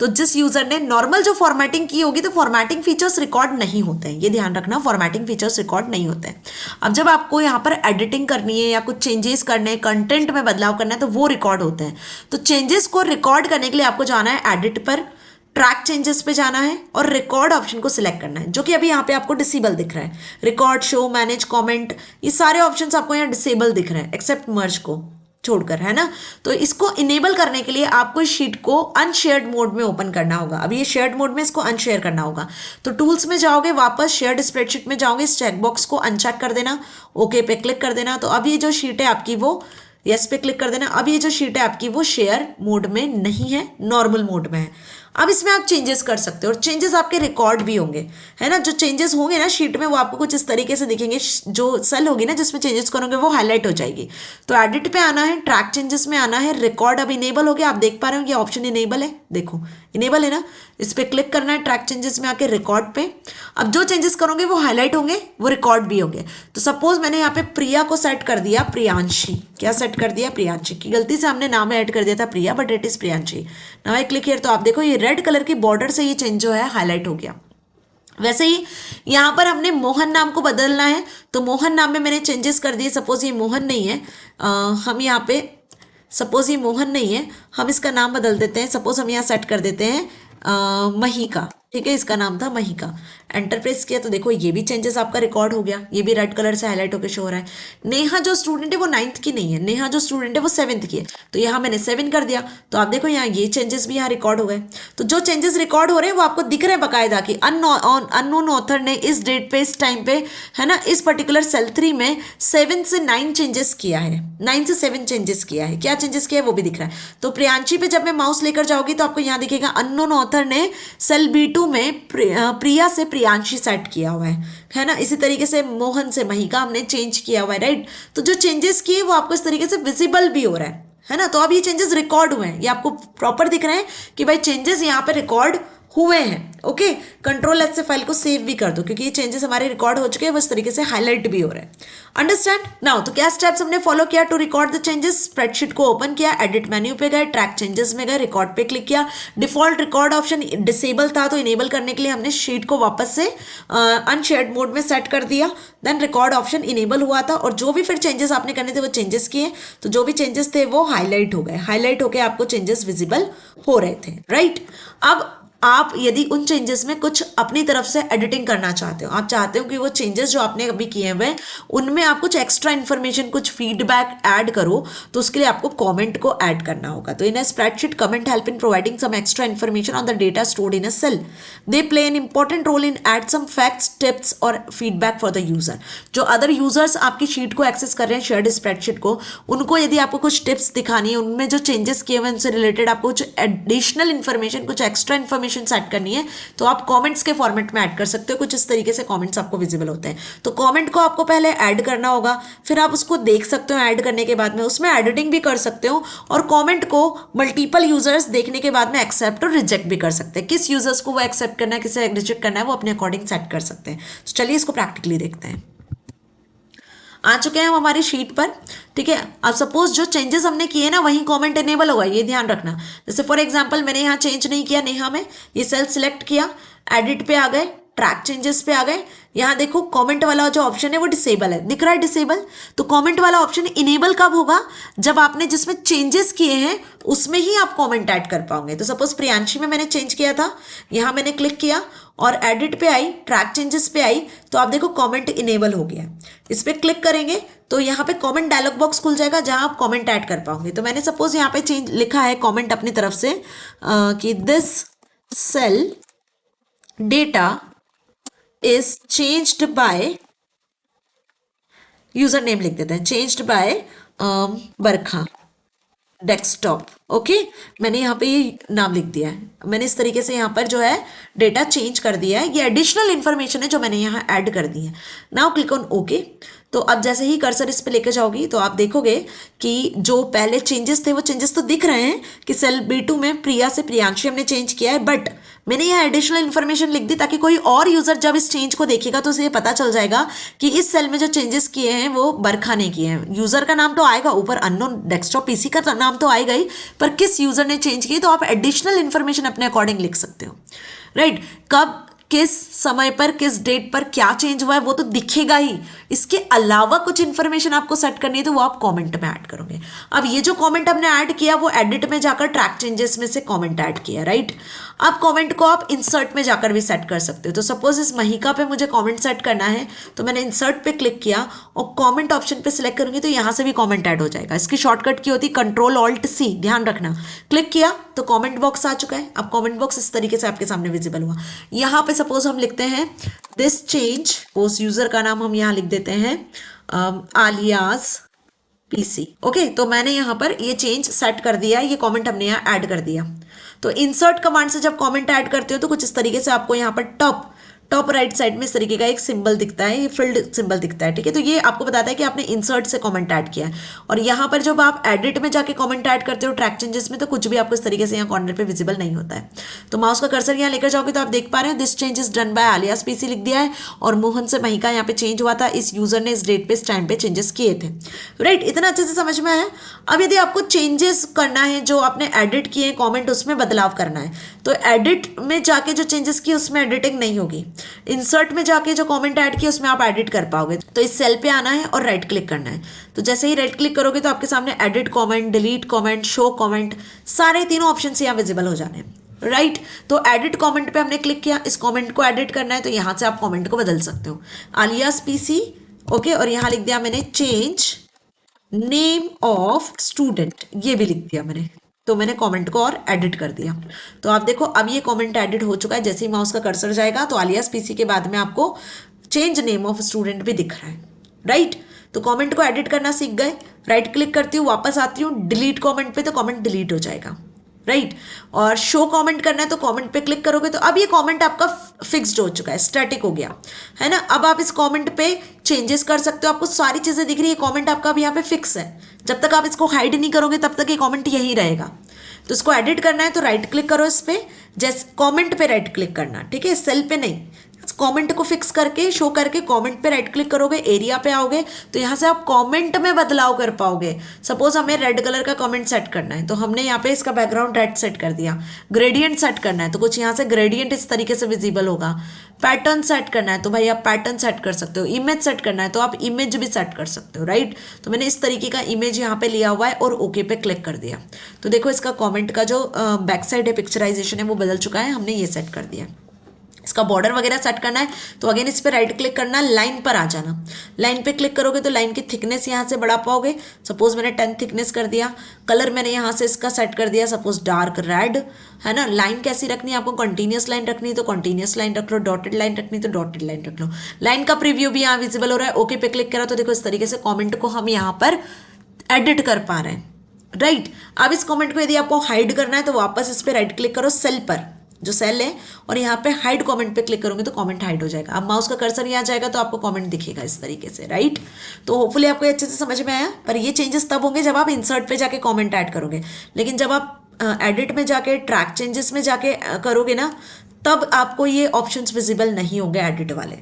तो जिस यूजर ने नॉर्मल जो फॉर्मेटिंग की होगी तो फॉर्मेटिंग फीचर्स रिकॉर्ड नहीं होते हैं, ये ध्यान रखना, फॉर्मेटिंग फीचर्स रिकॉर्ड नहीं होते हैं। अब जब आपको यहाँ पर एडिटिंग करनी है या कुछ चेंजेस करने हैं, कंटेंट में बदलाव करना है तो वो रिकॉर्ड होते हैं। तो चेंजेस को रिकॉर्ड करने के लिए आपको जाना है एडिट पर, ट्रैक चेंजेस पे जाना है और रिकॉर्ड ऑप्शन को सिलेक्ट करना है, जो कि अभी यहाँ पे आपको डिसेबल दिख रहा है। रिकॉर्ड, शो, मैनेज, कमेंट, ये सारे ऑप्शंस आपको यहाँ डिसेबल दिख रहे हैं एक्सेप्ट मर्ज को छोड़कर, है ना। तो इसको इनेबल करने के लिए आपको इस शीट को अनशेयर्ड मोड में ओपन करना होगा। अभी ये शेयर्ड मोड में इसको अनशेयर करना होगा। तो टूल्स में जाओगे, वापस शेयर्ड स्प्रेडशीट में जाओगे, इस चेकबॉक्स को अनचेक कर देना, ओके पे क्लिक कर देना। तो अब ये जो शीट है आपकी वो यस पे क्लिक कर देना। अब ये जो शीट है आपकी वो शेयर मोड में नहीं है, नॉर्मल मोड में है। अब इसमें आप चेंजेस कर सकते हो और चेंजेस आपके रिकॉर्ड भी होंगे, है ना। जो चेंजेस होंगे ना शीट में वो आपको कुछ इस तरीके से दिखेंगे, जो सेल होगी ना जिसमें चेंजेस करोगे वो हाईलाइट हो जाएगी। तो एडिट पे आना है, ट्रैक चेंजेस में आना है, रिकॉर्ड अब इनेबल हो गया, आप देख पा रहे हो ये ऑप्शन इनेबल है, देखो इनेबल है ना। इस पर क्लिक करना है ट्रैक चेंजेस में आके रिकॉर्ड पे। अब जो चेंजेस करोगे वो हाईलाइट होंगे, वो रिकॉर्ड भी होंगे। तो सपोज मैंने यहाँ पे प्रिया को सेट कर दिया प्रियांशी, क्या सेट कर दिया प्रियांशी की, गलती से हमने नाम ऐड कर दिया था Priya but it is Priyanshi. Now I click here, तो आप देखो ये रेड कलर की बॉर्डर से ये चेंज जो है हाईलाइट हो गया। वैसे ही यहाँ पर हमने मोहन नाम को बदलना है, तो मोहन नाम में मैंने चेंजेस कर दिए। सपोज ये मोहन नहीं है, हम यहाँ पे सपोज ये मोहन नहीं है, हम इसका नाम बदल देते हैं। सपोज हम यहाँ सेट कर देते हैं महिका, ठीक है, इसका नाम था महिका। एंटर प्रेस किया तो देखो ये भी चेंजेस आपका रिकॉर्ड हो गया, ये भी रेड कलर से हाईलाइट होकर शो हो रहा है। नेहा जो स्टूडेंट है वो 9th की नहीं है, नेहा जो स्टूडेंट है वो 7th की है, तो यहाँ मैंने 7 कर दिया। तो आप देखो यहाँ ये चेंजेस भी यहाँ रिकॉर्ड हो गए। तो जो चेंजेस रिकॉर्ड हो रहे हैं वो आपको दिख रहे हैं बाकायदा कि अननोन ऑथर ने इस डेट पे इस टाइम पे, है ना, इस पर्टिकुलर सेल 3 में 7 से 9 चेंजेस किया है, 9 से 7 चेंजेस किया है। क्या चेंजेस किया है वो भी दिख रहा है। तो प्रियांशी पे जब मैं माउस लेकर जाऊंगी तो आपको यहाँ दिखेगा अननोन ऑथर ने सेल B2 में प्रिया से प्रियांशी सेट किया हुआ है ना। इसी तरीके से मोहन से महिका हमने चेंज किया हुआ है, राइट। तो जो चेंजेस किए वो आपको इस तरीके से विजिबल भी हो रहा है ना। तो अब ये चेंजेस रिकॉर्ड हुए हैं, ये आपको प्रॉपर दिख रहे हैं कि भाई चेंजेस यहाँ पे रिकॉर्ड हुए हैं। ओके, कंट्रोल एस से फाइल को सेव भी कर दो क्योंकि ये चेंजेस हमारे रिकॉर्ड हो चुके हैं, वो इस तरीके से हाईलाइट भी हो रहे हैं। Understand now. तो क्या स्टेप्स हमने फॉलो किया to record the changes? Spreadsheet को ओपन किया, एडिट मेन्यू पे गए, ट्रैक चेंजेस में गए, रिकॉर्ड पे क्लिक किया। डिफॉल्ट रिकॉर्ड ऑप्शन डिसेबल था तो इनेबल करने के लिए हमने शीट को वापस से अनशेयर्ड मोड में सेट कर दिया। देन रिकॉर्ड ऑप्शन इनेबल हुआ था और जो भी फिर चेंजेस आपने करने थे वो चेंजेस किए, तो जो भी चेंजेस थे वो हाईलाइट हो गए, हाईलाइट होकर आपको चेंजेस विजिबल हो रहे थे, राइट। अब आप यदि उन चेंजेस में कुछ अपनी तरफ से एडिटिंग करना चाहते हो, आप चाहते हो कि वो चेंजेस जो आपने अभी किए हुए उनमें आप कुछ एक्स्ट्रा इन्फॉर्मेशन, कुछ फीडबैक ऐड करो, तो उसके लिए आपको कमेंट को ऐड करना होगा। तो in a spreadsheet comment help in providing some extra information on the data stored in a cell. They play an important role in add some facts, tips और फीडबैक फॉर द यूजर। जो other users आपकी sheet को access कर रहे हैं, shared spreadsheet को, उनको यदि आपको कुछ टिप्स दिखानी है, उनमें जो चेंजेस किए हुए उनसे रिलेटेड आपको कुछ एडिशनल इन्फॉर्मेशन, कुछ एक्स्ट्रा इन्फॉर्मेशन सेट करनी है, तो आप कमेंट्स के फॉर्मेट में ऐड कर सकते हो। कुछ इस तरीके से कमेंट्स आपको विजिबल होते हैं। तो कमेंट को आपको पहले ऐड करना होगा, फिर आप उसको देख सकते हो। ऐड करने के बाद में उसमें एडिटिंग भी कर सकते हो और कमेंट को मल्टीपल यूजर्स देखने के बाद में एक्सेप्ट और रिजेक्ट भी कर सकते हैं। किस यूजर्स को वो एक्सेप्ट करना है, किसे रिजेक्ट करना है, वो अपने अकॉर्डिंग सेट कर सकते हैं। तो चलिए इसको प्रैक्टिकली देखते हैं। आ चुके हैं हम हमारी शीट पर, ठीक है। अब सपोज जो चेंजेस हमने किए ना वहीं कमेंट इनेबल होगा, ये ध्यान रखना। जैसे फॉर एग्जांपल मैंने यहाँ चेंज नहीं किया नेहा में, ये सेल सिलेक्ट किया, एडिट पे आ गए, ट्रैक चेंजेस पे आ गए। यहाँ देखो कमेंट वाला जो ऑप्शन है वो डिसेबल है, दिख रहा है डिसेबल। तो कमेंट वाला ऑप्शन इनेबल कब होगा? जब आपने जिसमें चेंजेस किए हैं उसमें ही आप कमेंट ऐड कर पाओगे। तो सपोज प्रियांशी में मैंने चेंज किया था, यहाँ मैंने क्लिक किया और एडिट पे आई, ट्रैक चेंजेस पे आई, तो आप देखो कमेंट इनेबल हो गया। इस पर क्लिक करेंगे तो यहाँ पे कमेंट डायलॉग बॉक्स खुल जाएगा जहाँ आप कमेंट ऐड कर पाओगे। तो मैंने सपोज यहाँ पे चेंज लिखा है कमेंट अपनी तरफ से कि this cell data is changed by, user name लिख देते हैं, changed by Barkha desktop. Okay, मैंने यहाँ पे ये नाम लिख दिया है। मैंने इस तरीके से यहाँ पर जो है डेटा चेंज कर दिया है। ये एडिशनल इन्फॉर्मेशन है जो मैंने यहाँ ऐड कर दी है। Now click on okay. तो अब जैसे ही कर्सर इस पे लेकर जाओगी तो आप देखोगे कि जो पहले चेंजेस थे वो चेंजेस तो दिख रहे हैं कि सेल B2 में प्रिया से प्रियांशी हमने चेंज किया है, बट मैंने यहाँ एडिशनल इन्फॉर्मेशन लिख दी ताकि कोई और यूजर जब इस चेंज को देखेगा तो उसे ये पता चल जाएगा कि इस सेल में जो चेंजेस किए हैं वो बरखा ने किए हैं। यूजर का नाम तो आएगा ऊपर, अननोन डेस्कटॉप पीसी का नाम तो आएगा ही, पर किस यूजर ने चेंज किए तो आप एडिशनल इन्फॉर्मेशन अपने अकॉर्डिंग लिख सकते हो, राइट। कब, किस समय पर, किस डेट पर क्या चेंज हुआ है वो तो दिखेगा ही। इसके अलावा कुछ इन्फॉर्मेशन आपको सेट करनी है तो वो आप कमेंट में ऐड करोगे। अब ये जो कमेंट हमने ऐड किया वो एडिट में जाकर ट्रैक चेंजेस में से कमेंट ऐड किया, राइट। अब कमेंट को आप इंसर्ट में जाकर भी सेट कर सकते हो। तो सपोज इस महिका पे मुझे कमेंट सेट करना है तो मैंने इंसर्ट पे क्लिक किया और कमेंट ऑप्शन पे सिलेक्ट करूंगी तो यहाँ से भी कमेंट ऐड हो जाएगा। इसकी शॉर्टकट की होती Ctrl-Alt-C, ध्यान रखना। क्लिक किया तो कमेंट बॉक्स आ चुका है। अब कमेंट बॉक्स इस तरीके से आपके सामने विजिबल हुआ। यहाँ पे सपोज हम लिखते हैं दिस चेंज, पोस्ट यूजर का नाम हम यहाँ लिख देते हैं आलियाज पीसी। ओके, तो मैंने यहाँ पर ये चेंज सेट कर दिया है, ये कमेंट हमने यहाँ ऐड कर दिया। तो इंसर्ट कमांड से जब कमेंट ऐड करते हो तो कुछ इस तरीके से आपको यहाँ पर टॉप राइट साइड में इस तरीके का एक सिंबल दिखता है, ये फिल्ड सिंबल दिखता है, ठीक है। तो ये आपको बताता है कि आपने इंसर्ट से कमेंट ऐड किया है। और यहाँ पर जब आप एडिट में जाके कमेंट ऐड करते हो ट्रैक चेंजेस में, तो कुछ भी आपको इस तरीके से यहाँ कॉर्नर पे विजिबल नहीं होता है। तो माउस का कर्सर यहाँ लेकर जाओगे तो आप देख पा रहे हैं this change is done by आलियास PC लिख दिया है, और मोहन से महिका यहाँ पे चेंज हुआ था, इस यूजर ने इस डेट पे इस टाइम पे चेंजेस किए थे। राइट, इतना अच्छे से समझ में आया। अब यदि आपको चेंजेस करना है, जो आपने एडिट किए कॉमेंट, उसमें बदलाव करना है, तो एडिट में जाके जो चेंजेस किए उसमें एडिटिंग नहीं होगी। इंसर्ट में जाके जो कमेंट ऐड किया उसमें आप एडिट कर पाओगे। तो इस सेल पे आना है और राइट क्लिक करना है। तो जैसे ही राइट क्लिक करोगे तो आपके सामने edit comment, delete comment, show comment, सारे तीनों ऑप्शन यहाँ विजिबल हो जाने हैं। राइट, तो एडिट कमेंट पे हमने क्लिक किया, इस कमेंट को एडिट करना है, तो यहाँ से आप कमेंट को बदल सकते हो, आलियास पीसी। ओके, और यहाँ लिख दिया मैंने चेंज नेम ऑफ स्टूडेंट, ये भी लिख दिया मैंने। तो मैंने कमेंट को और एडिट कर दिया। तो आप देखो अब ये कमेंट एडिट हो चुका है। जैसे ही माउस का कर्सर जाएगा तो आलियास पीसी के बाद में आपको चेंज नेम ऑफ स्टूडेंट भी दिख रहा है। राइट, तो कमेंट को एडिट करना सीख गए। राइट क्लिक करती हूँ, वापस आती हूँ डिलीट कमेंट पे, तो कमेंट डिलीट हो जाएगा। राइट, और शो कमेंट करना है तो कमेंट पे क्लिक करोगे तो अब ये कमेंट आपका फिक्स्ड हो चुका है, स्टैटिक हो गया है ना। अब आप इस कमेंट पे चेंजेस कर सकते हो, आपको सारी चीजें दिख रही है। कमेंट आपका अब यहाँ पे फिक्स है, जब तक आप इसको हाइड नहीं करोगे तब तक ये कमेंट यही रहेगा। तो इसको एडिट करना है तो राइट क्लिक करो इस पे, जैसे कमेंट पे राइट क्लिक करना, ठीक है, सेल पे नहीं। कमेंट को फिक्स करके शो करके कमेंट पे राइट क्लिक करोगे, एरिया पे आओगे, तो यहाँ से आप कमेंट में बदलाव कर पाओगे। सपोज हमें रेड कलर का कमेंट सेट करना है, तो हमने यहाँ पे इसका बैकग्राउंड रेड सेट कर दिया। ग्रेडियंट सेट करना है तो कुछ यहाँ से ग्रेडियंट इस तरीके से विजिबल होगा। पैटर्न सेट करना है तो भाई आप पैटर्न सेट कर सकते हो। इमेज सेट करना है तो आप इमेज भी सेट कर सकते हो। राइट, तो मैंने इस तरीके का इमेज यहाँ पे लिया हुआ है और ओके पे क्लिक कर दिया। तो देखो इसका कमेंट का जो बैक साइड है, पिक्चराइजेशन है, वो बदल चुका है, हमने ये सेट कर दिया। इसका बॉर्डर वगैरह सेट करना है तो अगेन इस पर राइट क्लिक करना, लाइन पर आ जाना। लाइन पे क्लिक करोगे तो लाइन की थिकनेस यहाँ से बढ़ा पाओगे। सपोज मैंने 10 थिकनेस कर दिया। कलर मैंने यहाँ से इसका सेट कर दिया, सपोज डार्क रेड, है ना। लाइन कैसी रखनी है आपको, कंटिन्यूस लाइन रखनी है तो कंटिन्यूस लाइन रख लो, डॉटेड लाइन रखनी तो डॉटेड लाइन रख लो। लाइन का प्रीव्यू भी यहाँ विजिबल हो रहा है। ओके पे क्लिक करा तो देखो इस तरीके से कॉमेंट को हम यहाँ पर एडिट कर पा रहे हैं। राइट, अब इस कॉमेंट को यदि आपको हाइड करना है तो वापस इस पर राइट क्लिक करो, सेल पर जो सेल है, और यहाँ पे हाइड कमेंट पे क्लिक करोगे तो कमेंट हाइड हो जाएगा। अब माउस का कर्सर यहाँ जाएगा तो आपको कमेंट दिखेगा इस तरीके से। राइट, तो होपफुली आपको अच्छे से समझ में आया। पर ये चेंजेस तब होंगे जब आप इंसर्ट पे जाके कमेंट ऐड करोगे, लेकिन जब आप एडिट में जाके ट्रैक चेंजेस में जाके करोगे ना, तब आपको ये ऑप्शंस विजिबल नहीं होंगे एडिट वाले।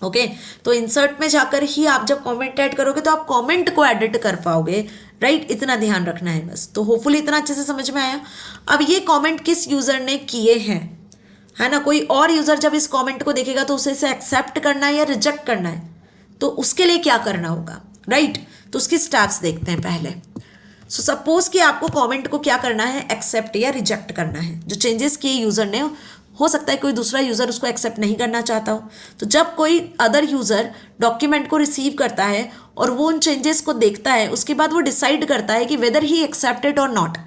ओके, तो इंसर्ट में जाकर ही आप जब कमेंट ऐड करोगे तो आप कमेंट को एडिट कर पाओगे। राइट, इतना ध्यान रखना है बस। तो होपफुली इतना अच्छे से समझ में आया। अब ये कमेंट किस यूजर ने किए हैं, है ना। कोई और यूजर जब इस कमेंट को देखेगा तो उसे इसे एक्सेप्ट करना है या रिजेक्ट करना है, तो उसके लिए क्या करना होगा। राइट, तो उसकी स्टेप्स देखते हैं पहले। सो सपोज कि आपको कमेंट को क्या करना है, एक्सेप्ट या रिजेक्ट करना है। जो चेंजेस किए यूजर ने, हो सकता है कोई दूसरा यूजर उसको एक्सेप्ट नहीं करना चाहता हो। तो जब कोई अदर यूजर डॉक्यूमेंट को रिसीव करता है और वो उन चेंजेस को देखता है, उसके बाद वो डिसाइड करता है कि वेदर ही एक्सेप्टेड और नॉट।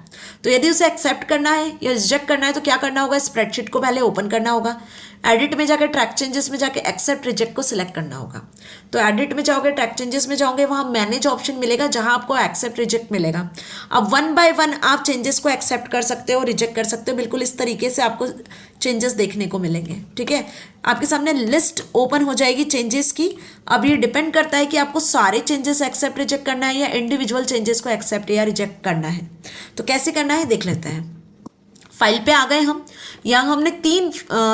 तो यदि उसे एक्सेप्ट करना है या रिजेक्ट करना है तो क्या करना होगा, स्प्रेडशीट को पहले ओपन करना होगा। एडिट में जाकर ट्रैक चेंजेस में जाकर एक्सेप्ट रिजेक्ट को सिलेक्ट करना होगा। तो एडिट में जाओगे, ट्रैक चेंजेस में जाओगे, वहाँ मैनेज ऑप्शन मिलेगा जहाँ आपको एक्सेप्ट रिजेक्ट मिलेगा। अब 1 बाय 1 आप चेंजेस को एक्सेप्ट कर सकते हो, रिजेक्ट कर सकते हो। बिल्कुल इस तरीके से आपको चेंजेस देखने को मिलेंगे। ठीक है, आपके सामने लिस्ट ओपन हो जाएगी चेंजेस की। अब ये डिपेंड करता है कि आपको सारे चेंजेस एक्सेप्ट रिजेक्ट करना है या इंडिविजुअल चेंजेस को एक्सेप्ट या रिजेक्ट करना है। तो कैसे करना है देख लेते हैं। फाइल पे आ गए हम। यहाँ हमने 3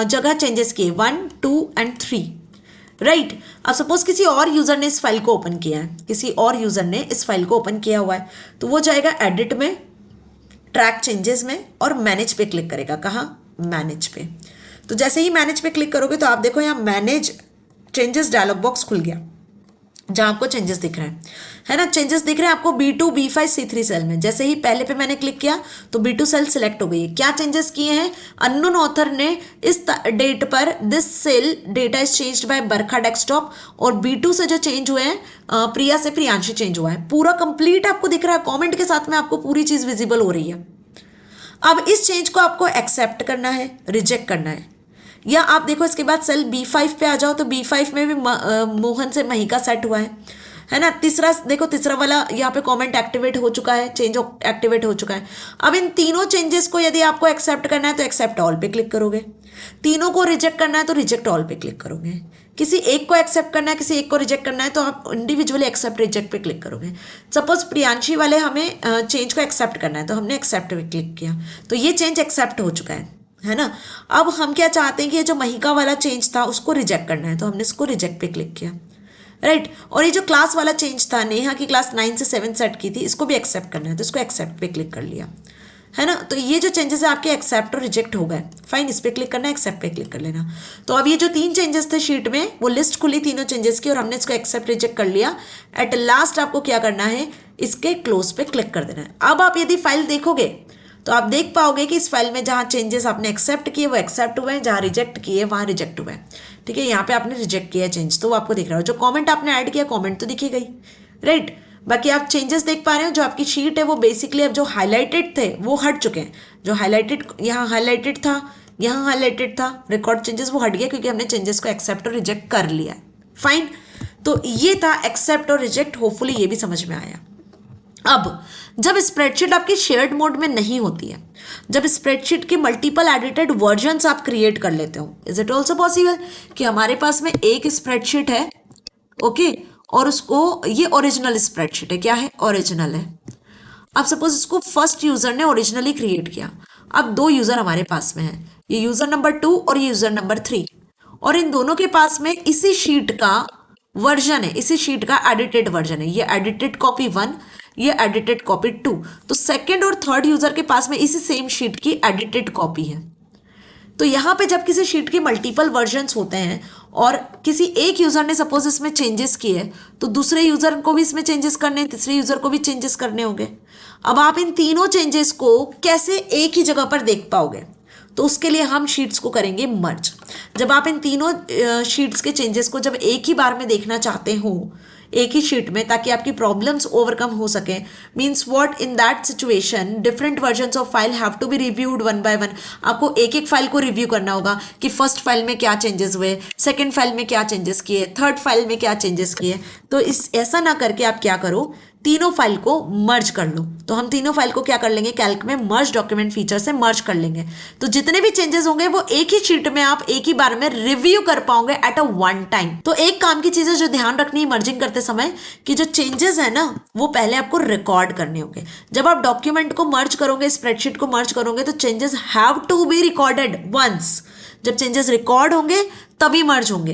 जगह चेंजेस किए, 1, 2 एंड 3। राइट, अब सपोज किसी और यूजर ने इस फाइल को ओपन किया है, किसी और यूजर ने इस फाइल को ओपन किया हुआ है, तो वो जाएगा एडिट में, ट्रैक चेंजेस में और मैनेज पे क्लिक करेगा। कहाँ, मैनेज पे। तो जैसे ही मैनेज पे क्लिक करोगे तो आप देखो यहाँ मैनेज चेंजेस डायलॉग बॉक्स खुल गया, जहाँ आपको चेंजेस दिख रहे हैं, है ना। चेंजेस दिख रहे हैं आपको B2, B5, C3 सेल में। जैसे ही पहले पे मैंने क्लिक किया तो B2 सेल सिलेक्ट हो गई है। क्या चेंजेस किए हैं, अननोन ऑथर ने इस डेट पर this cell data is changed by Barkha desktop, और B2 से जो चेंज हुए हैं प्रिया से प्रियांशी चेंज हुआ है। पूरा कंप्लीट आपको दिख रहा है, कॉमेंट के साथ में आपको पूरी चीज विजिबल हो रही है। अब इस चेंज को आपको एक्सेप्ट करना है, रिजेक्ट करना है, या आप देखो इसके बाद सेल B5 पे आ जाओ तो B5 में भी मोहन से महिका सेट हुआ है। है ना। तीसरा देखो, तीसरा वाला यहाँ पे कमेंट एक्टिवेट हो चुका है, चेंज एक्टिवेट हो चुका है। अब इन तीनों चेंजेस को यदि आपको एक्सेप्ट करना है तो एक्सेप्ट ऑल पे क्लिक करोगे, तीनों को रिजेक्ट करना है तो रिजेक्ट ऑल पे क्लिक करोगे, किसी एक को एक्सेप्ट करना है, किसी एक को रिजेक्ट करना है तो आप इंडिविजुअली एक्सेप्ट रिजेक्ट पे क्लिक करोगे। सपोज प्रियांशी वाले हमें चेंज को एक्सेप्ट करना है तो हमने एक्सेप्ट पे क्लिक किया, तो ये चेंज एक्सेप्ट हो चुका है ना। अब हम क्या चाहते हैं कि ये जो महिका वाला चेंज था उसको रिजेक्ट करना है, तो हमने इसको रिजेक्ट पे क्लिक किया, राइट। और ये जो क्लास वाला चेंज था, नेहा की क्लास 9 से 7 सेट की थी, इसको भी एक्सेप्ट करना है तो इसको एक्सेप्ट पे क्लिक कर लिया, है ना। तो ये जो चेंजेस है आपके एक्सेप्ट और रिजेक्ट हो गए, फाइन, इस पे क्लिक करना है, एक्सेप्ट पे क्लिक कर लेना। तो अब ये जो 3 चेंजेस थे शीट में, वो लिस्ट खुली तीनों चेंजेस की और हमने इसको एक्सेप्ट रिजेक्ट कर लिया। एट लास्ट आपको क्या करना है, इसके क्लोज पे क्लिक कर देना है। अब आप यदि फाइल देखोगे तो आप देख पाओगे कि इस फाइल में जहाँ चेंजेस आपने एक्सेप्ट किए वो एक्सेप्ट हुए हैं, जहाँ रिजेक्ट किए वहाँ रिजेक्ट हुए हैं, ठीक है। यहाँ पे आपने रिजेक्ट किया चेंज तो वो आपको दिख रहा है, जो कमेंट आपने ऐड किया कमेंट तो दिखी गई, राइट। बाकी आप चेंजेस देख पा रहे हो, जो आपकी शीट है वो बेसिकली अब जो हाईलाइटेड थे वो हट चुके हैं। जो हाईलाइटेड यहाँ हाईलाइटेड था, यहाँ हाईलाइटेड था, रिकॉर्ड चेंजेस वो हट गया क्योंकि हमने चेंजेस को एक्सेप्ट और रिजेक्ट कर लिया, फाइन। तो ये था एक्सेप्ट और रिजेक्ट, होपफुली ये भी समझ में आया। अब जब स्प्रेडशीट आपकी शेयर्ड मोड में नहीं होती है, जब स्प्रेडशीट के मल्टीपल एडिटेड वर्जन्स आप क्रिएट कर लेते हो, इज इट ऑल्सो पॉसिबल कि हमारे पास में एक स्प्रेडशीट है, ओके, और उसको ये ओरिजिनल स्प्रेडशीट है, क्या है, ओरिजिनल है। अब सपोज इसको फर्स्ट यूजर ने ओरिजिनली क्रिएट किया, अब 2 यूजर हमारे पास में है, ये यूजर नंबर 2 और ये यूजर नंबर 3, और इन दोनों के पास में इसी शीट का वर्जन है, इसी शीट का एडिटेड वर्जन है, ये एडिटेड कॉपी 1, ये एडिटेड कॉपी 2। तो सेकेंड और थर्ड यूजर के पास में इसी सेम शीट की एडिटेड कॉपी है। तो यहाँ पे जब किसी शीट के मल्टीपल वर्जन्स होते हैं और किसी एक यूजर ने सपोज इसमें चेंजेस किए, तो दूसरे यूजर को भी इसमें चेंजेस करने हैं, तीसरे यूजर को भी चेंजेस करने होंगे। अब आप इन तीनों चेंजेस को कैसे एक ही जगह पर देख पाओगे, तो उसके लिए हम शीट्स को करेंगे मर्ज। जब आप इन तीनों शीट्स के चेंजेस को जब एक ही बार में देखना चाहते हो, एक ही शीट में, ताकि आपकी प्रॉब्लम्स ओवरकम हो सके, means what, in that situation different versions of file have to be reviewed 1 by 1। आपको एक एक फाइल को रिव्यू करना होगा कि फर्स्ट फाइल में क्या चेंजेस हुए, सेकंड फाइल में क्या चेंजेस किए, थर्ड फाइल में क्या चेंजेस किए। तो ऐसा ना करके आप क्या करो, तीनों फाइल को मर्ज कर लो। तो हम तीनों फाइल को क्या कर लेंगे, कैल्क में मर्ज डॉक्यूमेंट फीचर से मर्ज कर लेंगे। तो जितने भी चेंजेस होंगे वो एक ही शीट में आप एक ही बार में रिव्यू कर पाओगे एट अ वन टाइम। तो एक काम की चीजें जो ध्यान रखनी है मर्जिंग करते समय, कि जो चेंजेस है ना वो पहले आपको रिकॉर्ड करने होंगे। जब आप डॉक्यूमेंट को मर्ज करोगे, स्प्रेडशीट को मर्ज करोगे, तो changes have to be recorded once. जब चेंजेस रिकॉर्ड होंगे तभी मर्ज होंगे।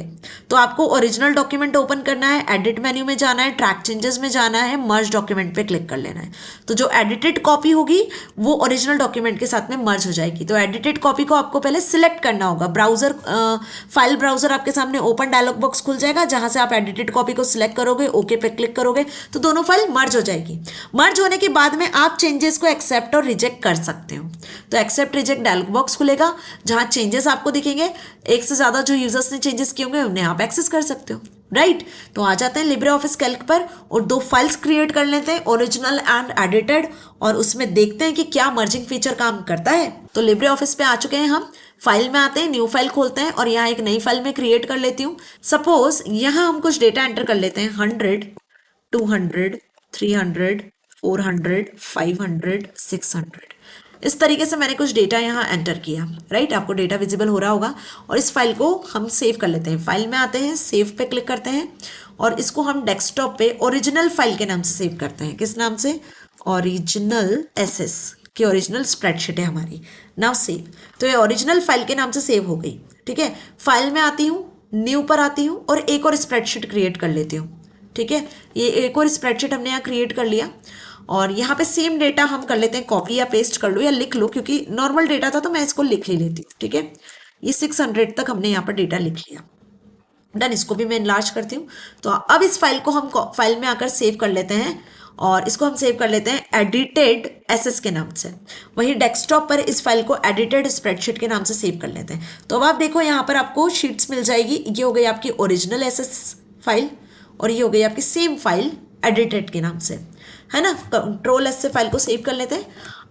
तो आपको ओरिजिनल डॉक्यूमेंट ओपन करना है, एडिट मेन्यू में जाना है, ट्रैक चेंजेस में जाना है, मर्ज डॉक्यूमेंट पे क्लिक कर लेना है। तो जो एडिटेड कॉपी होगी वो ओरिजिनल डॉक्यूमेंट के साथ में मर्ज हो जाएगी। तो एडिटेड कॉपी को आपको पहले सिलेक्ट करना होगा। ब्राउजर फाइल ब्राउजर आपके सामने ओपन डायलॉग बॉक्स खुल जाएगा, जहां से आप एडिटेड कॉपी को सिलेक्ट करोगे, ओके पे क्लिक करोगे, तो दोनों फाइल मर्ज हो जाएगी। मर्ज होने के बाद में आप चेंजेस को एक्सेप्ट और रिजेक्ट कर सकते हो। तो एक्सेप्ट रिजेक्ट डायलॉग बॉक्स खुलेगा, जहां चेंजेस आपको दिखेंगे, एक से ज्यादा जो यूजर्स ने चेंजेस किए होंगे उन्हें आप एक्सेस कर सकते हो, राइट। तो आ जाते हैं लिब्रे ऑफिस कैल्क पर और 2 फाइल्स क्रिएट कर लेते हैं, ओरिजिनल एंड एडिटेड, और उसमें देखते हैं कि क्या मर्जिंग फीचर काम करता है। तो लिब्रे ऑफिस पे आ चुके हैं हम, फाइल में आते हैं, न्यू फाइल खोलते हैं और यहाँ एक नई फाइल में क्रिएट कर लेती हूँ। सपोज यहाँ हम कुछ डेटा एंटर कर लेते हैं, 100, 200, 300, 400, 500, 600। इस तरीके से मैंने कुछ डेटा यहाँ एंटर किया, राइट। आपको डेटा विजिबल हो रहा होगा। और इस फाइल को हम सेव कर लेते हैं। फाइल में आते हैं, सेव पे क्लिक करते हैं और इसको हम डेस्कटॉप पे ओरिजिनल फाइल के नाम से सेव करते हैं। किस नाम से, ओरिजिनल एसएस की ओरिजिनल स्प्रेडशीट है हमारी। Now save. तो ये ओरिजिनल फाइल के नाम से सेव हो गई, ठीक है। फाइल में आती हूँ, न्यू पर आती हूँ और एक और स्प्रेडशीट क्रिएट कर लेती हूँ, ठीक है। ये एक और स्प्रेडशीट हमने यहाँ क्रिएट कर लिया और यहाँ पे सेम डेटा हम कर लेते हैं कॉपी, या पेस्ट कर लो या लिख लो, क्योंकि नॉर्मल डेटा था तो मैं इसको लिख ही लेती हूँ, ठीक है। ये 600 तक हमने यहाँ पर डेटा लिख लिया, डन। इसको भी मैं इनलार्ज करती हूँ। तो अब इस फाइल को हम फाइल में आकर सेव कर लेते हैं और इसको हम सेव कर लेते हैं एडिटेड एसएस के नाम से। वहीं डेस्कटॉप पर इस फाइल को एडिटेड स्प्रेडशीट के नाम से सेव कर लेते हैं। तो अब आप देखो यहाँ पर आपको शीट्स मिल जाएगी। ये हो गई आपकी ओरिजिनल एसएस फाइल और ये हो गई आपकी सेम फाइल एडिटेड के नाम से, है ना। कंट्रोल एस से फाइल को सेव कर लेते हैं।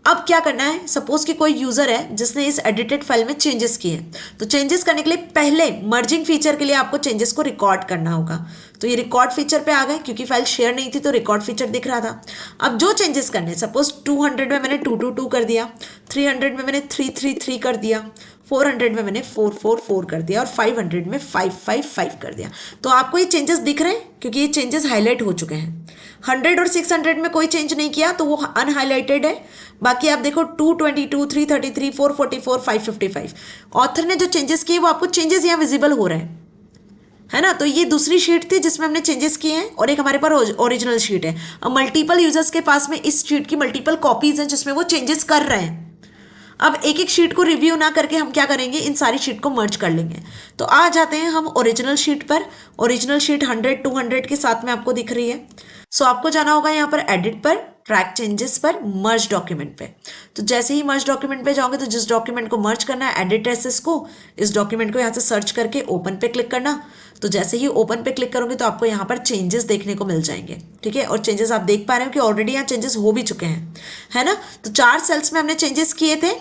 अब क्या करना है, सपोज कि कोई यूजर है जिसने इस एडिटेड फाइल में चेंजेस किए हैं, तो चेंजेस करने के लिए पहले मर्जिंग फीचर के लिए आपको चेंजेस को रिकॉर्ड करना होगा। तो ये रिकॉर्ड फीचर पे आ गए, क्योंकि फाइल शेयर नहीं थी तो रिकॉर्ड फीचर दिख रहा था। अब जो चेंजेस करने, सपोज 200 में मैंने 222 कर दिया, 300 में मैंने 333 कर दिया, 400 में मैंने 444 कर दिया और 500 में 555 कर दिया। तो आपको ये चेंजेस दिख रहे हैं क्योंकि ये चेंजेस हाईलाइट हो चुके हैं। 100 और 600 में कोई चेंज नहीं किया तो वो अनहाइलाइटेड है। बाकी आप देखो 222, 333, 444, 555 ऑथर ने जो चेंजेस किए वो आपको चेंजेस यहाँ विजिबल हो रहे हैं, है ना। तो ये दूसरी शीट थी जिसमें हमने चेंजेस किए हैं और एक हमारे पास ओरिजिनल शीट है। अब मल्टीपल यूजर्स के पास में इस शीट की मल्टीपल कॉपीज हैं जिसमें वो चेंजेस कर रहे हैं। अब एक एक शीट को रिव्यू ना करके हम क्या करेंगे, इन सारी शीट को मर्ज कर लेंगे। तो आ जाते हैं हम ओरिजिनल शीट पर। ओरिजिनल शीट 100, 200 के साथ में आपको दिख रही है। सो आपको जाना होगा यहाँ पर एडिट पर, ट्रैक चेंजेस पर, मर्ज डॉक्यूमेंट पे। तो जैसे ही मर्ज डॉक्यूमेंट पे जाओगे तो जिस डॉक्यूमेंट को मर्ज करना है, एडिट एसेस को, इस डॉक्यूमेंट को यहाँ से सर्च करके ओपन पे क्लिक करना। तो जैसे ही ओपन पे क्लिक करोगे तो आपको यहाँ पर चेंजेस देखने को मिल जाएंगे, ठीक है। और चेंजेस आप देख पा रहे हो कि ऑलरेडी यहाँ चेंजेस हो भी चुके हैं, है ना। तो 4 सेल्स में हमने चेंजेस किए थे,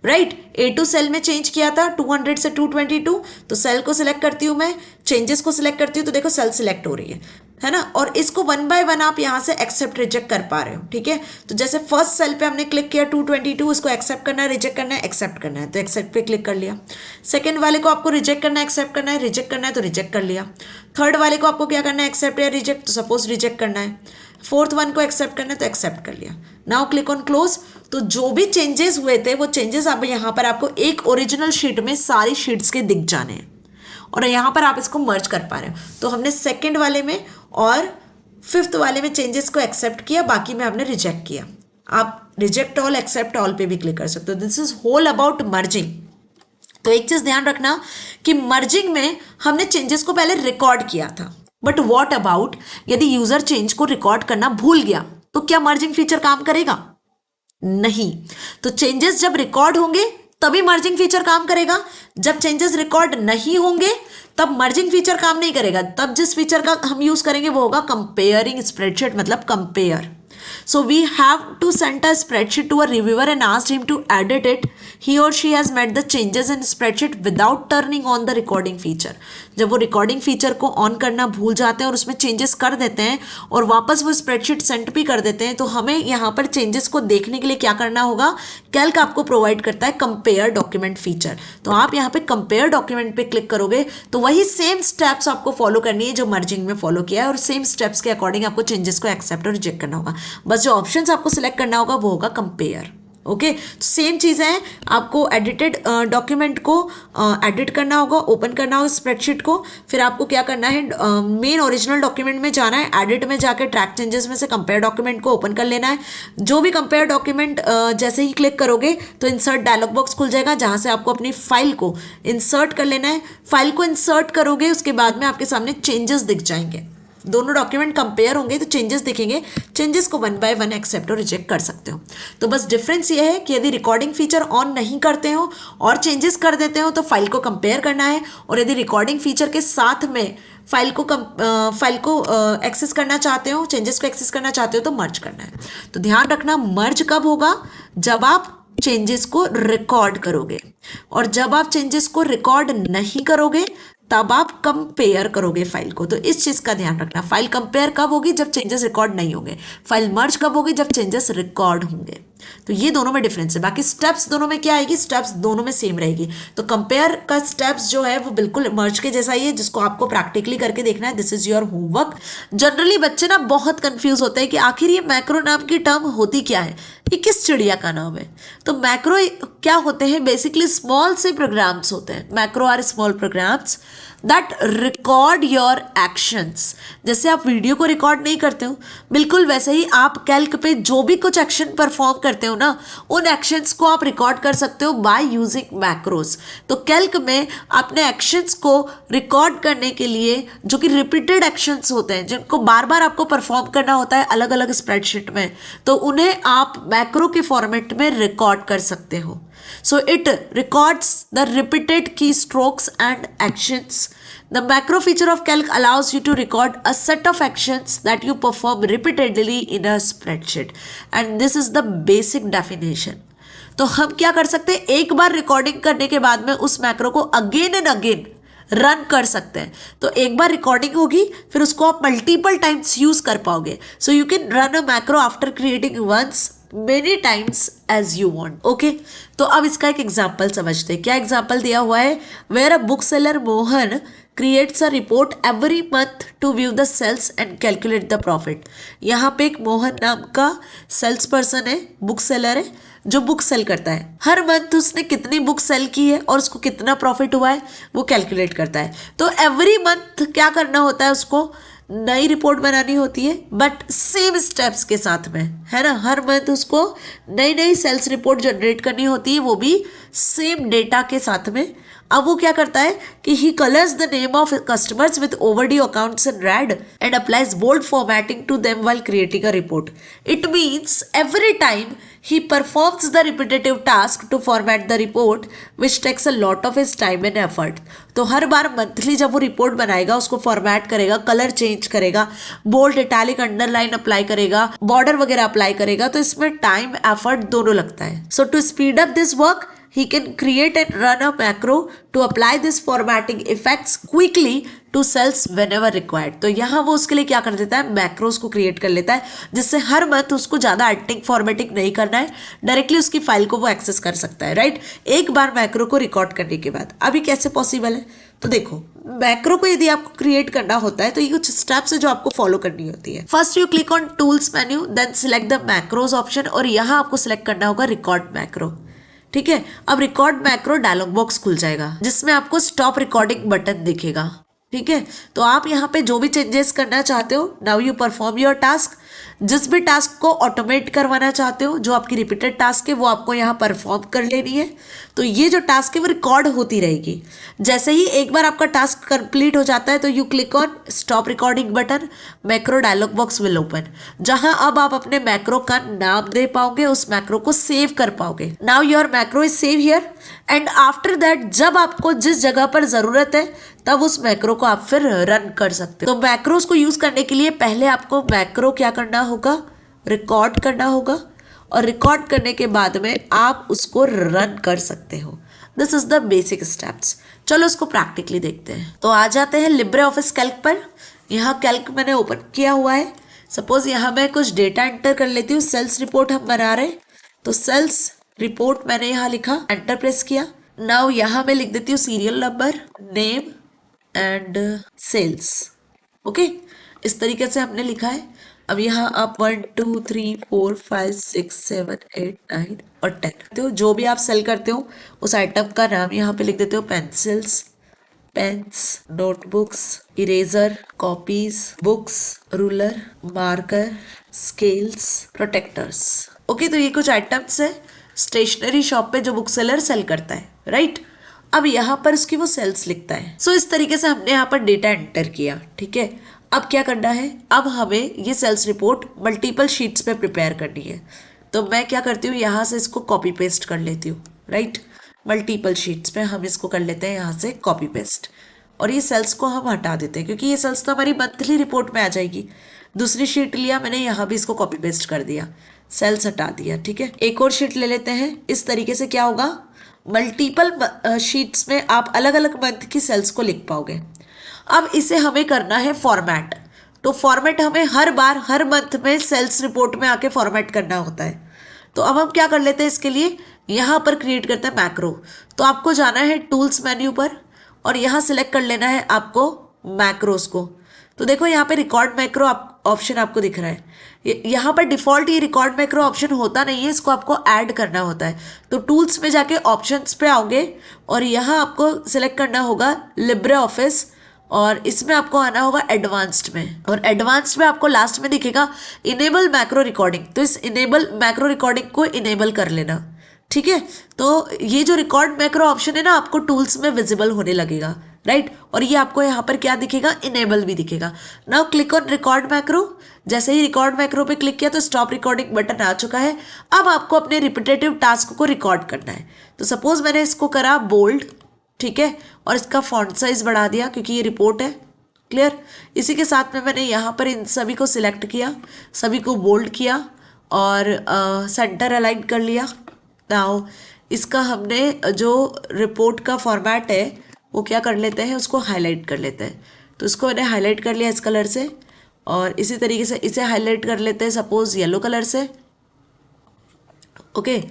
राइट। A2 सेल में चेंज किया था 200 से 222। तो सेल को सिलेक्ट करती हूँ मैं, चेंजेस को सिलेक्ट करती हूँ तो देखो सेल सिलेक्ट हो रही है ना। और इसको 1 बाय 1 आप यहाँ से एक्सेप्ट रिजेक्ट कर पा रहे हो, ठीक है। तो जैसे फर्स्ट सेल पे हमने क्लिक किया 222, इसको एक्सेप्ट करना है, रिजेक्ट करना है, एक्सेप्ट करना है, तो एक्सेप्ट पे क्लिक कर लिया। सेकंड वाले को आपको रिजेक्ट करना है, एक्सेप्ट करना है, रिजेक्ट करना है तो रिजेक्ट कर लिया। थर्ड वाले को आपको क्या करना है, एक्सेप्ट या रिजेक्ट, तो सपोज रिजेक्ट करना है। फोर्थ वन को एक्सेप्ट करना है तो एक्सेप्ट कर लिया। Now click on close. तो जो भी चेंजेस हुए थे वो चेंजेस अब यहाँ पर आपको एक ओरिजिनल शीट में सारी शीट्स के दिख जाने हैं और यहाँ पर आप इसको मर्ज कर पा रहे हो। तो हमने सेकंड वाले में और फिफ्थ वाले में चेंजेस को एक्सेप्ट किया, बाकी में हमने रिजेक्ट किया। आप रिजेक्ट ऑल, एक्सेप्ट ऑल पे भी क्लिक कर सकते हो। This is whole about merging. तो एक चीज ध्यान रखना कि मर्जिंग में हमने चेंजेस को पहले रिकॉर्ड किया था, बट व्हाट अबाउट यदि यूजर चेंज को रिकॉर्ड करना भूल गया तो क्या मर्जिंग फीचर काम करेगा? नहीं। तो चेंजेस जब रिकॉर्ड होंगे तभी मर्जिंग फीचर काम करेगा। जब चेंजेस रिकॉर्ड नहीं होंगे तब मर्जिंग फीचर काम नहीं करेगा। तब जिस फीचर का हम यूज करेंगे वो होगा कंपेयरिंग स्प्रेडशीट, मतलब compare. So we have to send a spreadsheet to a reviewer and asked him to edit it. He or she has made the changes in spreadsheet without turning on the recording feature. जब वो recording feature को on करना भूल जाते हैं और उसमें changes कर देते हैं और वापस वो स्प्रेडशीट सेंड भी कर देते हैं, तो हमें यहाँ पर चेंजेस को देखने के लिए क्या करना होगा, कैल्क आपको प्रोवाइड करता है कंपेयर डॉक्यूमेंट फीचर। तो आप यहाँ पे कंपेयर डॉक्यूमेंट पे क्लिक करोगे तो वही सेम स्टेप्स आपको फॉलो करनी है जो मर्जिंग में फॉलो किया है और सेम स्टेप्स के अकॉर्डिंग आपको चेंजेस को एक्सेप्ट और रिजेक्ट करना होगा। बस जो ऑप्शंस आपको सिलेक्ट करना होगा वो होगा कंपेयर। ओके, सेम चीज़ है, आपको एडिटेड डॉक्यूमेंट को एडिट करना होगा, ओपन करना होगा स्प्रेडशीट को। फिर आपको क्या करना है, मेन ओरिजिनल डॉक्यूमेंट में जाना है, एडिट में जाकर ट्रैक चेंजेस में से कंपेयर डॉक्यूमेंट को ओपन कर लेना है। जो भी कंपेयर डॉक्यूमेंट जैसे ही क्लिक करोगे तो इंसर्ट डायलॉग बॉक्स खुल जाएगा जहाँ से आपको अपनी फाइल को इंसर्ट कर लेना है। फाइल को इंसर्ट करोगे उसके बाद में आपके सामने चेंजेस दिख जाएंगे, दोनों डॉक्यूमेंट कंपेयर होंगे तो चेंजेस दिखेंगे। चेंजेस को 1 बाय 1 एक्सेप्ट और रिजेक्ट कर सकते हो। तो बस डिफरेंस ये है कि यदि रिकॉर्डिंग फीचर ऑन नहीं करते हो और चेंजेस कर देते हो तो फाइल को कंपेयर करना है, और यदि रिकॉर्डिंग फीचर के साथ में फाइल को एक्सेस करना चाहते हो, चेंजेस को एक्सेस करना चाहते हो तो मर्ज करना है। तो ध्यान रखना, मर्ज कब होगा, जब आप चेंजेस को रिकॉर्ड करोगे, और जब आप चेंजेस को रिकॉर्ड नहीं करोगे तब आप कंपेयर करोगे फाइल को। तो इस चीज का ध्यान रखना, फाइल कंपेयर कब होगी, जब चेंजेस रिकॉर्ड नहीं होंगे। फाइल मर्ज कब होगी, जब चेंजेस रिकॉर्ड होंगे। तो ये दोनों में डिफरेंस है। बाकी स्टेप्स दोनों में क्या आएगी, स्टेप्स दोनों में सेम रहेगी। तो कंपेयर का स्टेप्स जो है वो बिल्कुल मर्ज के जैसा ही है, जिसको आपको प्रैक्टिकली करके देखना है। This is your homework. Generally बच्चे ना बहुत कंफ्यूज होते हैं कि आखिर ये मैक्रो नाम की टर्म होती क्या है, ये किस चिड़िया का नाम है। तो मैक्रो क्या होते हैं, बेसिकली स्मॉल से प्रोग्राम्स होते हैं। Macro are small programs that record your actions. जैसे आप वीडियो को रिकॉर्ड नहीं करते हो, बिल्कुल वैसे ही आप कैल्क पे जो भी कुछ एक्शन परफॉर्म करते हो ना, उन एक्शंस को आप रिकॉर्ड कर सकते हो बाय यूजिंग मैक्रोस। तो कैल्क में अपने एक्शंस को रिकॉर्ड करने के लिए, जो कि रिपीटेड एक्शंस होते हैं जिनको बार बार आपको परफॉर्म करना होता है अलग अलग स्प्रेडशीट में, तो उन्हें आप मैक्रो के फॉर्मेट में रिकॉर्ड कर सकते हो। So it records the repeated keystrokes and actions The macro feature of calc allows you to record a set of actions that you perform repeatedly in a spreadsheet. And this is the basic definition. तो हम क्या कर सकते हैं, एक बार recording करने के बाद में उस मैक्रो को अगेन एंड अगेन रन कर सकते हैं. तो एक बार रिकॉर्डिंग होगी, फिर उसको आप मल्टीपल टाइम्स यूज कर पाओगे. So you can run a macro after creating once many times as you want. Okay, तो अब इसका एक एग्जाम्पल समझते हैं. क्या एग्जाम्पल दिया हुआ है, where a book seller Mohan creates a report every month to view the sales and calculate the profit. यहाँ पे एक मोहन नाम का सेल्स पर्सन है, बुक सेलर है, जो बुक सेल करता है. हर मंथ उसने कितनी बुक सेल की है और उसको कितना प्रॉफिट हुआ है वो कैलकुलेट करता है. तो एवरी मंथ क्या करना होता है, उसको नई रिपोर्ट बनानी होती है, बट सेम स्टेप्स के साथ में, है ना. हर मंथ उसको नई नई सेल्स रिपोर्ट जनरेट करनी होती है, वो भी सेम डेटा के साथ में. अब वो क्या करता है कि he colours the name of customers with overdue accounts in red and applies bold formatting to them while creating a report. It means every time he performs the repetitive task to format the report which takes a lot of his time and effort. तो हर बार monthly जब वो report बनाएगा, उसको format करेगा, colour change करेगा, bold italic underline apply करेगा, border वगैरह apply करेगा, तो इसमें टाइम एफर्ट दोनों लगता है. So to speed up this work he can create and run a macro to apply this formatting effects quickly to cells whenever required. तो यहाँ वो उसके लिए क्या कर देता है, मैक्रोस को क्रिएट कर लेता है, जिससे हर मंथ उसको ज़्यादा एडिटिंग फॉर्मेटिंग नहीं करना है, डायरेक्टली उसकी फाइल को वो एक्सेस कर सकता है. राइट, एक बार मैक्रो को रिकॉर्ड करने के बाद. अभी कैसे पॉसिबल है, तो देखो, मैक्रो को यदि आपको क्रिएट करना होता है तो ये कुछ स्टेप्स है जो आपको फॉलो करनी होती है. First you click on tools menu, then select the macros option, और यहाँ आपको सिलेक्ट करना होगा रिकॉर्ड मैक्रो. ठीक है, अब रिकॉर्ड मैक्रो डायलॉग बॉक्स खुल जाएगा, जिसमें आपको स्टॉप रिकॉर्डिंग बटन दिखेगा. ठीक है, तो आप यहाँ पे जो भी चेंजेस करना चाहते हो, now you perform your task. जिस भी टास्क को ऑटोमेट करवाना चाहते हो, जो आपकी रिपीटेड टास्क है, वो आपको यहाँ परफॉर्म कर लेनी है. तो ये जो टास्क है वो रिकॉर्ड होती रहेगी. जैसे ही एक बार आपका टास्क कंप्लीट हो जाता है तो you click on stop recording button, macro dialog box will open, जहां अब आप अपने मैक्रो का नाम दे पाओगे, उस मैक्रो को सेव कर पाओगे. Now your macro is save here, and after that जब आपको जिस जगह पर जरूरत है तब उस मैक्रो को आप फिर रन कर सकते हो. तो मैक्रोस को यूज करने के लिए पहले आपको मैक्रो क्या करना होगा, रिकॉर्ड करना होगा, और रिकॉर्ड करने के बाद में आप उसको रन कर सकते हो. This is the basic steps. चलो उसको प्रैक्टिकली देखते हैं. तो आ जाते हैं लिब्रे ऑफिस कैल्क पर. यहाँ कैल्क मैंने ओपन किया हुआ है. सपोज यहाँ मैं कुछ डेटा एंटर कर लेती हूँ. सेल्स रिपोर्ट हम बना रहे हैं, तो सेल्स रिपोर्ट मैंने यहाँ लिखा, एंटर प्रेस किया. नाउ यहाँ मैं लिख देती हूँ serial number, name and sales. Okay, इस तरीके से हमने लिखा है. अब यहाँ आप 1 2 3 4 5 6 7 8 9 और 10, तो जो भी आप सेल करते हो उस आइटम का नाम यहाँ पे लिख देते हो. Pencils, pens, notebooks, eraser, copies, books, ruler, marker, scales, protractors. Okay, तो ये कुछ आइटम्स है स्टेशनरी शॉप पे जो बुक सेलर सेल करता है. राइट, अब यहाँ पर उसकी वो सेल्स लिखता है. सो इस तरीके से हमने यहाँ पर डेटा एंटर किया. ठीक है, अब क्या करना है, अब हमें ये सेल्स रिपोर्ट मल्टीपल शीट्स पे प्रिपेयर करनी है. तो मैं क्या करती हूँ, यहाँ से इसको कॉपी पेस्ट कर लेती हूँ. राइट, मल्टीपल शीट्स पे हम इसको कर लेते हैं यहाँ से कॉपी पेस्ट, और ये सेल्स को हम हटा देते हैं क्योंकि ये सेल्स तो हमारी मंथली रिपोर्ट में आ जाएगी. दूसरी शीट लिया मैंने, यहाँ भी इसको कॉपी पेस्ट कर दिया, सेल्स हटा दिया. ठीक है, एक और शीट ले लेते हैं. इस तरीके से क्या होगा, मल्टीपल शीट्स में आप अलग अलग मंथ की सेल्स को लिख पाओगे. अब इसे हमें करना है फॉर्मेट. तो फॉर्मेट हमें हर बार हर मंथ में सेल्स रिपोर्ट में आके फॉर्मेट करना होता है. तो अब हम क्या कर लेते हैं, इसके लिए यहाँ पर क्रिएट करते हैं मैक्रो. तो आपको जाना है टूल्स मेन्यू पर और यहाँ सिलेक्ट कर लेना है आपको मैक्रोस को. तो देखो यहाँ पे रिकॉर्ड मैक्रो ऑप्शन आपको दिख रहा है. यहाँ पर डिफॉल्ट ये रिकॉर्ड मैक्रो ऑप्शन होता नहीं है, इसको आपको ऐड करना होता है. तो टूल्स में जाके ऑप्शंस पे आओगे और यहाँ आपको सिलेक्ट करना होगा लिब्रे ऑफिस, और इसमें आपको आना होगा एडवांस्ड में, और एडवांस्ड में आपको लास्ट में दिखेगा इनेबल मैक्रो रिकॉर्डिंग. तो इस इनेबल मैक्रो रिकॉर्डिंग को इनेबल कर लेना. ठीक है, तो ये जो रिकॉर्ड मैक्रो ऑप्शन है ना, आपको टूल्स में विजिबल होने लगेगा. राइट, और ये आपको यहाँ पर क्या दिखेगा, इनेबल भी दिखेगा. Now click on record macro. जैसे ही रिकॉर्ड मैक्रो पे क्लिक किया तो स्टॉप रिकॉर्डिंग बटन आ चुका है. अब आपको अपने रिपीटेटिव टास्क को रिकॉर्ड करना है. तो सपोज मैंने इसको करा बोल्ड. ठीक है, और इसका फॉन्ट साइज बढ़ा दिया क्योंकि ये रिपोर्ट है। क्लियर। इसी के साथ में मैंने यहाँ पर इन सभी को सिलेक्ट किया, सभी को बोल्ड किया और सेंटर अलाइन कर लिया। नाउ इसका हमने जो रिपोर्ट का फॉर्मेट है वो क्या कर लेते हैं, उसको हाईलाइट कर लेते हैं। तो इसको मैंने हाईलाइट कर लिया इस कलर से, और इसी तरीके से इसे हाईलाइट कर लेते हैं सपोज येलो कलर से। ओके,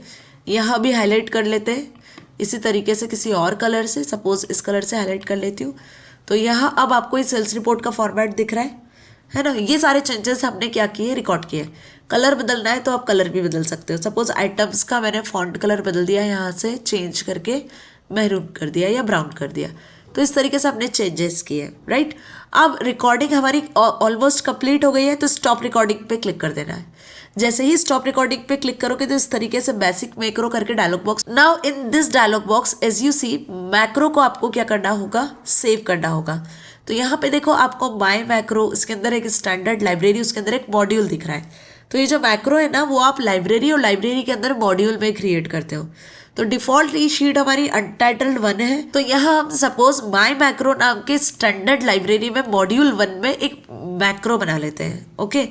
यहाँ भी हाईलाइट कर लेते हैं इसी तरीके से किसी और कलर से, सपोज इस कलर से हाईलाइट कर लेती हूँ। तो यहाँ अब आपको इस सेल्स रिपोर्ट का फॉर्मेट दिख रहा है ना। ये सारे चेंजेस हमने क्या किए, रिकॉर्ड किए। कलर बदलना है तो आप कलर भी बदल सकते हो। सपोज आइटम्स का मैंने फॉन्ट कलर बदल दिया, यहाँ से चेंज करके मैरून कर दिया या ब्राउन कर दिया। तो इस तरीके से हमने चेंजेस किए, राइट। अब रिकॉर्डिंग हमारी ऑलमोस्ट कंप्लीट हो गई है, तो स्टॉप रिकॉर्डिंग पे क्लिक कर देना है। जैसे ही स्टॉप रिकॉर्डिंग पे क्लिक करोगे तो इस तरीके से बेसिक मैक्रो करके dialog box, now in this dialog box as you see macro को आपको क्या करना होगा, सेव करना होगा। तो यहाँ पे देखो आपको माई मैक्रो, इसके अंदर एक स्टैंडर्ड लाइब्रेरी, उसके अंदर एक मॉड्यूल दिख रहा है। तो ये जो मैक्रो है ना वो आप लाइब्रेरी और लाइब्रेरी के अंदर मॉड्यूल में क्रिएट करते हो। तो डिफॉल्ट ये शीट हमारी अनटाइटल्ड 1 है। तो यहाँ हम सपोज माई मैक्रो नाम के स्टैंडर्ड लाइब्रेरी में मॉड्यूल 1 में एक मैक्रो बना लेते हैं। ओके,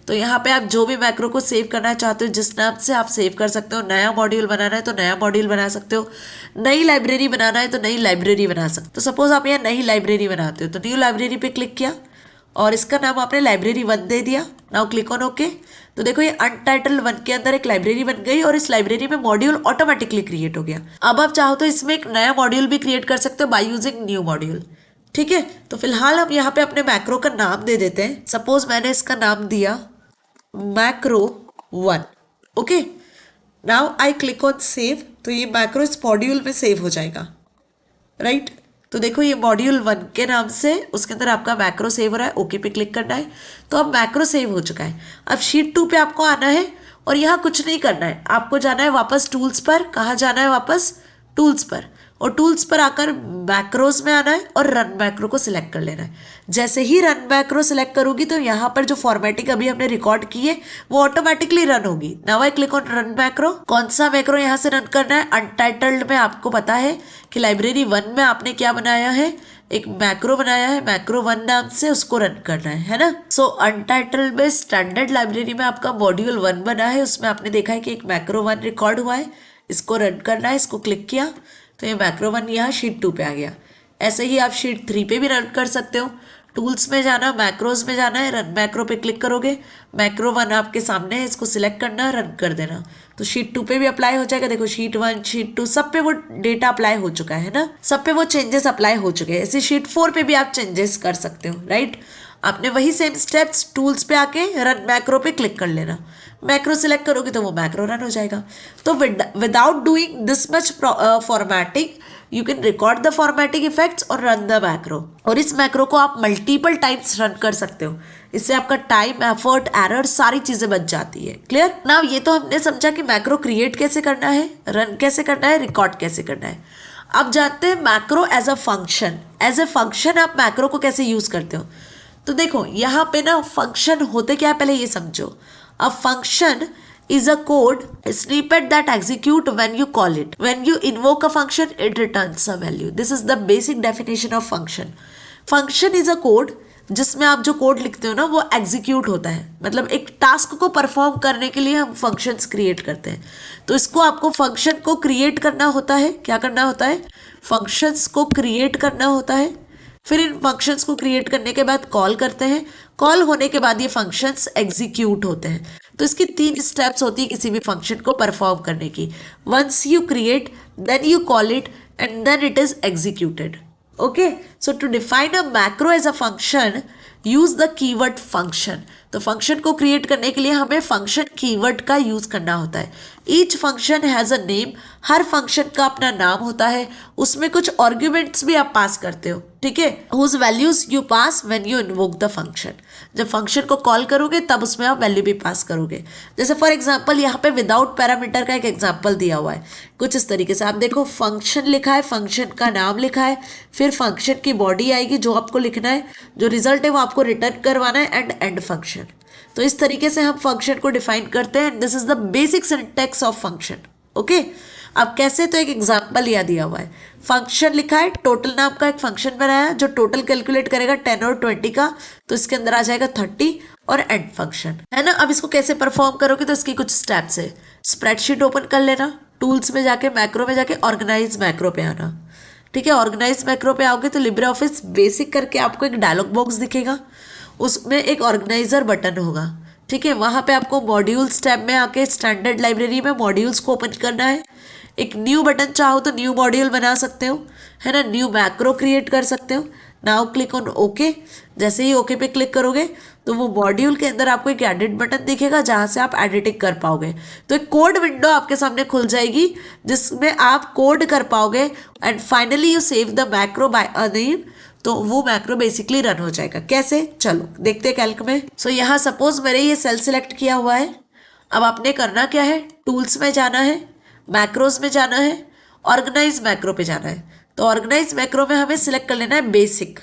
तो यहाँ पे आप जो भी मैक्रो को सेव करना चाहते हो जिस नाम से आप सेव कर सकते हो। नया मॉड्यूल बनाना है तो नया मॉड्यूल बना सकते हो, नई लाइब्रेरी बनाना है तो नई लाइब्रेरी बना सकते हो। तो सपोज आप यहाँ नई लाइब्रेरी बनाते हो तो न्यू लाइब्रेरी पे क्लिक किया और इसका नाम आपने लाइब्रेरी 1 दे दिया। Now click on okay. तो देखो ये अनटाइटल्ड 1 के अंदर एक लाइब्रेरी बन गई और इस लाइब्रेरी में मॉड्यूल ऑटोमेटिकली क्रिएट हो गया। अब आप चाहो तो इसमें एक नया मॉड्यूल भी क्रिएट कर सकते हो बाय यूजिंग न्यू मॉड्यूल। ठीक है, तो फिलहाल हम यहाँ पे अपने मैक्रो का नाम दे देते हैं। सपोज मैंने इसका नाम दिया macro 1। Okay, now I click on save. तो ये मैक्रो इस मॉड्यूल में सेव हो जाएगा, राइट। तो देखो ये मॉड्यूल 1 के नाम से उसके अंदर आपका मैक्रो सेव हो रहा है। ओके पे क्लिक करना है। तो अब मैक्रो सेव हो चुका है। अब शीट 2 पे आपको आना है और यहाँ कुछ नहीं करना है, आपको जाना है वापस टूल्स पर। कहाँ जाना है, वापस टूल्स पर, और टूल्स पर आकर मैक्रोज में आना है और रन मैक्रो को सिलेक्ट कर लेना है। जैसे ही रन मैक्रो सिलेक्ट करोगी तो यहाँ पर जो फॉर्मेटिंग अभी हमने रिकॉर्ड की है वो ऑटोमेटिकली रन होगी। Now I click on run macro. कौन सा मैक्रो यहाँ से रन करना है, अनटाइटल्ड में आपको पता है कि लाइब्रेरी 1 में आपने क्या बनाया है, एक मैक्रो बनाया है मैक्रो 1 नाम से, उसको रन करना है ना। सो अनटाइटल्ड में स्टैंडर्ड लाइब्रेरी में आपका मॉड्यूल 1 बना है, उसमें आपने देखा है कि एक मैक्रो 1 रिकॉर्ड हुआ है, इसको रन करना है। इसको क्लिक किया तो ये मैक्रो 1 यहाँ शीट 2 पे आ गया। ऐसे ही आप शीट 3 पे भी रन कर सकते हो। टूल्स में जाना, मैक्रोज में जाना है, रन मैक्रो पे क्लिक करोगे, मैक्रो 1 आपके सामने है, इसको सिलेक्ट करना, रन कर देना। तो शीट 2 पे भी अप्लाई हो जाएगा। देखो शीट 1 शीट 2 सब पे वो डेटा अप्लाई हो चुका है ना, सब पे वो चेंजेस अप्लाई हो चुके हैं। ऐसे शीट 4 पे भी आप चेंजेस कर सकते हो, राइट। आपने वही सेम स्टेप्स टूल्स पे आके रन मैक्रो पे क्लिक कर लेना, मैक्रो सिलेक्ट करोगे तो वो मैक्रो रन हो जाएगा। तो without doing this much formatting you can record the formatting effects और रन द मैक्रो। और इस मैक्रो को आप मल्टीपल टाइम्स रन कर सकते हो। इससे आपका टाइम, एफर्ट, एरर सारी चीजें बच जाती है। क्लियर। नाउ ये तो हमने समझा कि मैक्रो क्रिएट कैसे करना है, रन कैसे करना है, रिकॉर्ड कैसे करना है। अब जानते हैं macro as a function. As a function आप मैक्रो को कैसे यूज करते हो। तो देखो यहाँ पे ना फंक्शन होते क्या है, पहले ये समझो। A function is a code snippet that execute when you call it. When you invoke a function, it returns a value. This is the basic definition of function. Function is a code जिसमें आप जो code लिखते हो ना वो execute होता है, मतलब एक टास्क को परफॉर्म करने के लिए हम फंक्शंस क्रिएट करते हैं। तो इसको आपको फंक्शन को क्रिएट करना होता है। क्या करना होता है, फंक्शंस को क्रिएट करना होता है। फिर इन फंक्शंस को क्रिएट करने के बाद कॉल करते हैं, कॉल होने के बाद ये फंक्शंस एग्जीक्यूट होते हैं। तो इसकी 3 स्टेप्स होती है किसी भी फंक्शन को परफॉर्म करने की। Once you create, then you call it and then it is executed. Okay, so to define a macro as a function use the keyword function. तो फंक्शन को क्रिएट करने के लिए हमें फंक्शन कीवर्ड का यूज करना होता है। Each function has a name. Her function का अपना नाम होता है, उसमें कुछ आर्ग्यूमेंट्स भी आप पास करते हो, ठीक है। Whose values you pass when you invoke the function. जब फंक्शन को कॉल करोगे तब उसमें आप वैल्यू भी पास करोगे। जैसे फॉर एग्जांपल यहाँ पे विदाउट पैरामीटर का एक एग्जांपल दिया हुआ है कुछ इस तरीके से। आप देखो फंक्शन लिखा है, फंक्शन का नाम लिखा है, फिर फंक्शन की बॉडी आएगी जो आपको लिखना है, जो रिजल्ट है वो आपको रिटर्न करवाना है, एंड एंड फंक्शन। तो इस तरीके से हम फंक्शन को डिफाइन करते हैं। This is the basic syntax of function. Okay, अब कैसे, तो एक एग्जाम्पल यहाँ दिया हुआ है, फंक्शन लिखा है, टोटल नाम का एक फंक्शन बनाया है जो टोटल कैलकुलेट करेगा 10 और 20 का, तो इसके अंदर आ जाएगा 30 और एंड फंक्शन है ना। अब इसको कैसे परफॉर्म करोगे, तो इसकी कुछ स्टेप्स है। स्प्रेडशीट ओपन कर लेना, टूल्स में जाके मैक्रो में जाके ऑर्गेनाइज मैक्रो पे आना। ठीक है, ऑर्गेनाइज मैक्रो पे आओगे तो लिब्रे ऑफिस बेसिक करके आपको एक डायलॉग बॉक्स दिखेगा, उसमें एक ऑर्गेनाइजर बटन होगा। ठीक है, वहाँ पे आपको मॉड्यूल्स टैब में आके स्टैंडर्ड लाइब्रेरी में मॉड्यूल्स को ओपन करना है। एक न्यू बटन चाहो तो न्यू मॉड्यूल बना सकते हो, है ना, न्यू मैक्रो क्रिएट कर सकते हो। Now click on okay. जैसे ही ओके पे क्लिक करोगे तो वो मॉड्यूल के अंदर आपको एक एडिट बटन दिखेगा जहाँ से आप एडिटिंग कर पाओगे। तो एक कोड विंडो आपके सामने खुल जाएगी जिसमें आप कोड कर पाओगे and finally you save the macro by a name. तो वो मैक्रो बेसिकली रन हो जाएगा। कैसे, चलो देखते हैं कैल्क में। सो यहाँ सपोज मैंने ये सेल सिलेक्ट किया हुआ है। अब आपने करना क्या है, टूल्स में जाना है, मैक्रोज में जाना है, ऑर्गेनाइज मैक्रो पे जाना है। तो ऑर्गेनाइज मैक्रो में हमें सिलेक्ट कर लेना है बेसिक।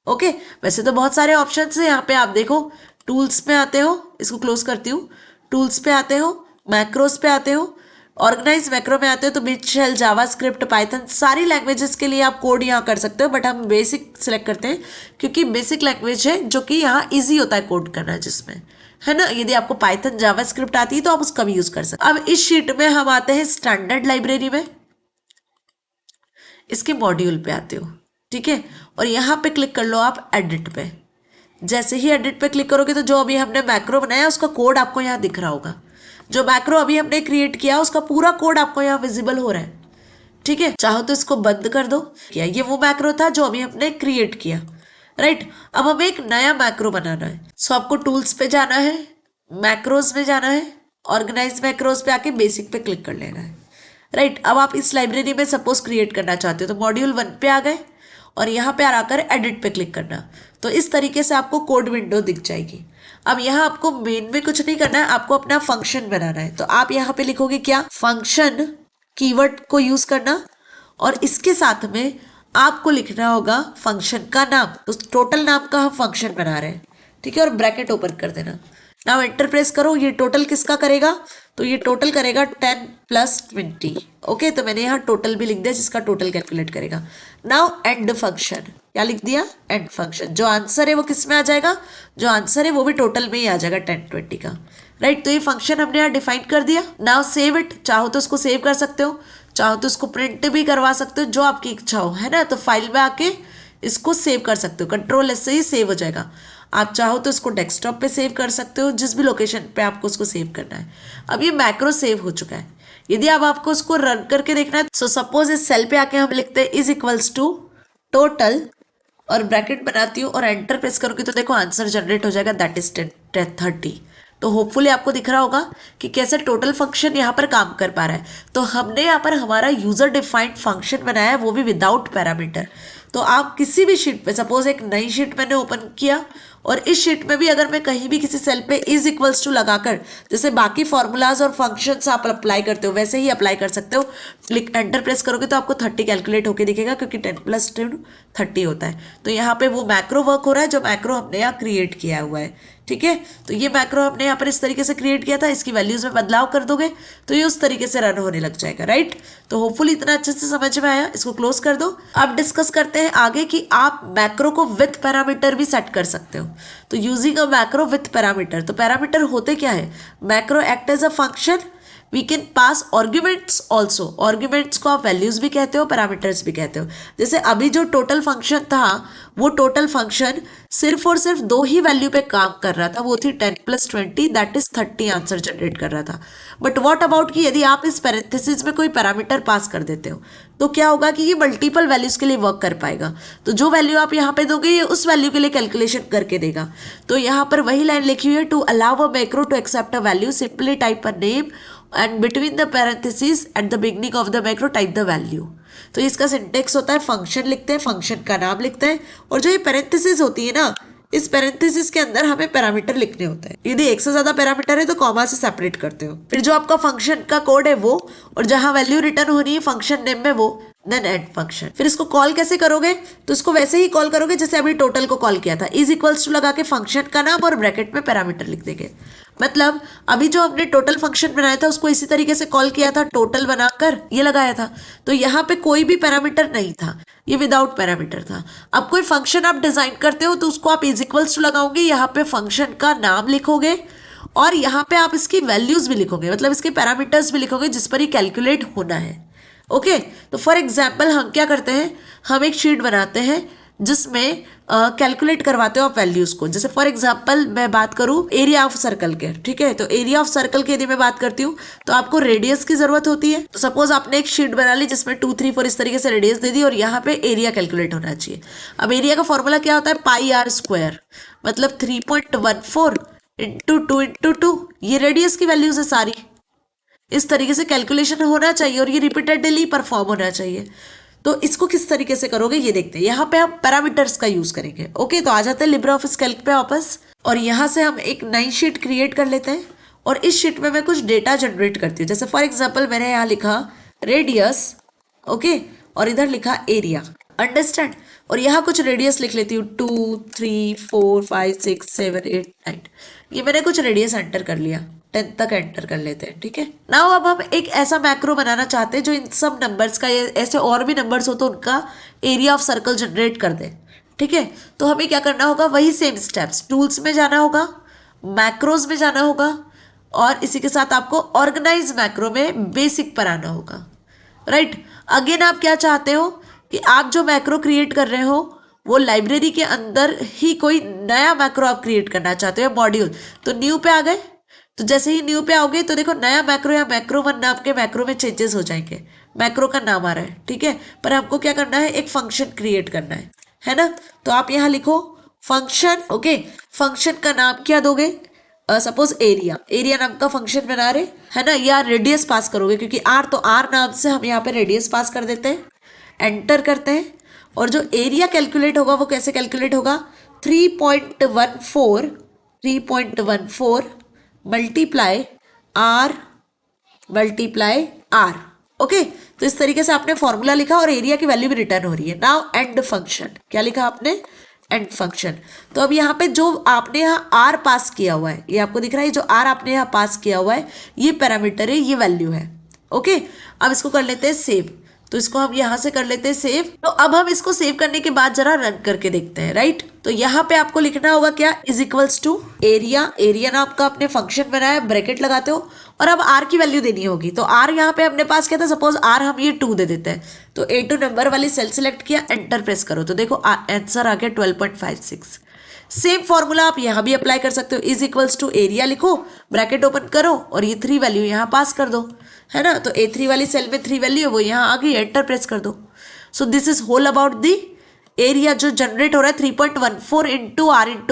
ओके, वैसे तो बहुत सारे ऑप्शंस हैं यहाँ पे, आप देखो टूल्स पे आते हो, इसको क्लोज करती हूँ, टूल्स पे आते हो, मैक्रोज पे आते हो, ऑर्गेनाइज मैक्रो में आते हो तो बिट शेल, जावास्क्रिप्ट, पाइथन, सारी लैंग्वेजेस के लिए आप कोड यहाँ कर सकते हो, बट हम बेसिक सिलेक्ट करते हैं क्योंकि बेसिक लैंग्वेज है जो कि यहाँ ईजी होता है कोड करना जिसमें, है ना। यदि आपको पाइथन, जावास्क्रिप्ट आती है तो आप उसका भी यूज कर सकते हैं। अब इस शीट में हम आते हैं स्टैंडर्ड लाइब्रेरी में, इसके मॉड्यूल पे आते हो। ठीक है, और यहाँ पे क्लिक कर लो आप एडिट पे। जैसे ही एडिट पे क्लिक करोगे तो जो अभी हमने मैक्रो बनाया उसका कोड आपको यहाँ दिख रहा होगा। जो मैक्रो अभी हमने क्रिएट किया उसका पूरा कोड आपको यहाँ विजिबल हो रहा है। ठीक है, चाहो तो इसको बंद कर दो। क्या, ये वो मैक्रो था जो अभी हमने क्रिएट किया, राइट। अब हमें एक नया मैक्रो बनाना है। सो आपको टूल्स पे जाना है, मैक्रोज में जाना है, ऑर्गेनाइज मैक्रोज पे आके बेसिक पे क्लिक कर लेना है, राइट। अब आप इस लाइब्रेरी में सपोज क्रिएट करना चाहते हो तो मॉड्यूल 1 पे आ गए और यहाँ पे आकर एडिट पे क्लिक करना। तो इस तरीके से आपको कोड विंडो दिख जाएगी। अब यहाँ आपको मेन में कुछ नहीं करना है, आपको अपना फंक्शन बनाना है। तो आप यहाँ पे लिखोगे क्या, फंक्शन कीवर्ड को यूज करना और इसके साथ में आपको लिखना होगा फंक्शन का नाम। तो टोटल नाम का हम फंक्शन बना रहे हैं। ठीक है, और ब्रैकेट ओपन कर देना। नाउ एंटर प्रेस करो। ये टोटल किसका करेगा, तो ये टोटल करेगा 10 + 20। ओके, तो मैंने यहाँ टोटल भी लिख दिया जिसका टोटल कैलकुलेट करेगा। नाउ एंड फंक्शन, क्या लिख दिया, एंड फंक्शन। जो आंसर है वो किस में आ जाएगा, जो आंसर है वो भी टोटल में ही आ जाएगा 10 20 का, राइट। तो ये फंक्शन हमने यहाँ डिफाइन कर दिया। नाउ सेव इट, चाहो तो उसको सेव कर सकते हो, चाहो तो उसको प्रिंट भी करवा सकते हो, जो आपकी इच्छा हो, है ना। तो फाइल में आके इसको सेव कर सकते हो, Ctrl+S से ही सेव हो जाएगा। आप चाहो तो इसको डेस्कटॉप पे सेव कर सकते हो, जिस भी लोकेशन पे आपको उसको सेव करना है। अब ये मैक्रो सेव हो चुका है। यदि अब आपको उसको रन करके देखना है, सो सपोज इस सेल पे आके हम लिखते हैं = टोटल और ब्रैकेट बनाती हूँ और एंटर प्रेस करूँगी तो देखो आंसर जनरेट हो जाएगा, दैट इज 30। तो होपफुली आपको दिख रहा होगा कि कैसे टोटल फंक्शन यहाँ पर काम कर पा रहा है। तो हमने यहाँ पर हमारा यूजर डिफाइंड फंक्शन बनाया है, वो भी विदाउट पैरामीटर। तो आप किसी भी शीट पे, सपोज एक नई शीट मैंने ओपन किया और इस शीट में भी अगर मैं कहीं भी किसी सेल पे = लगाकर, जैसे बाकी फॉर्मूलाज और फंक्शंस आप अप्लाई करते हो वैसे ही अप्लाई कर सकते हो। एंटर प्रेस करोगे तो आपको 30 कैलकुलेट होके दिखेगा क्योंकि 10 + 10 30 होता है। तो यहाँ पे वो मैक्रो वर्क हो रहा है जो मैक्रो हमने यहाँ क्रिएट किया हुआ है। ठीक है, तो ये मैक्रो हमने यहाँ पर इस तरीके से क्रिएट किया था। इसकी वैल्यूज में बदलाव कर दोगे तो ये उस तरीके से रन होने लग जाएगा, राइट। तो होपफुली इतना अच्छे से समझ में आया। इसको क्लोज कर दो। अब डिस्कस करते हैं आगे कि आप मैक्रो को विथ पैरामीटर भी सेट कर सकते हो। तो using a macro with parameter, तो पैरामीटर होते क्या है, macro act as a function, we can pass arguments also. Arguments को आप वैल्यूज भी कहते हो, पैरामीटर्स भी कहते हो। जैसे अभी जो टोटल फंक्शन था वो टोटल फंक्शन सिर्फ और सिर्फ 2 ही वैल्यू पे काम कर रहा था, वो थी 10 + 20, दैट इज 30 आंसर जनरेट कर रहा था। बट व्हाट अबाउट कि यदि आप इस पैरेंथेसिस में कोई पैरामीटर पास कर देते हो तो क्या होगा कि ये मल्टीपल वैल्यूज के लिए वर्क कर पाएगा। तो जो वैल्यू आप यहाँ पे दोगे ये उस वैल्यू के लिए कैलकुलेशन करके देगा। तो यहाँ पर वही लाइन लिखी हुई है, to allow a macro to accept a value simply type a name and between the parenthesis at the beginning of the macro type the value. तो इसका सिंटेक्स होता है, फंक्शन लिखते हैं, फंक्शन का नाम लिखते हैं और जो ये पैरेंथेसिस होती है ना, इस पैरेंथेसिस के अंदर हमें पैरामीटर लिखने होते हैं। यदि एक से ज्यादा पैरामीटर है तो कॉमा से सेपरेट करते हो। फिर जो आपका फंक्शन का कोड है वो, और जहां वैल्यू रिटर्न होनी है फंक्शन नेम में वो, देन एड फंक्शन। फिर इसको कॉल कैसे करोगे, तो इसको वैसे ही कॉल करोगे जैसे अभी टोटल को कॉल किया था, इज इक्वल्स टू लगा के फंक्शन का नाम और ब्रैकेट में पैरामीटर लिख देंगे। मतलब अभी जो हमने टोटल फंक्शन बनाया था उसको इसी तरीके से कॉल किया था, टोटल बनाकर ये लगाया था, तो यहाँ पे कोई भी पैरामीटर नहीं था, ये विदाउट पैरामीटर था। अब कोई फंक्शन आप डिजाइन करते हो तो उसको आप इज इक्वल्स टू लगाओगे, यहाँ पे फंक्शन का नाम लिखोगे और यहाँ पे आप इसकी वैल्यूज भी लिखोगे, मतलब इसके पैरामीटर्स भी लिखोगे जिस पर ये कैलकुलेट होना है। ओके तो फॉर एग्जाम्पल हम क्या करते हैं, हम एक शीट बनाते हैं जिसमें कैलकुलेट करवाते हो आप वैल्यूज को। जैसे फॉर एग्जाम्पल मैं बात करूँ एरिया ऑफ सर्कल के, ठीक है, तो एरिया ऑफ सर्कल की यदि मैं बात करती हूँ तो आपको रेडियस की जरूरत होती है। तो सपोज आपने एक शीट बना ली जिसमें 2 3 4 इस तरीके से रेडियस दे दी और यहाँ पे एरिया कैलकुलेट होना चाहिए। अब एरिया का फॉर्मूला क्या होता है, पाई आर स्क्वायर, मतलब 3.14 इंटू 2 इंटू 2, ये रेडियस की वैल्यूज है सारी। इस तरीके से कैलकुलेशन होना चाहिए और ये रिपीटेडली परफॉर्म होना चाहिए। तो इसको किस तरीके से करोगे ये देखते हैं। यहाँ पे हम पैरामीटर्स का यूज करेंगे। ओके तो आ जाते हैं लिब्रे ऑफिस कैल्क पे वापस, और यहाँ से हम एक नई शीट क्रिएट कर लेते हैं और इस शीट में मैं कुछ डेटा जनरेट करती हूँ। जैसे फॉर एग्जाम्पल मैंने यहाँ लिखा रेडियस, ओके, और इधर लिखा एरिया, अंडरस्टैंड, और यहाँ कुछ रेडियस लिख लेती हूँ 2 3 4 5 6 7 8 9, ये मैंने कुछ रेडियस एंटर कर लिया, 10 तक एंटर कर लेते हैं, ठीक है। नाउ अब हम एक ऐसा मैक्रो बनाना चाहते हैं जो इन सब नंबर्स का, ऐसे और भी नंबर्स हो तो उनका एरिया ऑफ सर्कल जनरेट कर दे, ठीक है। तो हमें क्या करना होगा, वही सेम स्टेप्स, टूल्स में जाना होगा, मैक्रोज में जाना होगा और इसी के साथ आपको ऑर्गेनाइज मैक्रो में बेसिक पर आना होगा, राइट। अगेन आप क्या चाहते हो कि आप जो मैक्रो क्रिएट कर रहे हो वो लाइब्रेरी के अंदर ही कोई नया मैक्रो आप क्रिएट करना चाहते हो, मॉड्यूल, तो न्यू पे आ गए। तो जैसे ही न्यू पे आओगे तो देखो नया मैक्रो या मैक्रो 1 नाम के मैक्रो में चेंजेस हो जाएंगे, मैक्रो का नाम आ रहा है, ठीक है। पर हमको क्या करना है, एक फंक्शन क्रिएट करना है ना। तो आप यहाँ लिखो फंक्शन, ओके, फंक्शन का नाम क्या दोगे, सपोज एरिया, एरिया नाम का फंक्शन बना रहे है ना, या रेडियस पास करोगे क्योंकि आर, तो आर नाम से हम यहाँ पे रेडियस पास कर देते हैं, एंटर करते हैं और जो एरिया कैलकुलेट होगा वो कैसे कैलकुलेट होगा, 3.14 multiply r multiply r, okay. तो इस तरीके से आपने फॉर्मूला लिखा और एरिया की वैल्यू भी रिटर्न हो रही है। नाउ एंड फंक्शन, क्या लिखा आपने, एंड फंक्शन। तो अब यहाँ पे जो आपने यहाँ आर पास किया हुआ है, ये आपको दिख रहा है, जो आर आपने यहाँ पास किया हुआ है ये पैरामीटर है, ये वैल्यू है, ओके। अब इसको कर लेते हैं सेव, तो इसको हम यहाँ से कर लेते हैं सेव। तो अब हम इसको सेव करने के बाद जरा रन करके देखते हैं, राइट। तो यहाँ पे आपको लिखना होगा क्या, is equals to area, area नाम का आपने फंक्शन बनाया, ब्रैकेट लगाते हो और अब आर की वैल्यू देनी होगी। तो आर यहाँ पे हमने पास किया था, सपोज आर हम ये 2 दे देते हैं, तो A2 नंबर वाली सेल सेलेक्ट किया, एंटर प्रेस करो तो देखो आंसर आ गया 12.56। सेम फॉर्मूला आप यहाँ भी अप्लाई कर सकते हो, इज इक्वल्स टू एरिया लिखो, ब्रैकेट ओपन करो और ये 3 वैल्यू यहाँ पास कर दो, है ना। तो A3 वाली सेल में 3 वैल्यू है वो यहाँ आ गई, एंटर प्रेस कर दो। So this is whole about the area जो जनरेट हो रहा है 3.14 इंटू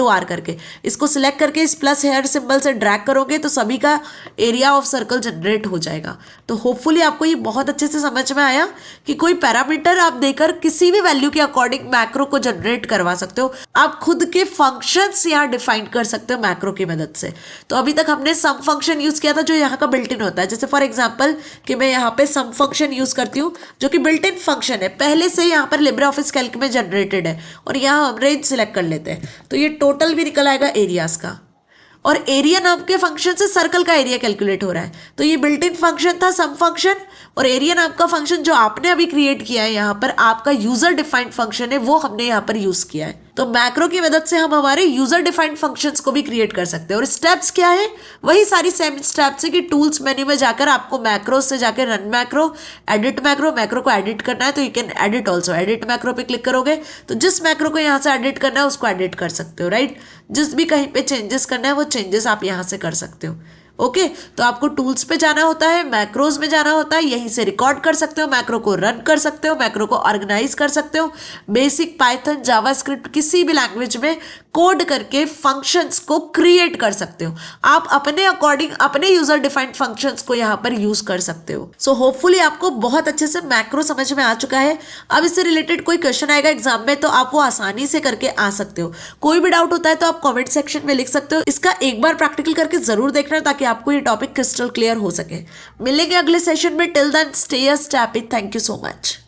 आर करके। इसको सिलेक्ट करके इस प्लस हेयर सिंबल से ड्रैग करोगे तो सभी का एरिया ऑफ सर्कल जनरेट हो जाएगा। तो होपफुली आपको ये बहुत अच्छे से समझ में आया कि कोई पैरामीटर आप देकर किसी भी वैल्यू के अकॉर्डिंग मैक्रो को जनरेट करवा सकते हो। आप खुद के फंक्शंस यहाँ डिफाइन कर सकते हो मैक्रो की मदद से। तो अभी तक हमने सम फंक्शन यूज किया था जो यहाँ का बिल्ट इन होता है। जैसे फॉर एग्जाम्पल कि मैं यहाँ पे सम फंक्शन यूज करती हूँ जो कि बिल्ट इन फंक्शन है, पहले से यहाँ पर लिब्रे ऑफिस कैल्क में जनरेटेड है और यहाँ हम रेंज सिलेक्ट कर लेते हैं तो ये टोटल भी निकल आएगा एरियाज का। और एरिया नाम के फंक्शन से सर्कल का एरिया कैलकुलेट हो रहा है। तो ये बिल्ट इन फंक्शन था सम फंक्शन, और एरिया नाम का फंक्शन जो आपने अभी क्रिएट किया है यहाँ पर आपका यूजर डिफाइंड फंक्शन है, वो हमने यहाँ पर यूज किया है। तो मैक्रो की मदद से हम हमारे यूजर डिफाइंड फंक्शंस को भी क्रिएट कर सकते हैं। और स्टेप्स क्या है, वही सारी सेम स्टेप्स है कि टूल्स मेन्यू में जाकर आपको मैक्रो से जाकर run macro, edit macro, macro को एडिट करना है तो you can edit also. Edit macro पे क्लिक करोगे तो जिस मैक्रो को यहाँ से एडिट करना है उसको एडिट कर सकते हो, राइट। जिस भी कहीं पे चेंजेस करना है वो चेंजेस आप यहाँ से कर सकते हो। ओके तो आपको टूल्स पे जाना होता है, मैक्रोज में जाना होता है, यहीं से रिकॉर्ड कर सकते हो, मैक्रो को रन कर सकते हो, मैक्रो को ऑर्गेनाइज कर सकते हो। बेसिक पाइथन, जावास्क्रिप्ट किसी भी लैंग्वेज में कोड करके फंक्शंस को क्रिएट कर सकते हो। आप अपने अकॉर्डिंग अपने यूजर डिफाइंड फंक्शंस को यहाँ पर यूज कर सकते हो। सो होपफुली आपको बहुत अच्छे से मैक्रो समझ में आ चुका है। अब इससे रिलेटेड कोई क्वेश्चन आएगा एग्जाम में तो आप वो आसानी से करके आ सकते हो। कोई भी डाउट होता है तो आप कॉमेंट सेक्शन में लिख सकते हो। इसका एक बार प्रैक्टिकल करके जरूर देखना ताकि आपको ये टॉपिक क्रिस्टल क्लियर हो सके। मिलेंगे अगले सेशन में। Till then stay happy. Thank you so much.